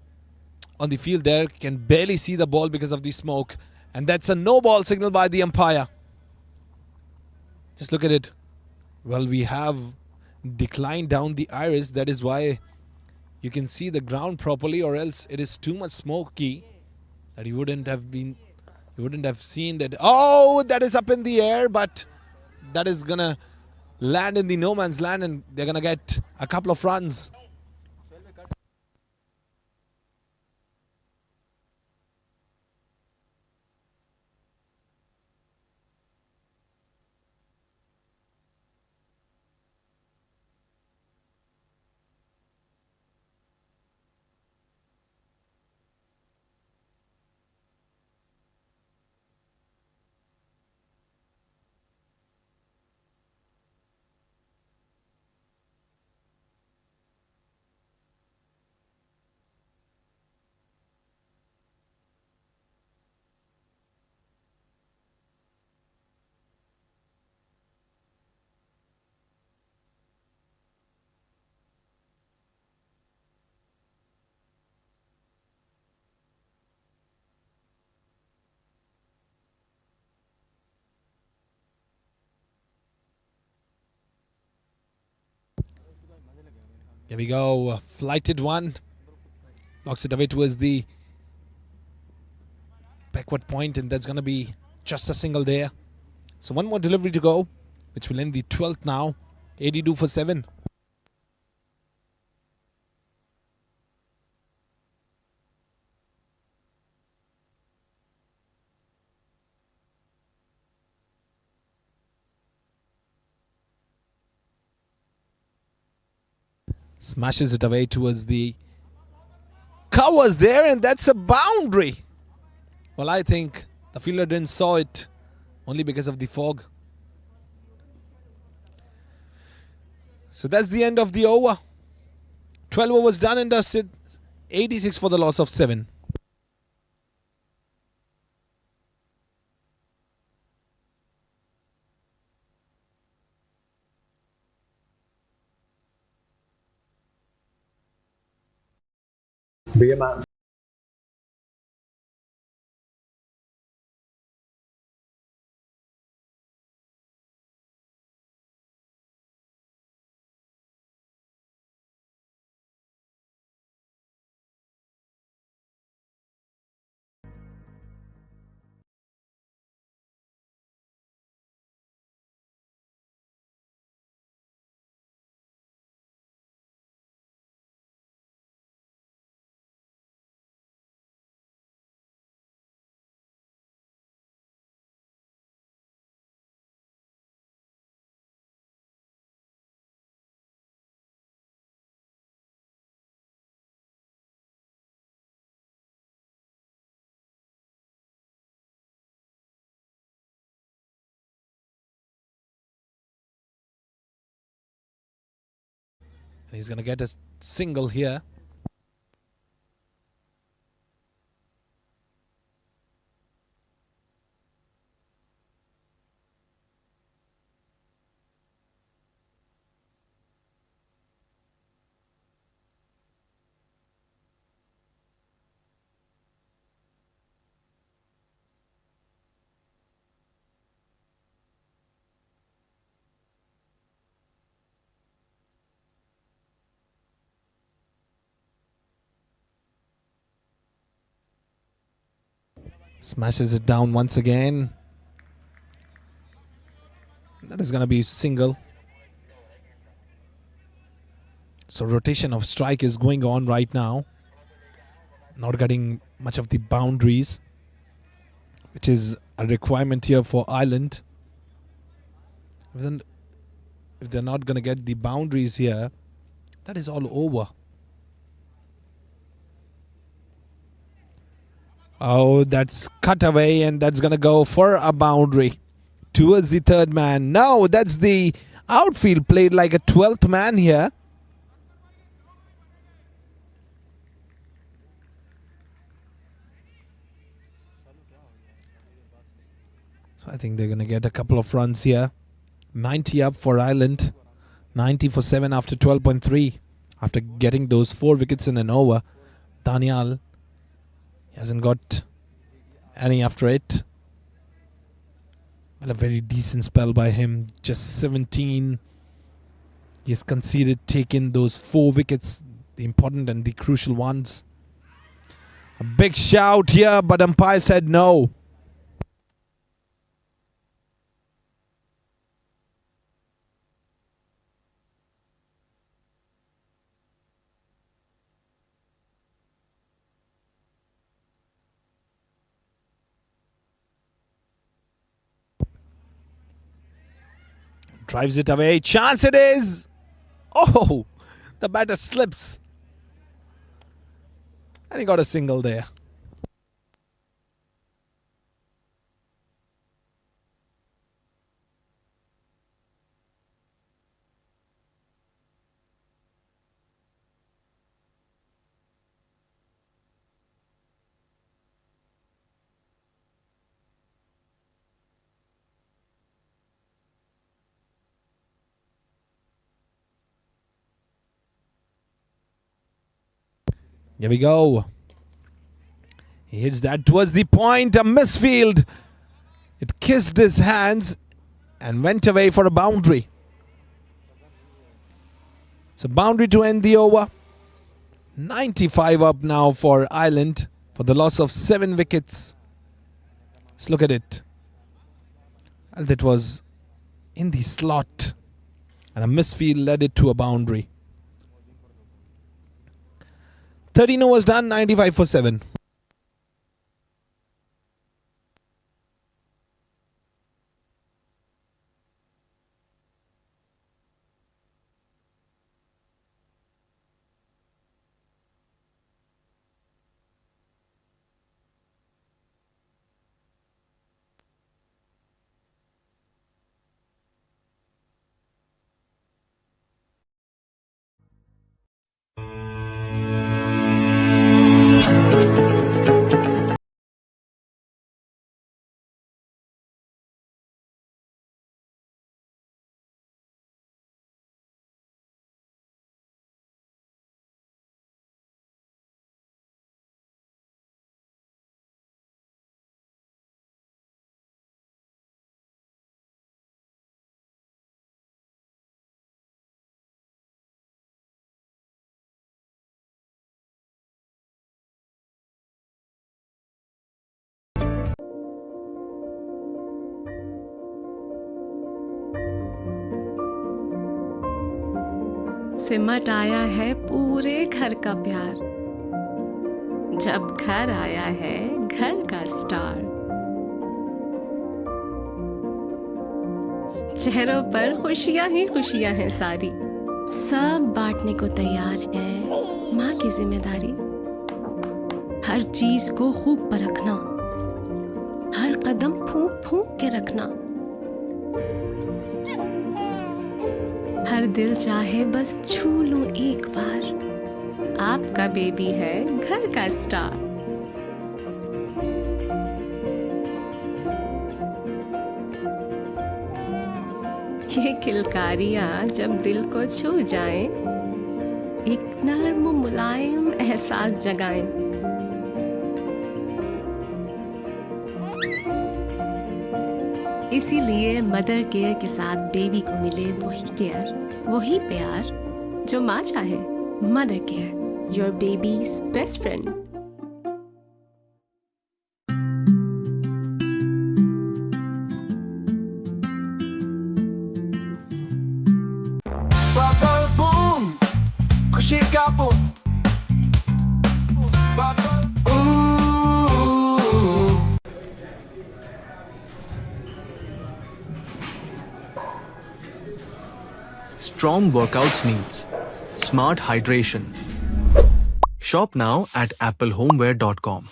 B: on the field there can barely see the ball because of the smoke. And that's a no ball signal by the umpire. Just look at it. Well, we have declined down the iris. That is why you can see the ground properly, or else it is too much smoky that you wouldn't have seen that. Oh, that is up in the air, but that is gonna land in the no man's land, and they're gonna get a couple of runs. Here we go, a flighted one. Knocks it away towards the backward point, and that's going to be just a single there. So one more delivery to go, which will end the 12th now. 82 for 7. Smashes it away towards the covers there, and that's a boundary. Well, I think the fielder didn't saw it only because of the fog. So that's the end of the over. 12 overs done and dusted. 86 for the loss of 7.
F: भैया मैं
B: And he's going to get a single here. Smashes it down once again. That is going to be single. So rotation of strike is going on right now. Not getting much of the boundaries, which is a requirement here for Eyeland. If they're not going to get the boundaries here, that is all over. Oh, that's cut away, and that's going to go for a boundary towards the third man. No, that's the outfield played like a 12th man here. So I think they're going to get a couple of runs here. 90 up for Eyeland. 90 for 7 after 12.3. After getting those 4 wickets in an over. Daniel hasn't got any after it. Well, a very decent spell by him. Just 17. He's conceded taking those 4 wickets. The important and the crucial ones. A big shout here, but umpire said no. Drives it away. Chance it is. Oh, the batter slips. And he got a single there. Here we go. He hits that towards the point. A misfield. It kissed his hands and went away for a boundary. So boundary to end the over. 95 up now for Eyeland for the loss of 7 wickets. Let's look at it. And that was in the slot. And a misfield led it to a boundary. 13 overs done, 95 for 7.
A: सिमट आया है पूरे घर का प्यार, जब घर आया है घर का स्टार। चेहरों पर खुशियां ही खुशियां हैं सारी, सब बांटने को तैयार है माँ की जिम्मेदारी। हर चीज को खूब परखना, हर कदम फूंक फूंक के रखना। हर दिल चाहे बस छू लूं एक बार, आपका बेबी है घर का स्टार। ये किलकारियां जब दिल को छू जाएं, एक नर्म मुलायम एहसास जगाएं। इसीलिए मदर केयर के साथ बेबी को मिले वही केयर, वही प्यार जो माँ चाहे। Mother care, your babies best friend.
C: Bubble boom, खुशी का boom. Bubble, ooh.
D: Strong workouts needs smart hydration. Shop now at applehomeware.com.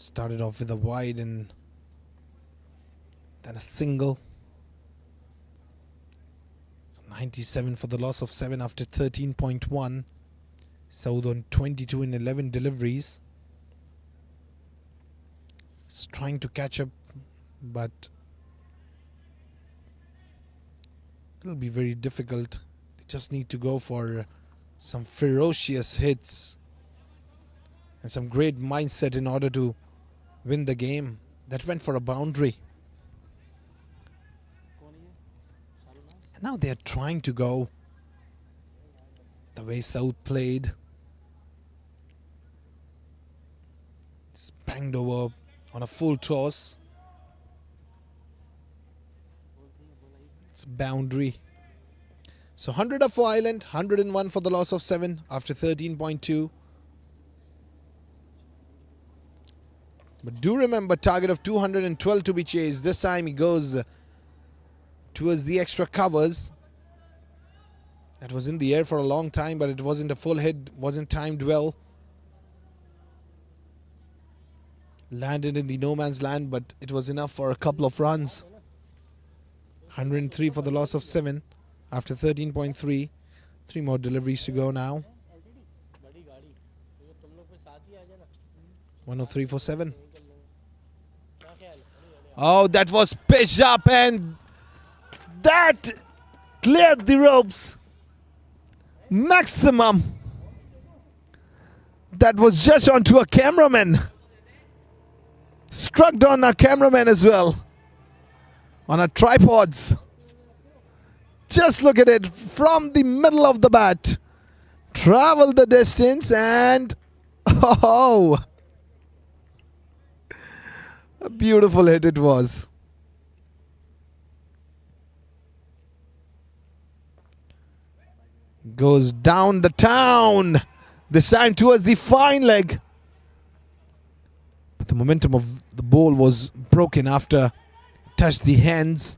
B: Started off with a wide and then a single. So 97 for the loss of 7 after 13.1. Saud on 22 in 11 deliveries. He's trying to catch up, but it'll be very difficult. They just need to go for some ferocious hits and some great mindset in order to win the game. That went for a boundary. And now they're trying to go the way Saud played. It's banged over on a full toss. It's a boundary. So 100 up for Eyeland, 101 for the loss of 7 after 13.2. But do remember, target of 212 to be chased. This time he goes towards the extra covers. That was in the air for a long time, but it wasn't a full hit, wasn't timed well. Landed in the no man's land, but it was enough for a couple of runs. 103 for the loss of 7 after 13.3. 3 more deliveries to go now. 103 for 7. Oh, that was pitched up and that cleared the ropes. Maximum. That was just onto a cameraman. Struck on a cameraman as well. On a tripods. Just look at it from the middle of the bat. Travel the distance and oh, a beautiful hit it was. Goes down the town. This time towards the fine leg. But the momentum of the ball was broken after it touched the hands.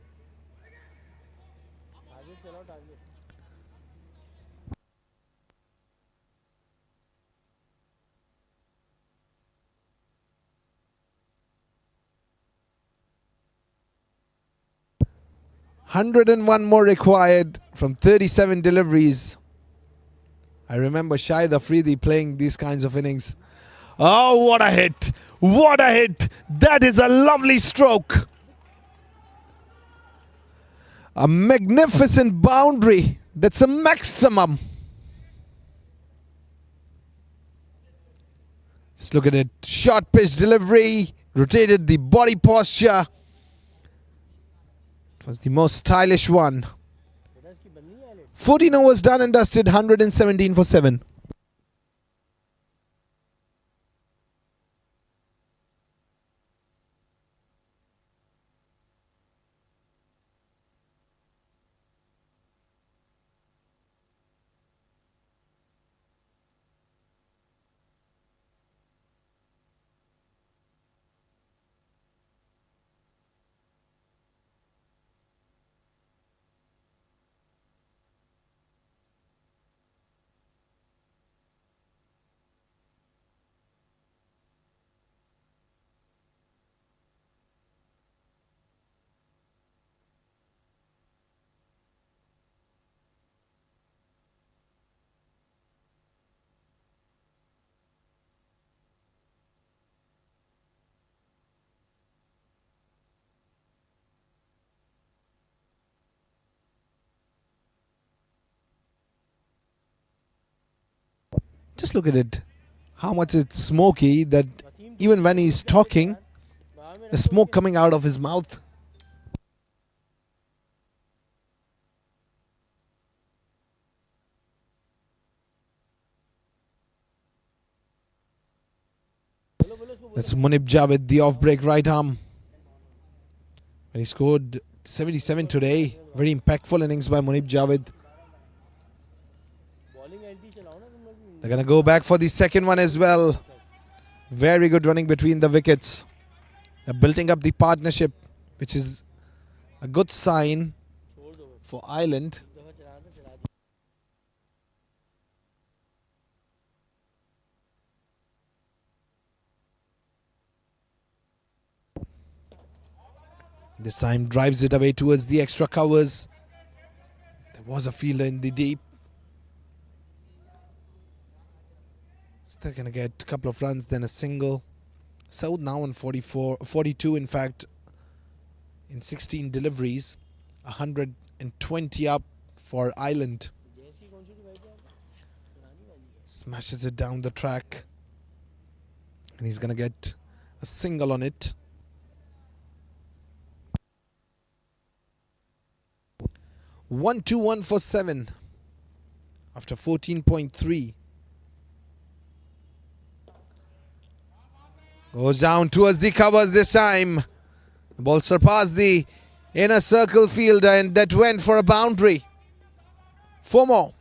B: "101 more required from 37 deliveries." I remember Shahid Afridi playing these kinds of innings. Oh, what a hit! What a hit! That is a lovely stroke. A magnificent boundary. That's a maximum. Just look at it. Short pitch delivery. Rotated the body posture. It was the most stylish one. 14 overs done and dusted. 117 for 7. Just look at it. How much it's smoky that even when he's talking, the smoke coming out of his mouth. That's Munib Javed, the off-break right arm. And he scored 77 today. Very impactful innings by Munib Javed. They're going to go back for the second one as well. Very good running between the wickets. They're building up the partnership, which is a good sign for Eyeland. This time drives it away towards the extra covers. There was a fielder in the deep. So they're going to get a couple of runs, then a single. Saud now on 42 in fact, in 16 deliveries. 120 up for Eyeland. Smashes it down the track. And he's going to get a single on it. One, 2-1 for 7 after 14.3. Goes down towards the covers this time. The ball surpassed the inner circle fielder and that went for a boundary. 4 more.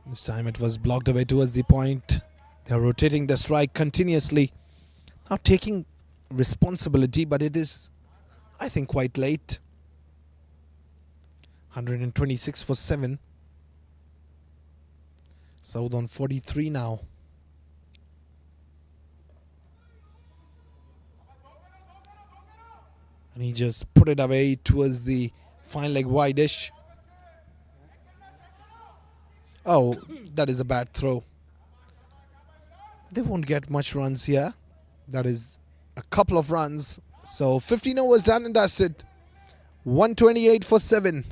B: This time it was blocked away towards the point. They are rotating the strike continuously. Now taking responsibility, but it is, I think, quite late. 126 for 7. Saud on 43 now. And he just put it away towards the fine leg wide-ish. Oh, that is a bad throw. They won't get much runs here. That is a couple of runs. So 15 overs done and dusted. 128 for 7.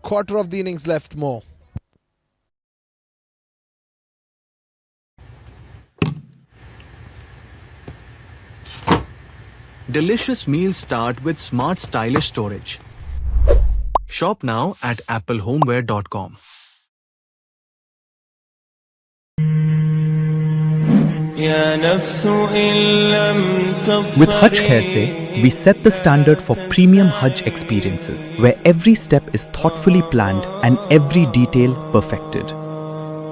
B: Quarter of the innings left more.
D: Delicious meals start with smart stylish storage. Shop now at applehomeware.com.
E: With Hajj Khair Se, we set the standard for premium Hajj experiences, where every step is thoughtfully planned and every detail perfected.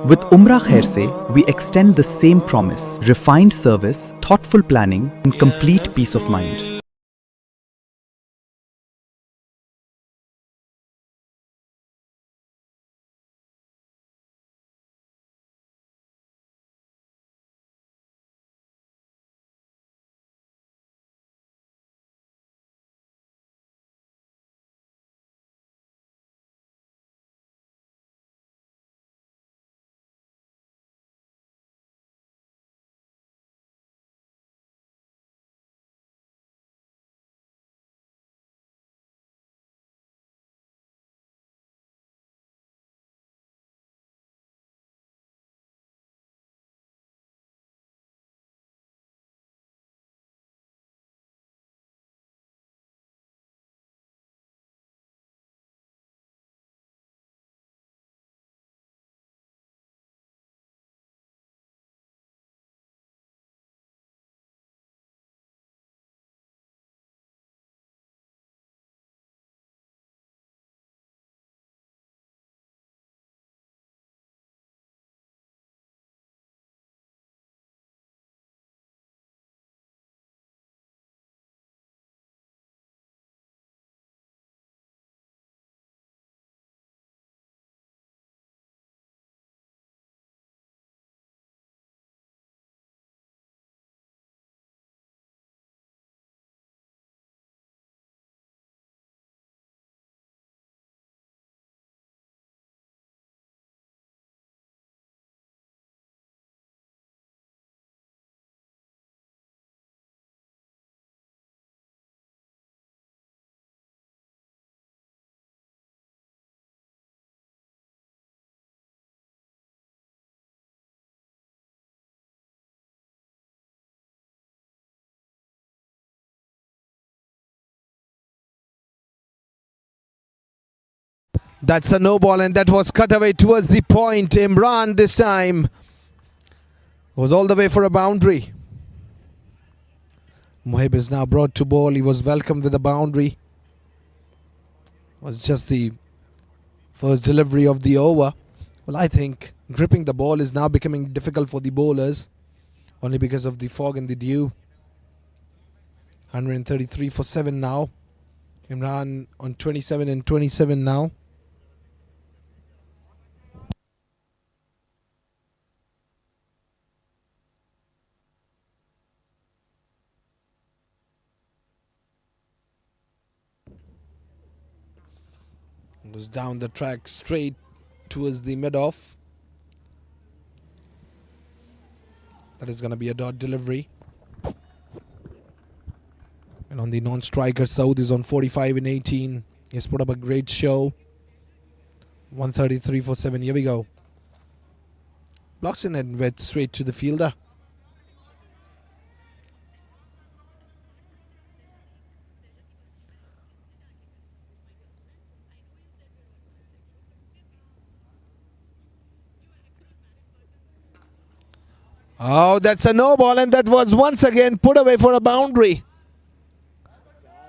E: With Umrah Khair Se, we extend the same promise: refined service, thoughtful planning, and complete peace of mind.
B: That's a no ball, and that was cut away towards the point. Imran this time was all the way for a boundary. Mohib is now brought to ball. He was welcomed with a boundary. Was just the first delivery of the over. Well, I think gripping the ball is now becoming difficult for the bowlers, only because of the fog and the dew. 133 for 7 now. Imran on 27 and 27 now. Was down the track straight towards the mid-off. That is going to be a dot delivery. And on the non-striker, Saud is on 45 and 18. He's put up a great show. 133 for 7. Here we go. Blocks in and went straight to the fielder. Oh, that's a no ball, and that was once again put away for a boundary.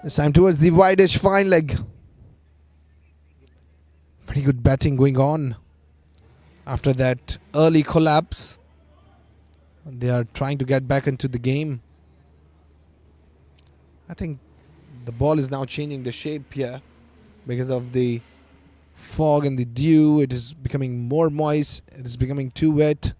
B: This time towards the wideish fine leg. Very good batting going on. After that early collapse, they are trying to get back into the game. I think the ball is now changing the shape here because of the fog and the dew. It is becoming more moist. It is becoming too wet.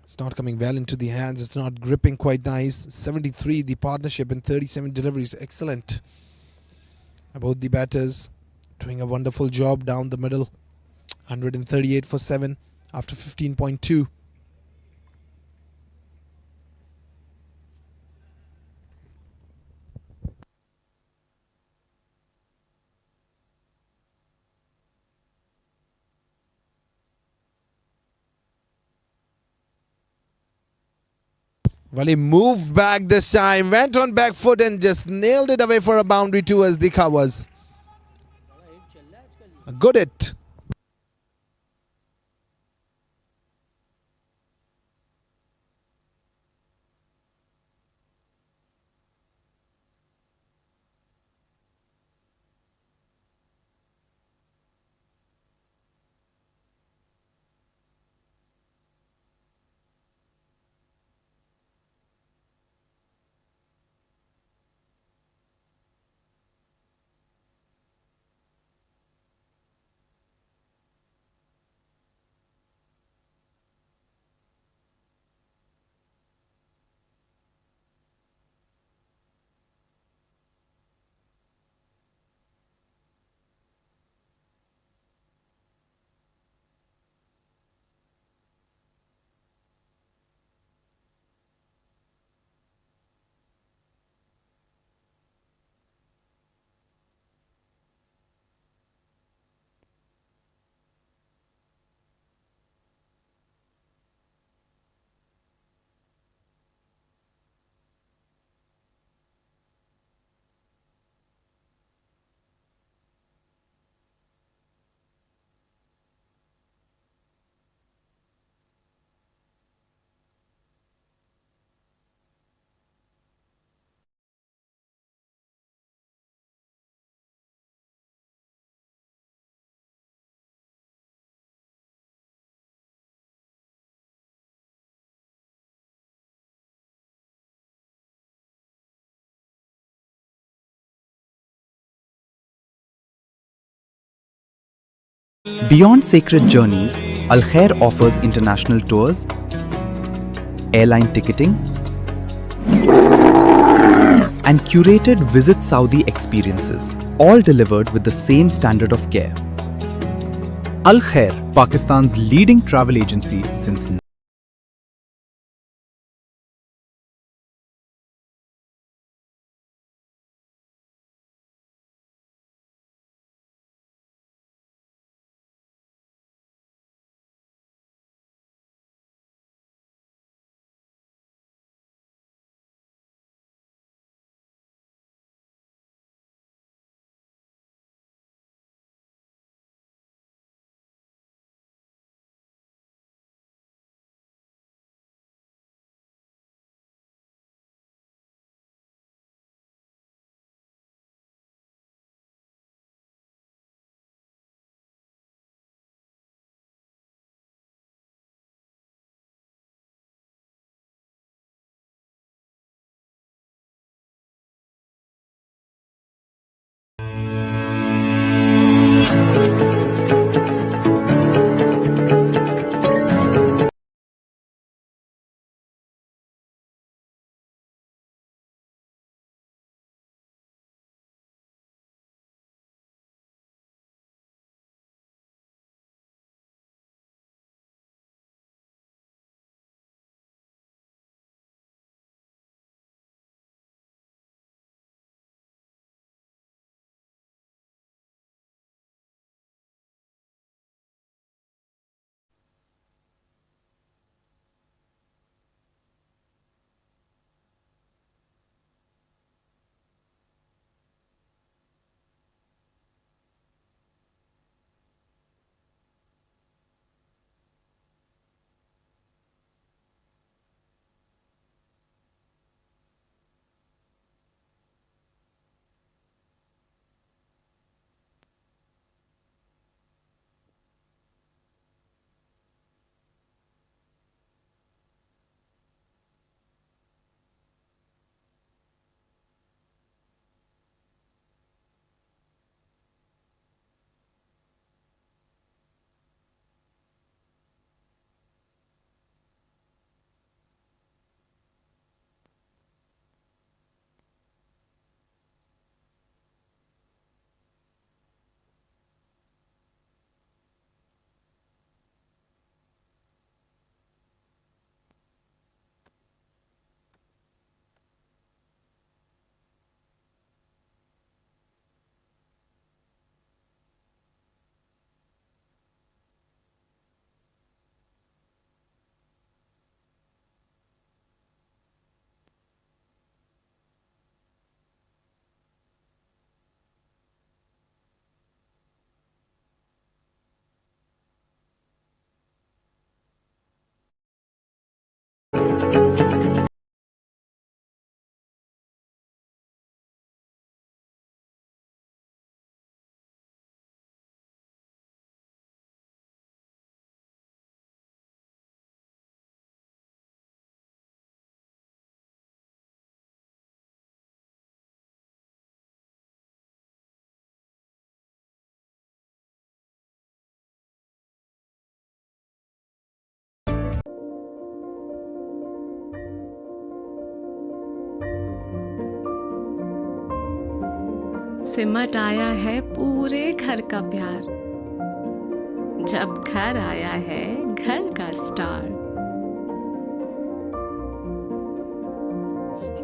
B: It's not coming well into the hands. It's not gripping quite nice. 73 the partnership and 37 deliveries. Excellent. Both the batters doing a wonderful job down the middle. 138 for 7 after 15.2. Well, he moved back this time, went on back foot and just nailed it away for a boundary towards the covers. A good hit.
E: Beyond sacred journeys, Al Khair offers international tours, airline ticketing, and curated Visit Saudi experiences, all delivered with the same standard of care. Al Khair, Pakistan's leading travel agency since
A: सिमट आया है पूरे घर का प्यार, जब घर आया है घर का स्टार।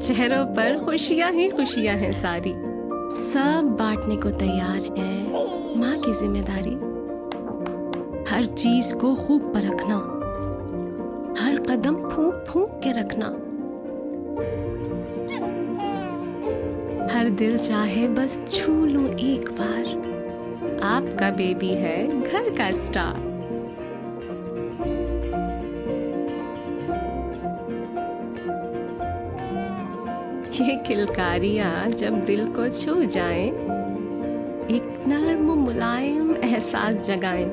A: चेहरों पर खुशियां ही खुशियां हैं सारी, सब बांटने को तैयार है माँ की जिम्मेदारी। हर चीज को खूब परखना, हर कदम फूंक फूंक के रखना। हर दिल चाहे बस छू लूं एक बार, आपका बेबी है घर का स्टार। ये किलकारियां जब दिल को छू जाएं, एक नर्म मुलायम एहसास जगाएं।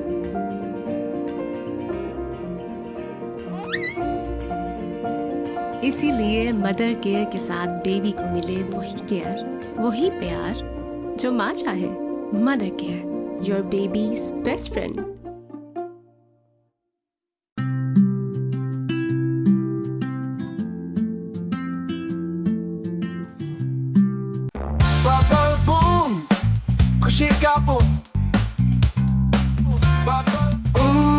A: इसीलिए मदर केयर के साथ बेबी को मिले वही केयर, वही प्यार जो माँ चाहे। Mother care, your babies best friend.
C: Bubble boom, खुशी का boom. Bubble ooh.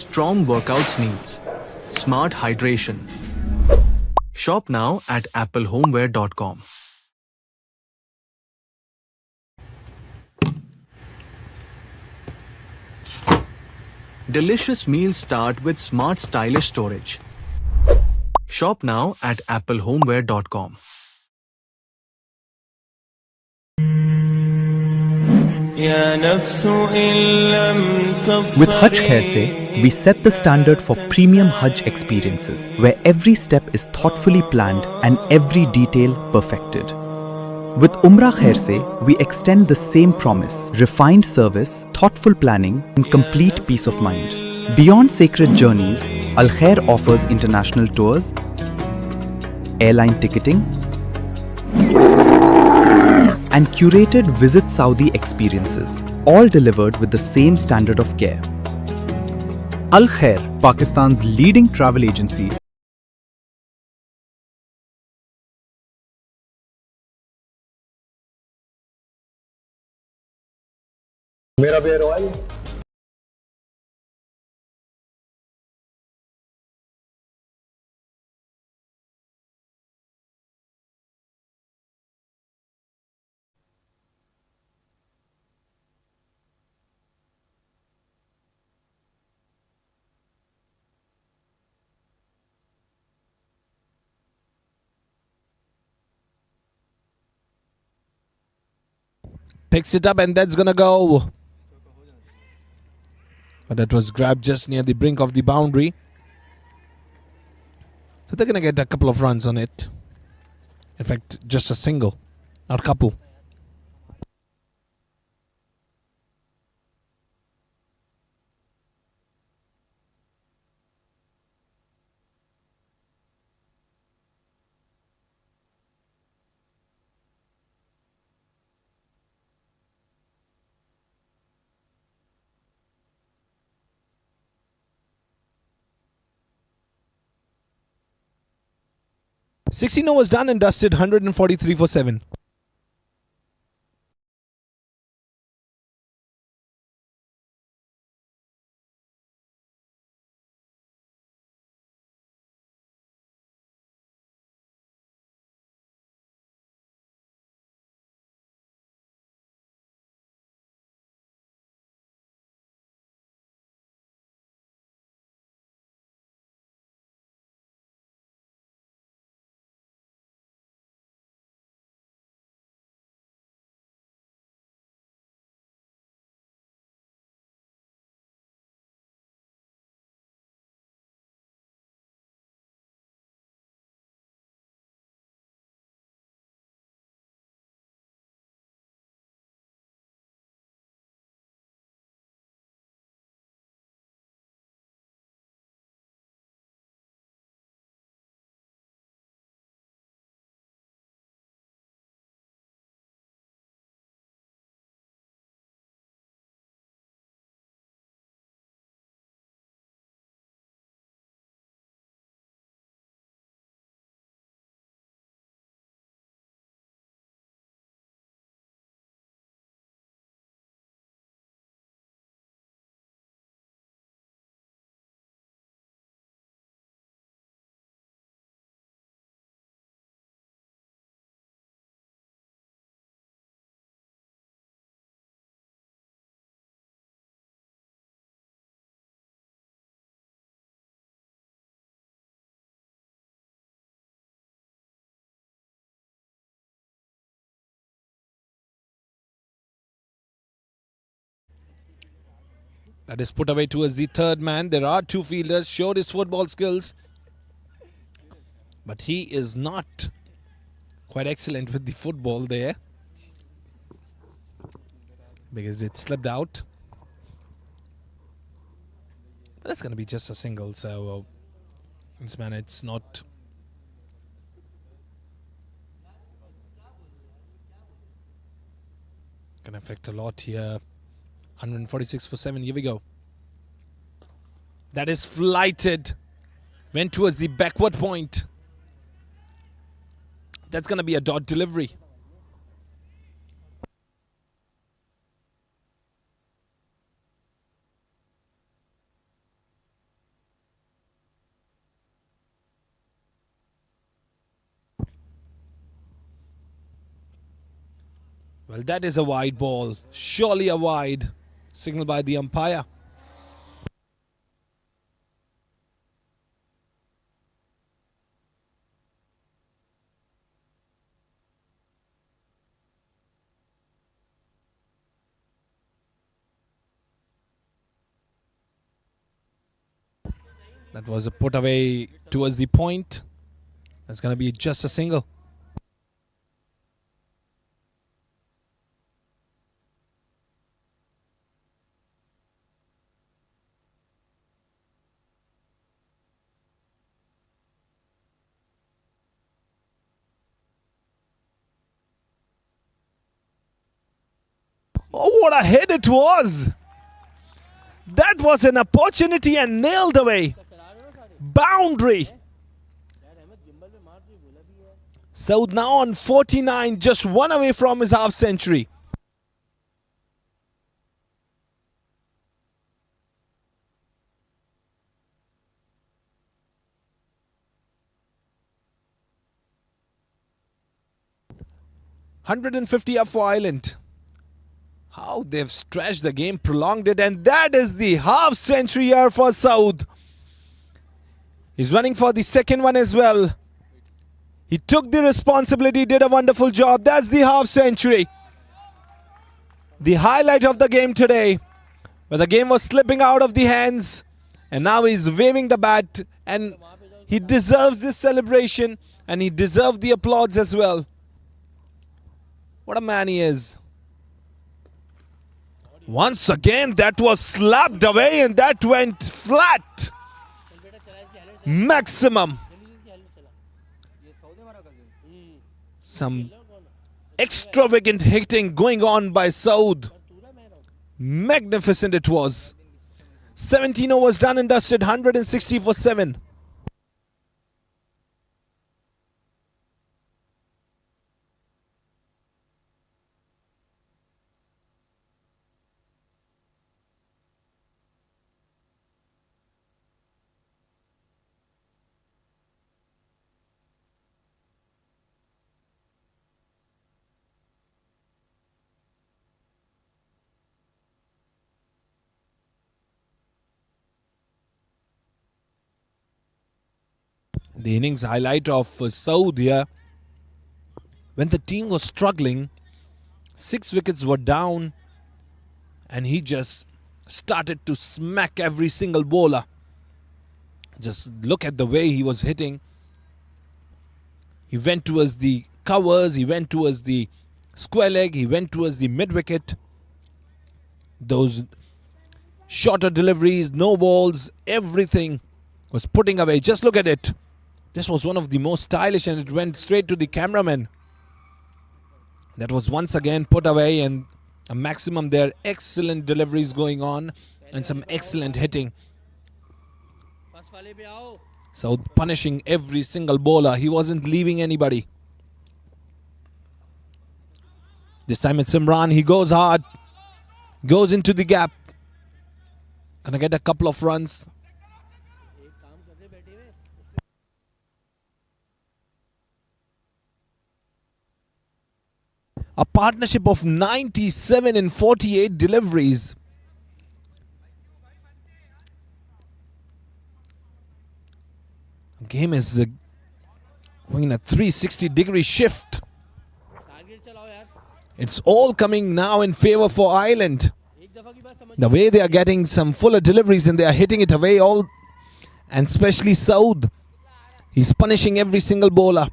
D: Strong workouts needs smart hydration. Shop now at applehomeware.com. Delicious meals start with smart stylish storage. Shop now at applehomeware.com.
E: With Hajj Khair se, we set the standard for premium Hajj experiences, where every step is thoughtfully planned and every detail perfected. With Umrah Khair se, we extend the same promise: refined service, thoughtful planning, and complete peace of mind. Beyond sacred journeys, Al Khair offers international tours, airline ticketing, and curated Visit Saudi experiences, all delivered with the same standard of care. Al Khair, Pakistan's leading travel agency.
B: Picks it up and that's gonna go. But that was grabbed just near the brink of the boundary. So they're gonna get a couple of runs on it. In fact, just a single, not a couple. Sixteen overs done and dusted, 143 for 7. That is put away towards the third man. There are two fielders, showed his football skills. But he is not quite excellent with the football there, because it slipped out. But that's going to be just a single, so this man, it's not. Can affect a lot here. 146 for 7. Here we go. That is flighted. Went towards the backward point. That's going to be a dot delivery. Well, that is a wide ball. Surely a wide. Signal by the umpire. That was a put away towards the point. That's going to be just a single. Oh, what a hit it was! That was an opportunity and nailed away. Boundary. Saud now on 49, just one away from his half century. $150 up for Eyeland. How they've stretched the game, prolonged it, and that is the half century here for Saud. He's running for the second one as well. He took the responsibility, did a wonderful job. That's the half century. The highlight of the game today, where the game was slipping out of the hands, and now he's waving the bat, and he deserves this celebration, and he deserves the applause as well. What a man he is. Once again, that was slapped away and that went flat. Maximum. Some extravagant hitting going on by Saud. Magnificent it was. 17 overs done and dusted, 160 for 7. The innings highlight of Saud here. When the team was struggling, 6 wickets were down, and he just started to smack every single bowler. Just look at the way he was hitting. He went towards the covers, he went towards the square leg, he went towards the mid wicket. Those shorter deliveries, no balls, everything was putting away. Just look at it. This was one of the most stylish, and it went straight to the cameraman. That was once again put away, and a maximum there. Excellent deliveries going on and some excellent hitting. So punishing every single bowler. He wasn't leaving anybody. This time it's Imran. He goes hard. Goes into the gap. Gonna get a couple of runs. A partnership of 97 in 48 deliveries. Game is going in a 360-degree shift. It's all coming now in favor for Eyeland. The way they are getting some fuller deliveries and they are hitting it away all, and especially Saud. He's punishing every single bowler.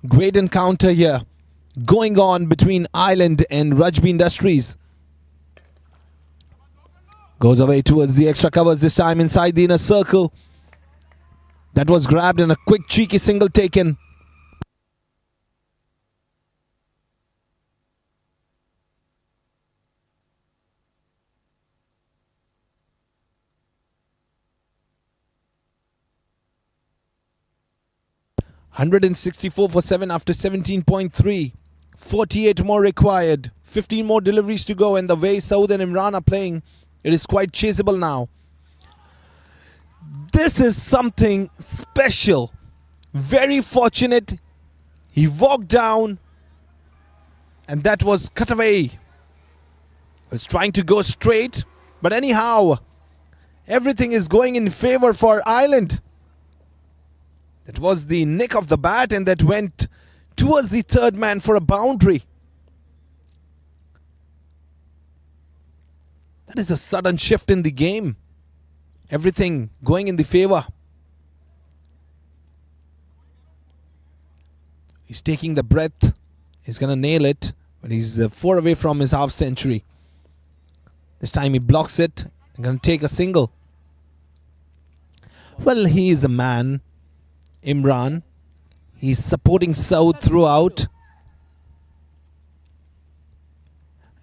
B: Great encounter here going on between Eyeland and Rajby Industries. Goes away towards the extra covers, this time inside the inner circle. That was grabbed and a quick cheeky single taken. $164 for 7 after 17.3. 48 more required. 15 more deliveries to go, and the way Saud and Imran are playing, it is quite chaseable now. This is something special. Very fortunate. He walked down and that was cut away. He was trying to go straight, but anyhow, everything is going in favor for Eyeland. That was the nick of the bat and that went towards the third man for a boundary. That is a sudden shift in the game. Everything going in the favor. He's taking the breath. He's going to nail it. But he's 4 away from his half century. This time he blocks it. He's going to take a single. Well, he is a man. Imran. He's supporting Saud throughout.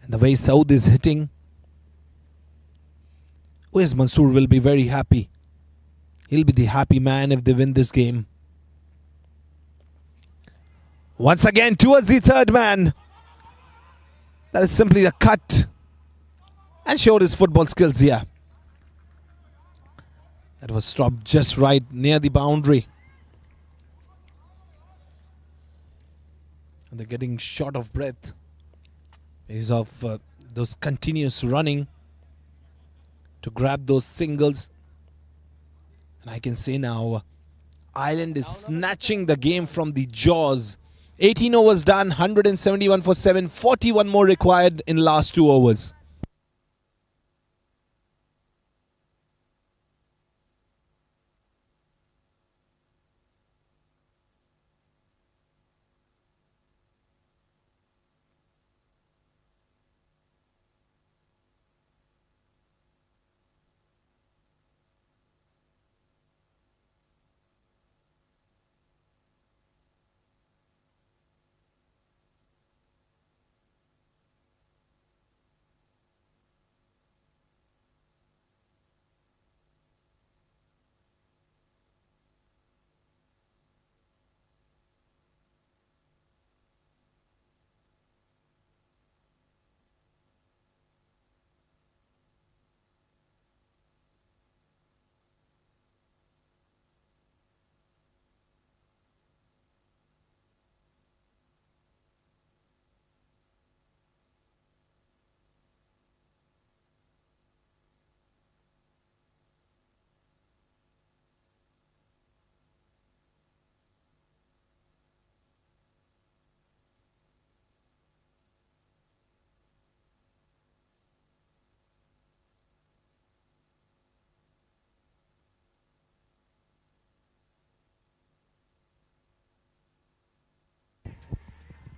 B: And the way Saud is hitting, Uwais Mansoor will be very happy. He'll be the happy man if they win this game. Once again towards the third man. That is simply a cut. And showed his football skills here. That was stopped just right near the boundary. And they're getting short of breath because of those continuous running to grab those singles. And I can say now, Eyeland is snatching the game from the jaws. 18 overs done, 171 for 7, 41 more required in last 2 overs.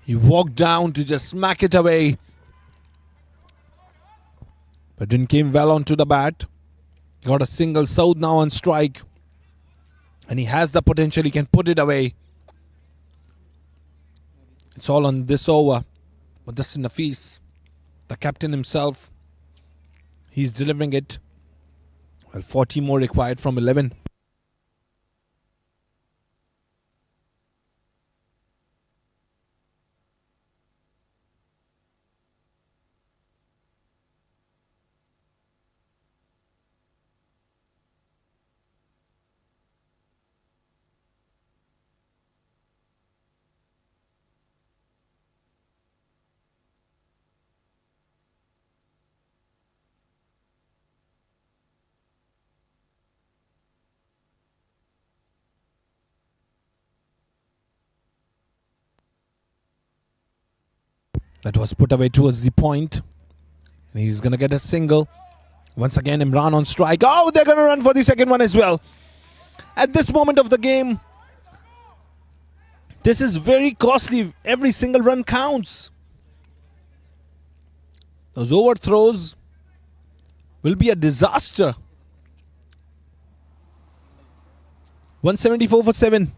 B: He walked down to just smack it away. But didn't came well onto the bat. Got a single. Saud now on strike. And he has the potential. He can put it away. It's all on this over. But this is Nafis, the captain himself. He's delivering it. Well, 40 more required from 11. That was put away towards the point. And he's going to get a single. Once again, Imran on strike. Oh, they're going to run for the second one as well. At this moment of the game, this is very costly. Every single run counts. Those overthrows will be a disaster. 174 for 7.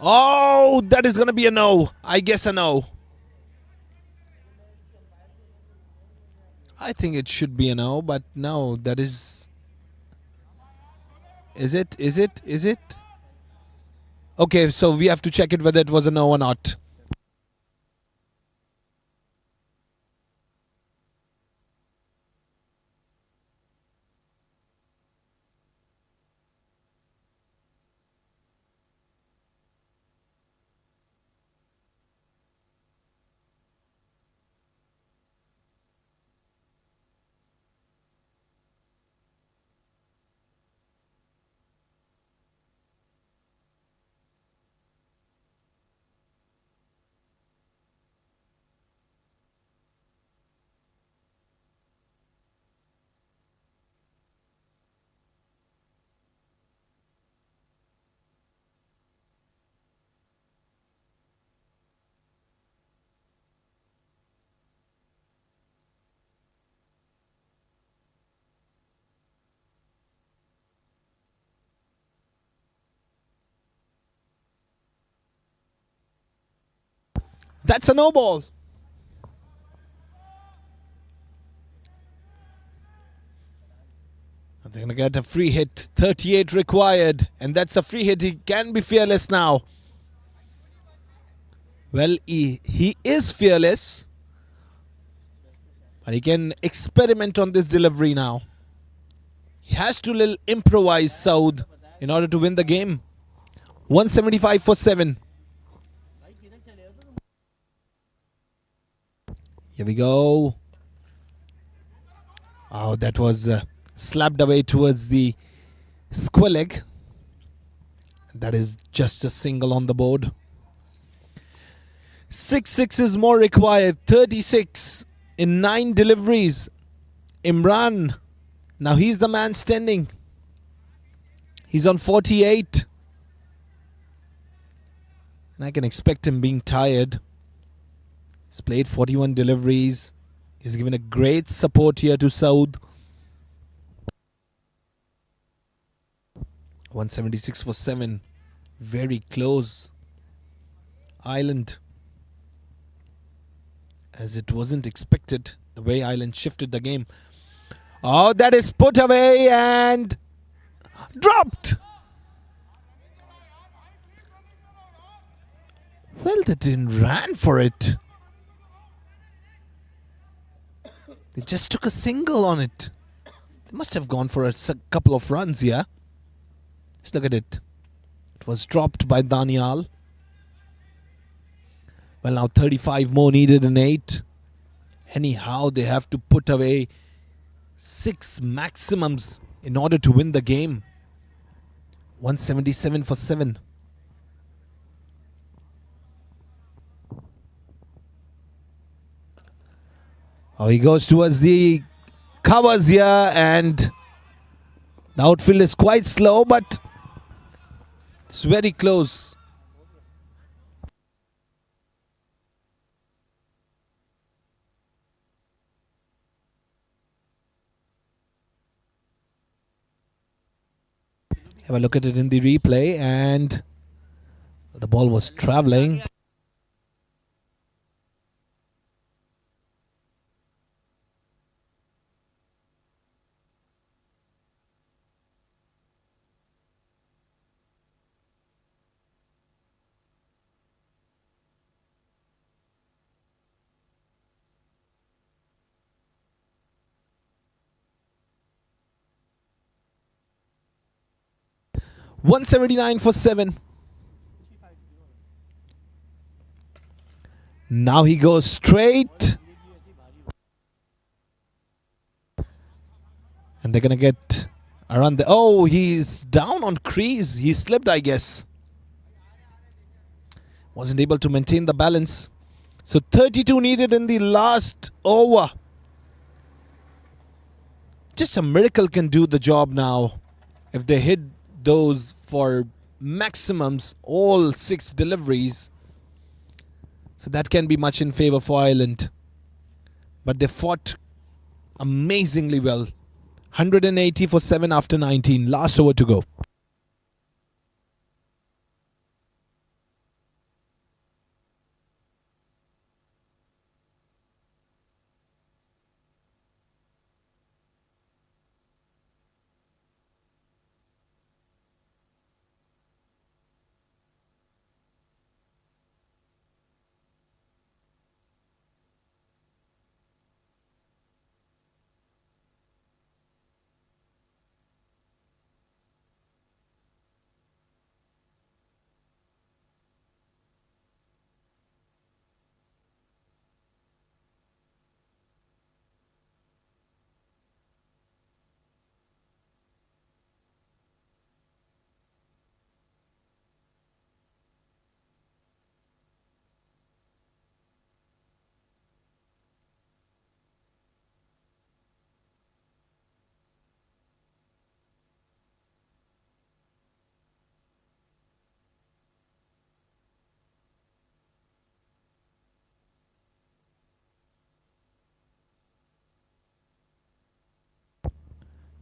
B: Oh, that is going to be a no. I guess a no. I think it should be a no, but no, that is... Is it? Is it? Is it? Okay, so we have to check it whether it was a no or not. That's a no ball. They're going to get a free hit. 38 required. And that's a free hit. He can be fearless now. Well, he is fearless. But he can experiment on this delivery now. He has to little improvise Saud in order to win the game. 175 for 7. Here we go. Oh, that was slapped away towards the square leg. That is just a single on the board. 6 sixes more required. 36 in 9 deliveries. Imran, now he's the man standing. He's on 48. And I can expect him being tired. He's played 41 deliveries. He's given a great support here to Saud. 176 for 7. Very close. Eyeland. As it wasn't expected, the way Eyeland shifted the game. Oh, that is put away and dropped. Well, they didn't ran for it. They just took a single on it. They must have gone for a couple of runs here. Just look at it. It was dropped by Daniel. Well, now 35 more needed in 8. Anyhow, they have to put away 6 maximums in order to win the game. 177 for 7. Oh, he goes towards the covers here, and the outfield is quite slow, but it's very close. Have a look at it in the replay, and the ball was traveling. 179 for 7. Now he goes straight. And they're going to get around the... Oh, he's down on crease. He slipped, I guess. Wasn't able to maintain the balance. So 32 needed in the last over. Just a miracle can do the job now. If they hit those for maximums, all 6 deliveries. So that can be much in favor for Eyeland. But they fought amazingly well. 180 for 7 after 19. Last over to go.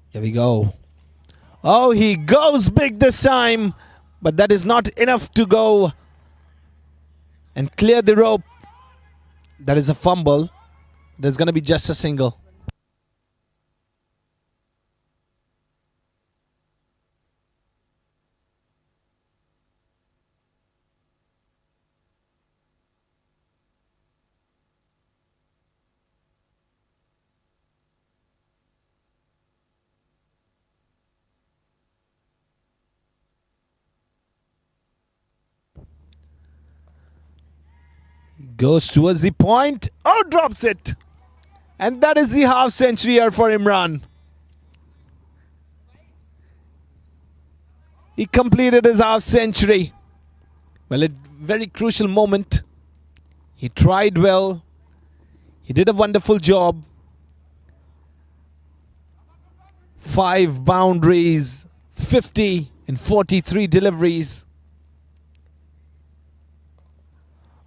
B: Here we go. Oh, he goes big this time. But that is not enough to go and clear the rope. That is a fumble. There's going to be just a single. Goes towards the point. Oh, drops it. And that is the half century here for Imran. He completed his half century. Well, a very crucial moment. He tried well. He did a wonderful job. 5 boundaries, 50 in 43 deliveries.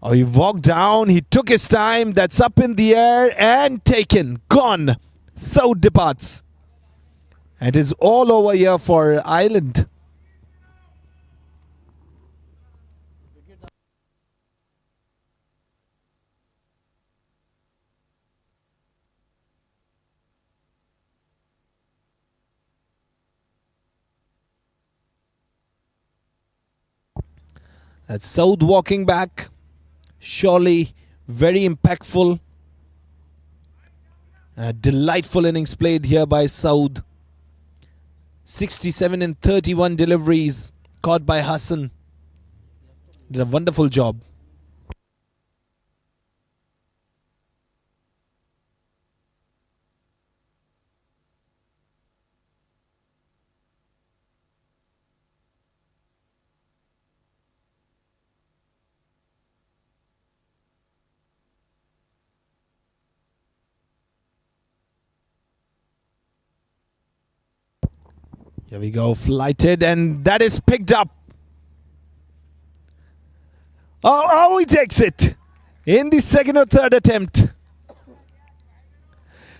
B: Oh, he walked down, he took his time, that's up in the air and taken, gone. So departs. It is all over here for Eyeland. That's Saud walking back. Surely very impactful. A delightful innings played here by Saud. 67 in 31 deliveries caught by Hassan. Did a wonderful job. Here we go, flighted, and that is picked up. Oh, he takes it in the second or third attempt.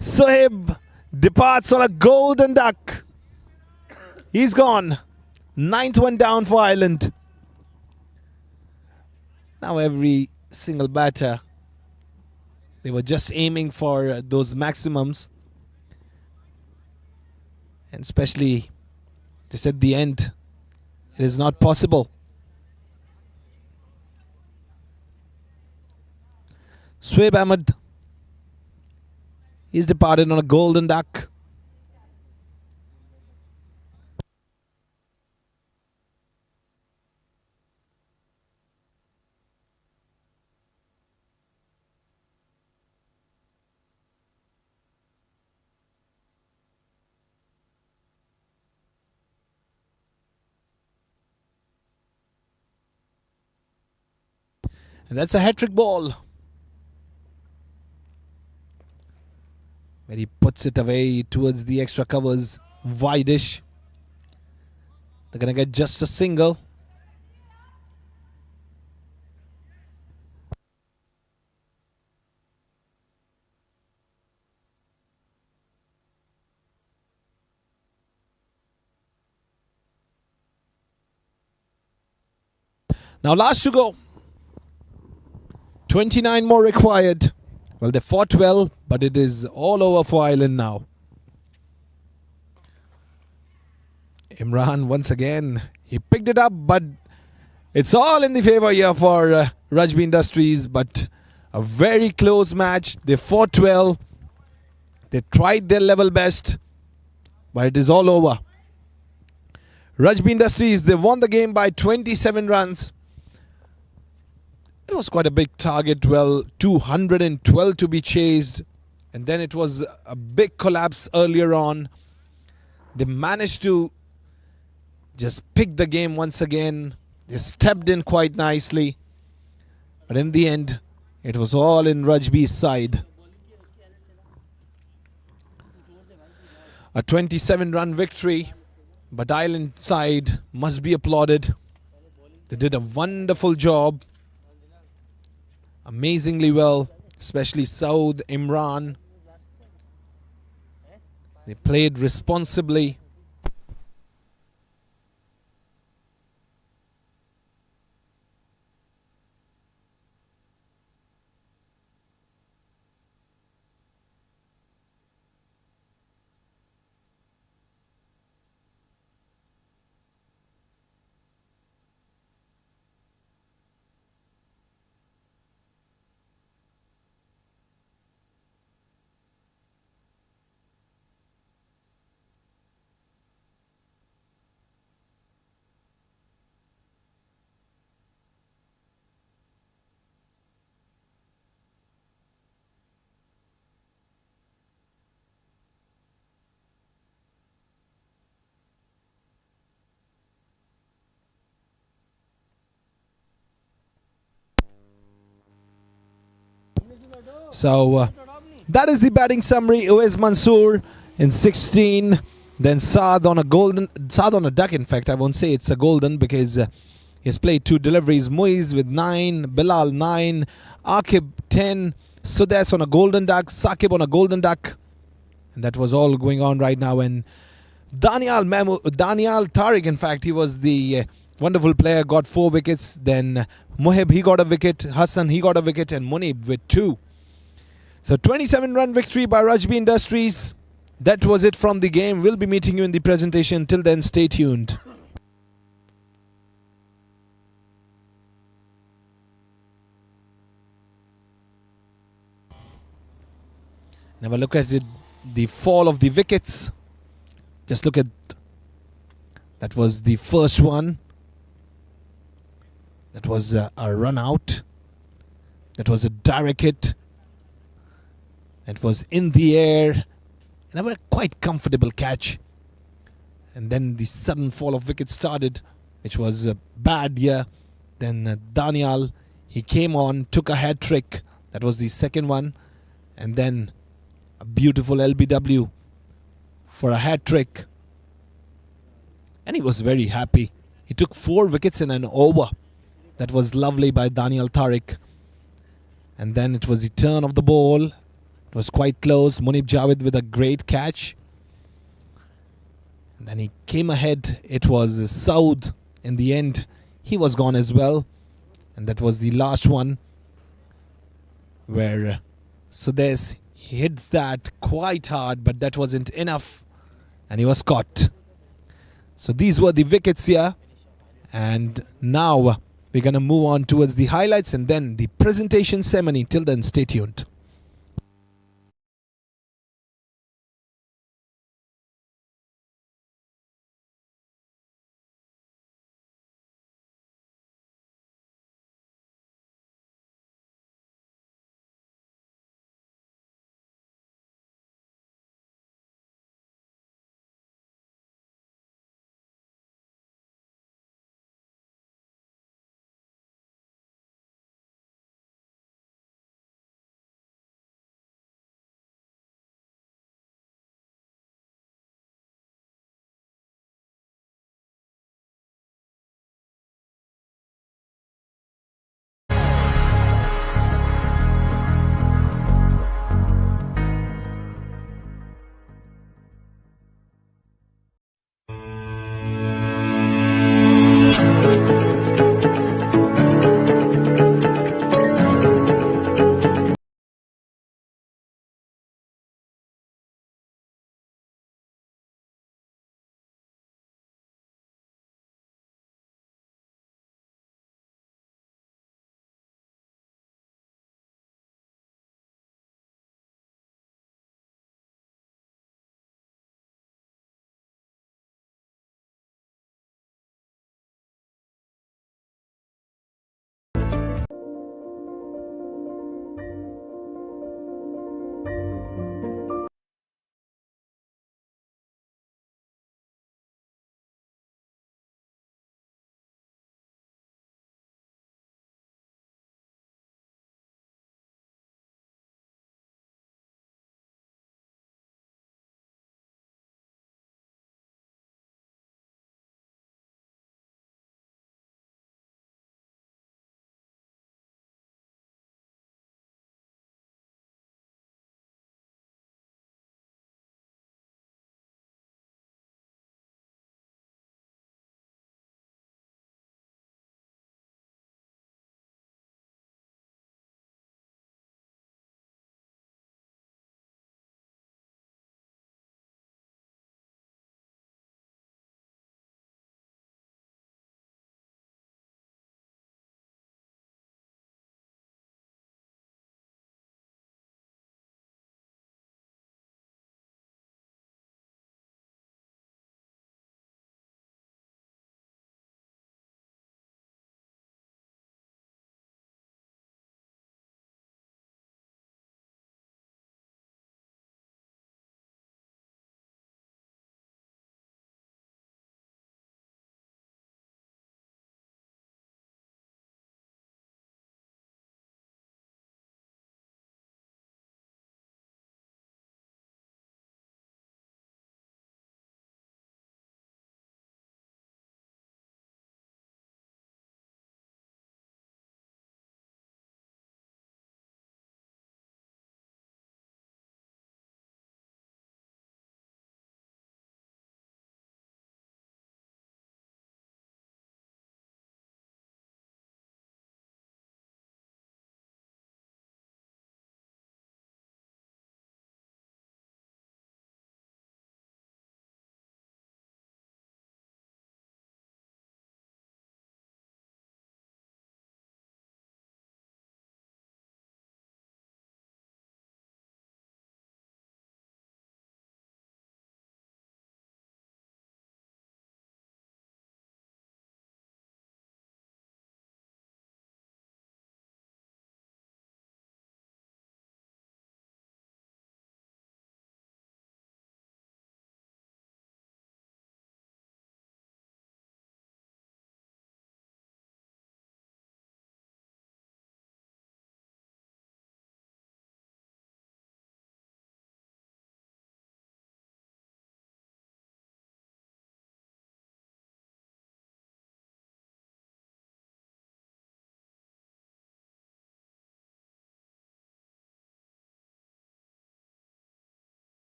B: Sohaib departs on a golden duck. He's gone. 9th one down for Eyeland. Now every single batter, they were just aiming for those maximums. And especially just at the end, it is not possible. Shoaib Ahmed, he's departed on a golden duck. And that's a hat-trick ball. Where he puts it away towards the extra covers. Wide-ish. They're going to get just a single. Now last to go. 29 more required. Well, they fought well, but it is all over for Eyeland now. Imran once again, he picked it up, but it's all in the favor here for Rajby Industries. But a very close match. They fought well. They tried their level best, but it is all over. Rajby Industries, they won the game by 27 runs. It was quite a big target. Well, 212 to be chased. And then it was a big collapse earlier on. They managed to just pick the game once again. They stepped in quite nicely. But in the end, it was all in Rajby's side. A 27-run victory. But Eyeland side must be applauded. They did a wonderful job. Amazingly well, especially Saud, Imran. They played responsibly. So that is the batting summary. Uwais Mansoor in 16. Then Saad on a duck. In fact, I won't say it's a golden because he's played 2 deliveries. Muiz with 9, Bilal 9, Akib 10, Sudes on a golden duck, Saqib on a golden duck. And that was all going on right now. And Danial Tariq, in fact, he was the wonderful player, got 4 wickets. Then Mohib, he got a wicket. Hassan, he got a wicket. And Munib with 2. So 27-run victory by Rajby Industries. That was it from the game. We'll be meeting you in the presentation. Till then, stay tuned. Now a look at it, the fall of the wickets. Just look at, that was the first one. That was a run out. That was a direct hit. It was in the air. And a quite comfortable catch. And then the sudden fall of wicket started, which was bad here. Then Danial, he came on, took a hat trick. That was the second one. And then a beautiful LBW for a hat trick. And he was very happy. He took 4 wickets in an over. That was lovely by Danial Tariq. And then it was the turn of the ball. It was quite close. Munib Javed with a great catch. And then he came ahead. It was Saud. In the end, he was gone as well. And that was the last one. Where Sudes, he hits that quite hard, but that wasn't enough. And he was caught. So these were the wickets here. And now we're going to move on towards the highlights and then the presentation ceremony. Till then, stay tuned.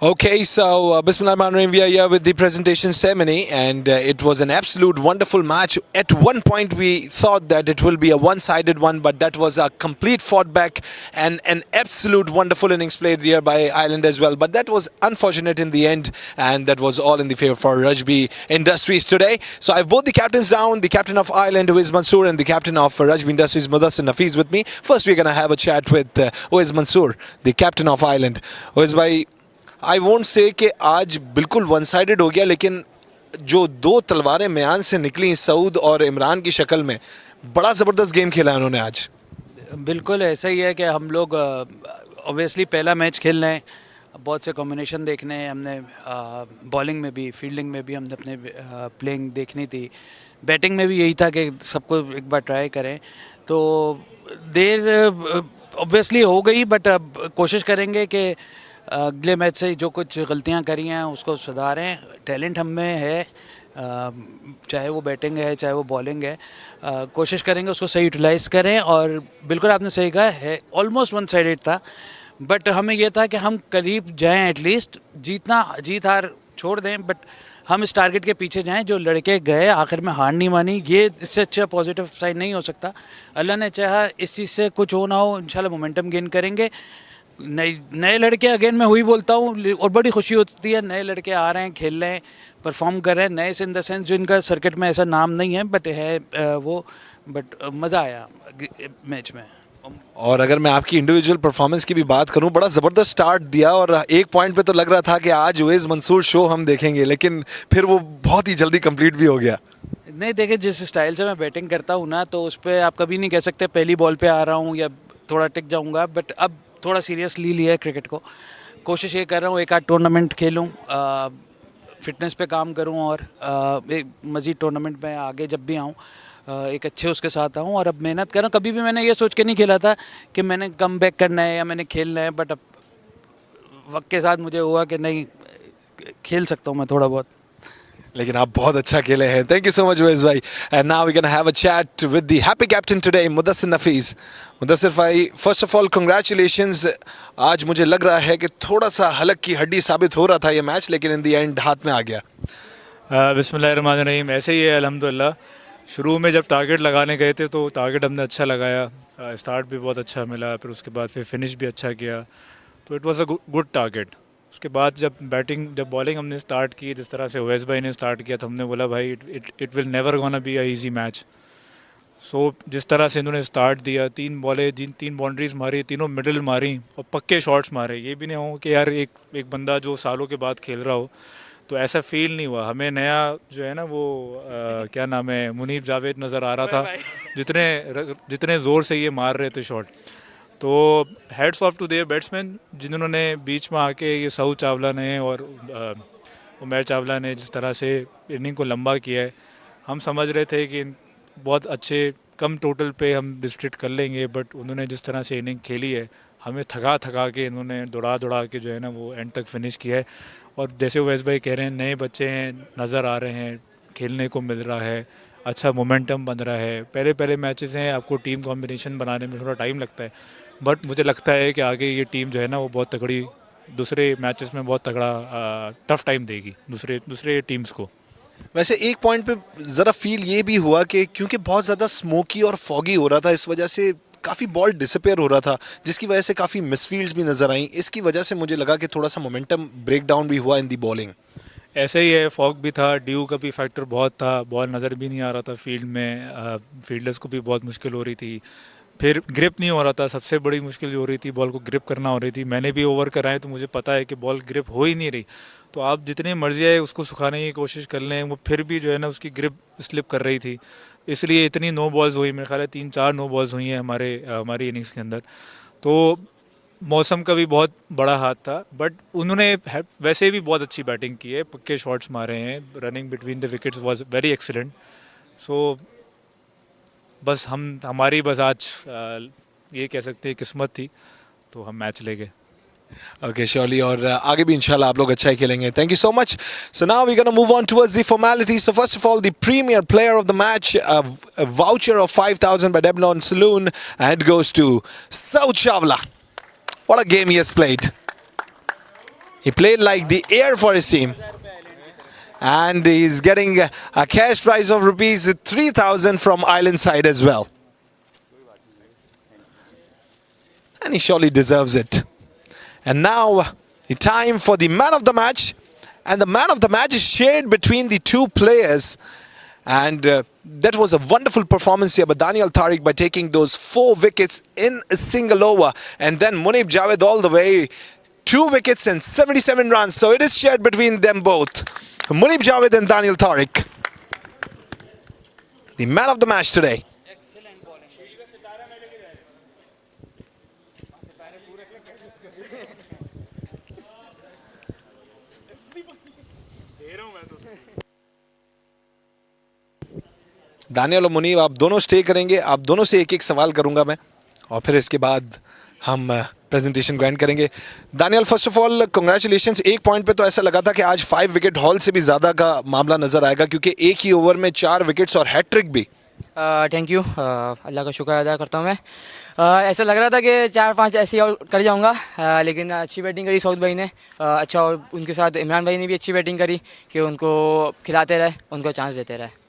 B: Okay, so Bismillahirrahmanirrahim, we are here with the presentation ceremony, and it was an absolute wonderful match. At one point, we thought that it will be a one-sided one, but that was a complete fought back and an absolute wonderful innings played here by Eyeland as well. But that was unfortunate in the end, and that was all in the favor for Rajby Industries today. So I have both the captains down, the captain of Eyeland, who is Mansoor, and the captain of Rajby Industries, Mudassir Nafiz, with me. First, we're going to have a chat with Ois Mansoor, the captain of Eyeland. Ois bhai, I won't say कि आज बिल्कुल one sided हो गया, लेकिन जो दो तलवारें म्यान से निकली सऊद और इमरान की शक्ल में, बड़ा ज़बरदस्त गेम खेला उन्होंने आज.
F: बिल्कुल ऐसा ही है कि हम लोग ऑब्वियसली पहला मैच खेल रहे हैं, बहुत से कॉम्बिनेशन देखने हैं हमने, बॉलिंग में भी फील्डिंग में भी हमने अपने प्लेइंग देखनी थी, बैटिंग में भी यही था कि सबको एक बार ट्राई करें. तो देर ऑब्वियसली हो गई, बट अब कोशिश करेंगे कि अगले मैच से जो कुछ गलतियां करी हैं उसको सुधारें. टैलेंट हम में है, चाहे वो बैटिंग है चाहे वो बॉलिंग है, कोशिश करेंगे उसको सही यूटिलाइज़ करें. और बिल्कुल आपने सही कहा है, ऑलमोस्ट वन साइडेड था, बट हमें यह था कि हम करीब जाएं, एटलीस्ट जीत हार छोड़ दें, बट हम इस टारगेट के पीछे जाएं. जो लड़के गए आखिर में हार नहीं मानी, ये इससे अच्छा पॉजिटिव साइन नहीं हो सकता. अल्लाह ने चाहा इस चीज़ से कुछ हो ना हो, इंशाल्लाह मोमेंटम गेन करेंगे. नए लड़के अगेन मैं वही बोलता हूँ, और बड़ी खुशी होती है नए लड़के आ रहे हैं, खेल रहे हैं, परफॉर्म कर रहे हैं. नए इन द सेंस जो इनका सर्किट में ऐसा नाम नहीं है, बट है बट मज़ा आया मैच में.
B: और अगर मैं आपकी इंडिविजुअल परफॉर्मेंस की भी बात करूं, बड़ा ज़बरदस्त स्टार्ट दिया, और एक पॉइंट पे तो लग रहा था कि आज ओवैस मंसूर शो हम देखेंगे, लेकिन फिर वो बहुत ही जल्दी कंप्लीट भी हो गया.
F: नहीं देखिए, जिस स्टाइल से मैं बैटिंग करता हूँ ना, तो उस पर आप कभी नहीं कह सकते पहली बॉल पे आ रहा हूँ या थोड़ा टिक जाऊँगा. बट अब थोड़ा सीरियसली लिया है क्रिकेट को. कोशिश ये कर रहा हूँ एक आध टूर्नामेंट खेलूँ, फिटनेस पे काम करूँ, और एक मज़ीद टूर्नामेंट में आगे जब भी आऊँ एक अच्छे उसके साथ आऊँ, और अब मेहनत कर रहा हूँ. कभी भी मैंने ये सोच के नहीं खेला था कि मैंने कम बैक करना है या मैंने खेलना है, बट अब वक्त के साथ मुझे हुआ कि नहीं, खेल सकता हूँ मैं थोड़ा बहुत.
B: लेकिन आप बहुत अच्छा खेले हैं. Thank you so much Owais भाई. And now we can have a chat with the happy captain today, Mudassir Nafees. Mudassir भाई, फर्स्ट ऑफ ऑल कंग्रेचुलेशंस. आज मुझे लग रहा है कि थोड़ा सा हलक की हड्डी साबित हो रहा था ये मैच, लेकिन इन द एंड हाथ में आ गया.
G: बिस्मिल्लाहिर्रहमानिर्रहीम. ऐसे ही है अल्हम्दुलिल्लाह. शुरू में जब टारगेट लगाने गए थे तो टारगेट हमने अच्छा लगाया, स्टार्ट भी बहुत अच्छा मिला, फिर उसके बाद फिर फिनिश भी अच्छा किया, तो it was a good target. उसके बाद जब बॉलिंग हमने स्टार्ट की, जिस तरह से ओवैस भाई ने स्टार्ट किया, तो हमने बोला भाई it will never gonna be a easy match. So जिस तरह से इन्होंने स्टार्ट दिया, 3 बाउंड्रीज मारी, तीनों मिडिल मारी और पक्के शॉट्स मारे. ये भी नहीं हो कि यार एक बंदा जो सालों के बाद खेल रहा हो, तो ऐसा फील नहीं हुआ. हमें नया जो है ना वो क्या नाम है, मुनीब जावेद नज़र आ रहा था, जितने ज़ोर से ये मार रहे थे शॉट. तो hats off to their batsman, जिन्होंने बीच में आके, ये सऊद चावला ने और उमर चावला ने जिस तरह से इनिंग को लंबा किया है. हम समझ रहे थे कि बहुत अच्छे कम टोटल पे हम डिस्ट्रिक्ट कर लेंगे, बट उन्होंने जिस तरह से इनिंग खेली है, हमें थका के इन्होंने दौड़ा के जो है ना वो एंड तक फिनिश किया है. और जैसे ओवैस भाई कह रहे हैं, नए बच्चे हैं, नज़र आ रहे हैं, खेलने को मिल रहा है, अच्छा मोमेंटम बन रहा है. पहले मैचेस हैं, आपको टीम कॉम्बिनेशन बनाने में थोड़ा टाइम लगता है, बट मुझे लगता है कि आगे ये टीम जो है ना वो बहुत तगड़ी, दूसरे मैचेस में बहुत तगड़ा टफ टाइम देगी दूसरे टीम्स को.
B: वैसे एक पॉइंट पे ज़रा फील ये भी हुआ कि क्योंकि बहुत ज़्यादा स्मोकी और फॉगी हो रहा था, इस वजह से काफ़ी बॉल डिसअपेयर हो रहा था, जिसकी वजह से काफ़ी मिसफील्ड्स भी नज़र आई. इसकी वजह से मुझे लगा कि थोड़ा सा मोमेंटम ब्रेक डाउन भी हुआ इन दी बॉलिंग.
G: ऐसे ही है, फॉग भी था, ड्यू का भी फैक्टर बहुत था, बॉल नज़र भी नहीं आ रहा था फील्ड में, फील्डर्स को भी बहुत मुश्किल हो रही थी. फिर ग्रिप नहीं हो रहा था, सबसे बड़ी मुश्किल जो हो रही थी, बॉल को ग्रिप करना हो रही थी. मैंने भी ओवर कराए तो मुझे पता है कि बॉल ग्रिप हो ही नहीं रही. तो आप जितनी मर्जी है उसको सुखाने की कोशिश कर लें, वो फिर भी जो है ना उसकी ग्रिप स्लिप कर रही थी. इसलिए इतनी नो बॉल्स हुई, मेरे ख्याल है 3-4 नो बॉल्स हुई हैं हमारी इनिंग्स के अंदर. तो मौसम का भी बहुत बड़ा हाथ था, बट उन्होंने वैसे भी बहुत अच्छी बैटिंग की है, पक्के शॉट्स मारे हैं, running between the wickets was very excellent. So बस हमारी बस आज ये कह सकते हैं किस्मत थी, तो हम मैच ले गए.
B: Okay, surely, और आगे भी इंशाल्लाह आप लोग अच्छा ही खेलेंगे. Thank you so much. So now we're gonna move on towards the formalities. So first of all, the premier player of the match, a voucher of 5,000 by Deblon Saloon, and goes to Saud Chawla. What a game he has played. He played like the air for his team. And he's getting a cash prize of rupees 3,000 from Eyeland side as well. And he surely deserves it. And now, the time for the man of the match. And the man of the match is shared between the two players. And that was a wonderful performance here by Daniel Tariq by taking those 4 wickets in a single over. And then Munib Javed all the way, 2 wickets and 77 runs. So it is shared between them both. Munib Javed and Daniel Tariq. The man of the match today. Daniel और मुनीब आप दोनों stay करेंगे, आप दोनों से एक एक सवाल करूंगा मैं और फिर इसके बाद हम प्रेजेंटेशन ग्रैंड करेंगे. Daniel, first of all congratulations. एक पॉइंट पे तो ऐसा लगा था कि आज 5 विकेट हॉल से भी ज़्यादा का मामला नज़र आएगा क्योंकि एक ही ओवर में 4 विकेट्स और हैट्रिक भी.
H: थैंक यू, अल्लाह का शुक्र अदा करता हूँ मैं. ऐसा लग रहा था कि 4-5 ऐसे ही और कर जाऊँगा, लेकिन अच्छी बैटिंग करी सऊद भाई ने, अच्छा, और उनके साथ इमरान भाई ने भी अच्छी बैटिंग करी कि उनको खिलाते रहे, उनको चांस देते रहे.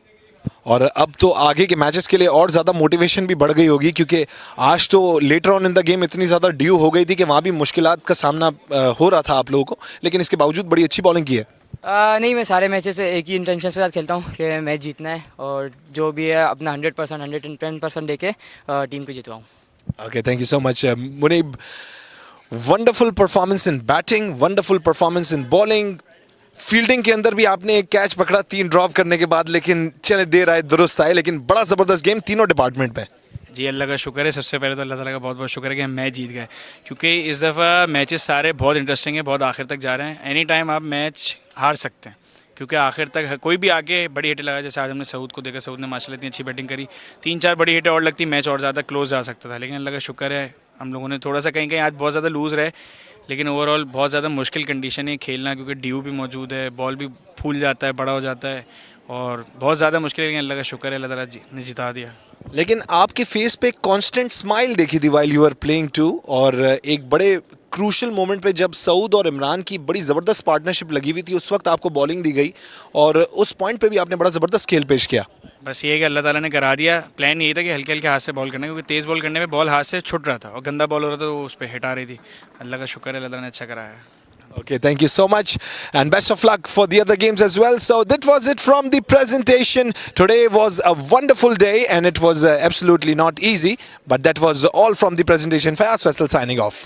B: और अब तो आगे के मैचेस के लिए और ज़्यादा मोटिवेशन भी बढ़ गई होगी क्योंकि आज तो later on in the game इतनी ज़्यादा ड्यू हो गई थी कि वहाँ भी मुश्किलात का सामना हो रहा था आप लोगों को, लेकिन इसके बावजूद बड़ी अच्छी बॉलिंग की है.
H: नहीं, मैं सारे मैचेस एक ही इंटेंशन के साथ खेलता हूँ कि मैच जीतना है और जो भी है अपना 100%, 110% देके टीम को जितवाऊँ.
B: Okay, thank you so much, Munib. Wonderful performance in batting, wonderful performance in bowling. Fielding के अंदर भी आपने एक कैच पकड़ा 3 ड्रॉप करने के बाद, लेकिन चले देर आए दुरुस्त आए, लेकिन बड़ा ज़बरदस्त गेम तीनों डिपार्टमेंट पे.
I: जी अल्लाह का शुक्र है. सबसे पहले तो अल्लाह ताला का बहुत बहुत शुक्र है कि हम मैच जीत गए, क्योंकि इस दफ़ा मैचेस सारे बहुत इंटरेस्टिंग है, बहुत आखिर तक जा रहे हैं. एनी टाइम आप मैच हार सकते हैं क्योंकि आखिर तक कोई भी आके बड़ी हिटें लगा. जैसे आज हमने सऊद को देखा, सऊद ने माशाल्लाह इतनी अच्छी बैटिंग करी, 3-4 बड़ी हिटें और लगती मैच और ज़्यादा क्लोज आ सकता था, लेकिन अल्लाह का शुक्र है हम लोगों ने थोड़ा सा कहीं आज बहुत ज़्यादा लूज़ रहे, लेकिन ओवरऑल बहुत ज़्यादा मुश्किल कंडीशन है खेलना क्योंकि ड्यू भी मौजूद है, बॉल भी फूल जाता है, बड़ा हो जाता है और बहुत ज़्यादा मुश्किल है, लेकिन अल्लाह का शुक्र है अल्लाह ताला ने जिता दिया.
B: लेकिन आपके फेस पे कांस्टेंट स्माइल देखी थी while you are playing too, और एक बड़े क्रूशल मोमेंट पे जब सऊद और इमरान की बड़ी ज़बरदस्त पार्टनरशिप लगी हुई थी उस वक्त आपको बॉलिंग दी गई और उस पॉइंट पे भी आपने बड़ा ज़बरदस्त खेल पेश किया.
I: बस ये कि अल्लाह ताला ने करा दिया. प्लान यही था कि हल्के हल्के हाथ से बॉल करना, क्योंकि तेज़ बॉल करने में बॉल हाथ से छुट रहा था और गंदा बॉल हो रहा था तो उस पर हिट आ रही थी. अल्लाह का शुक्र है अल्लाह ताला ने अच्छा कराया.
B: Okay, thank you so much and best of luck for the other games as well. So that was it from the presentation. Today was a wonderful day and it was absolutely not easy, but that was all from the presentation. Fayaz Faisal signing off.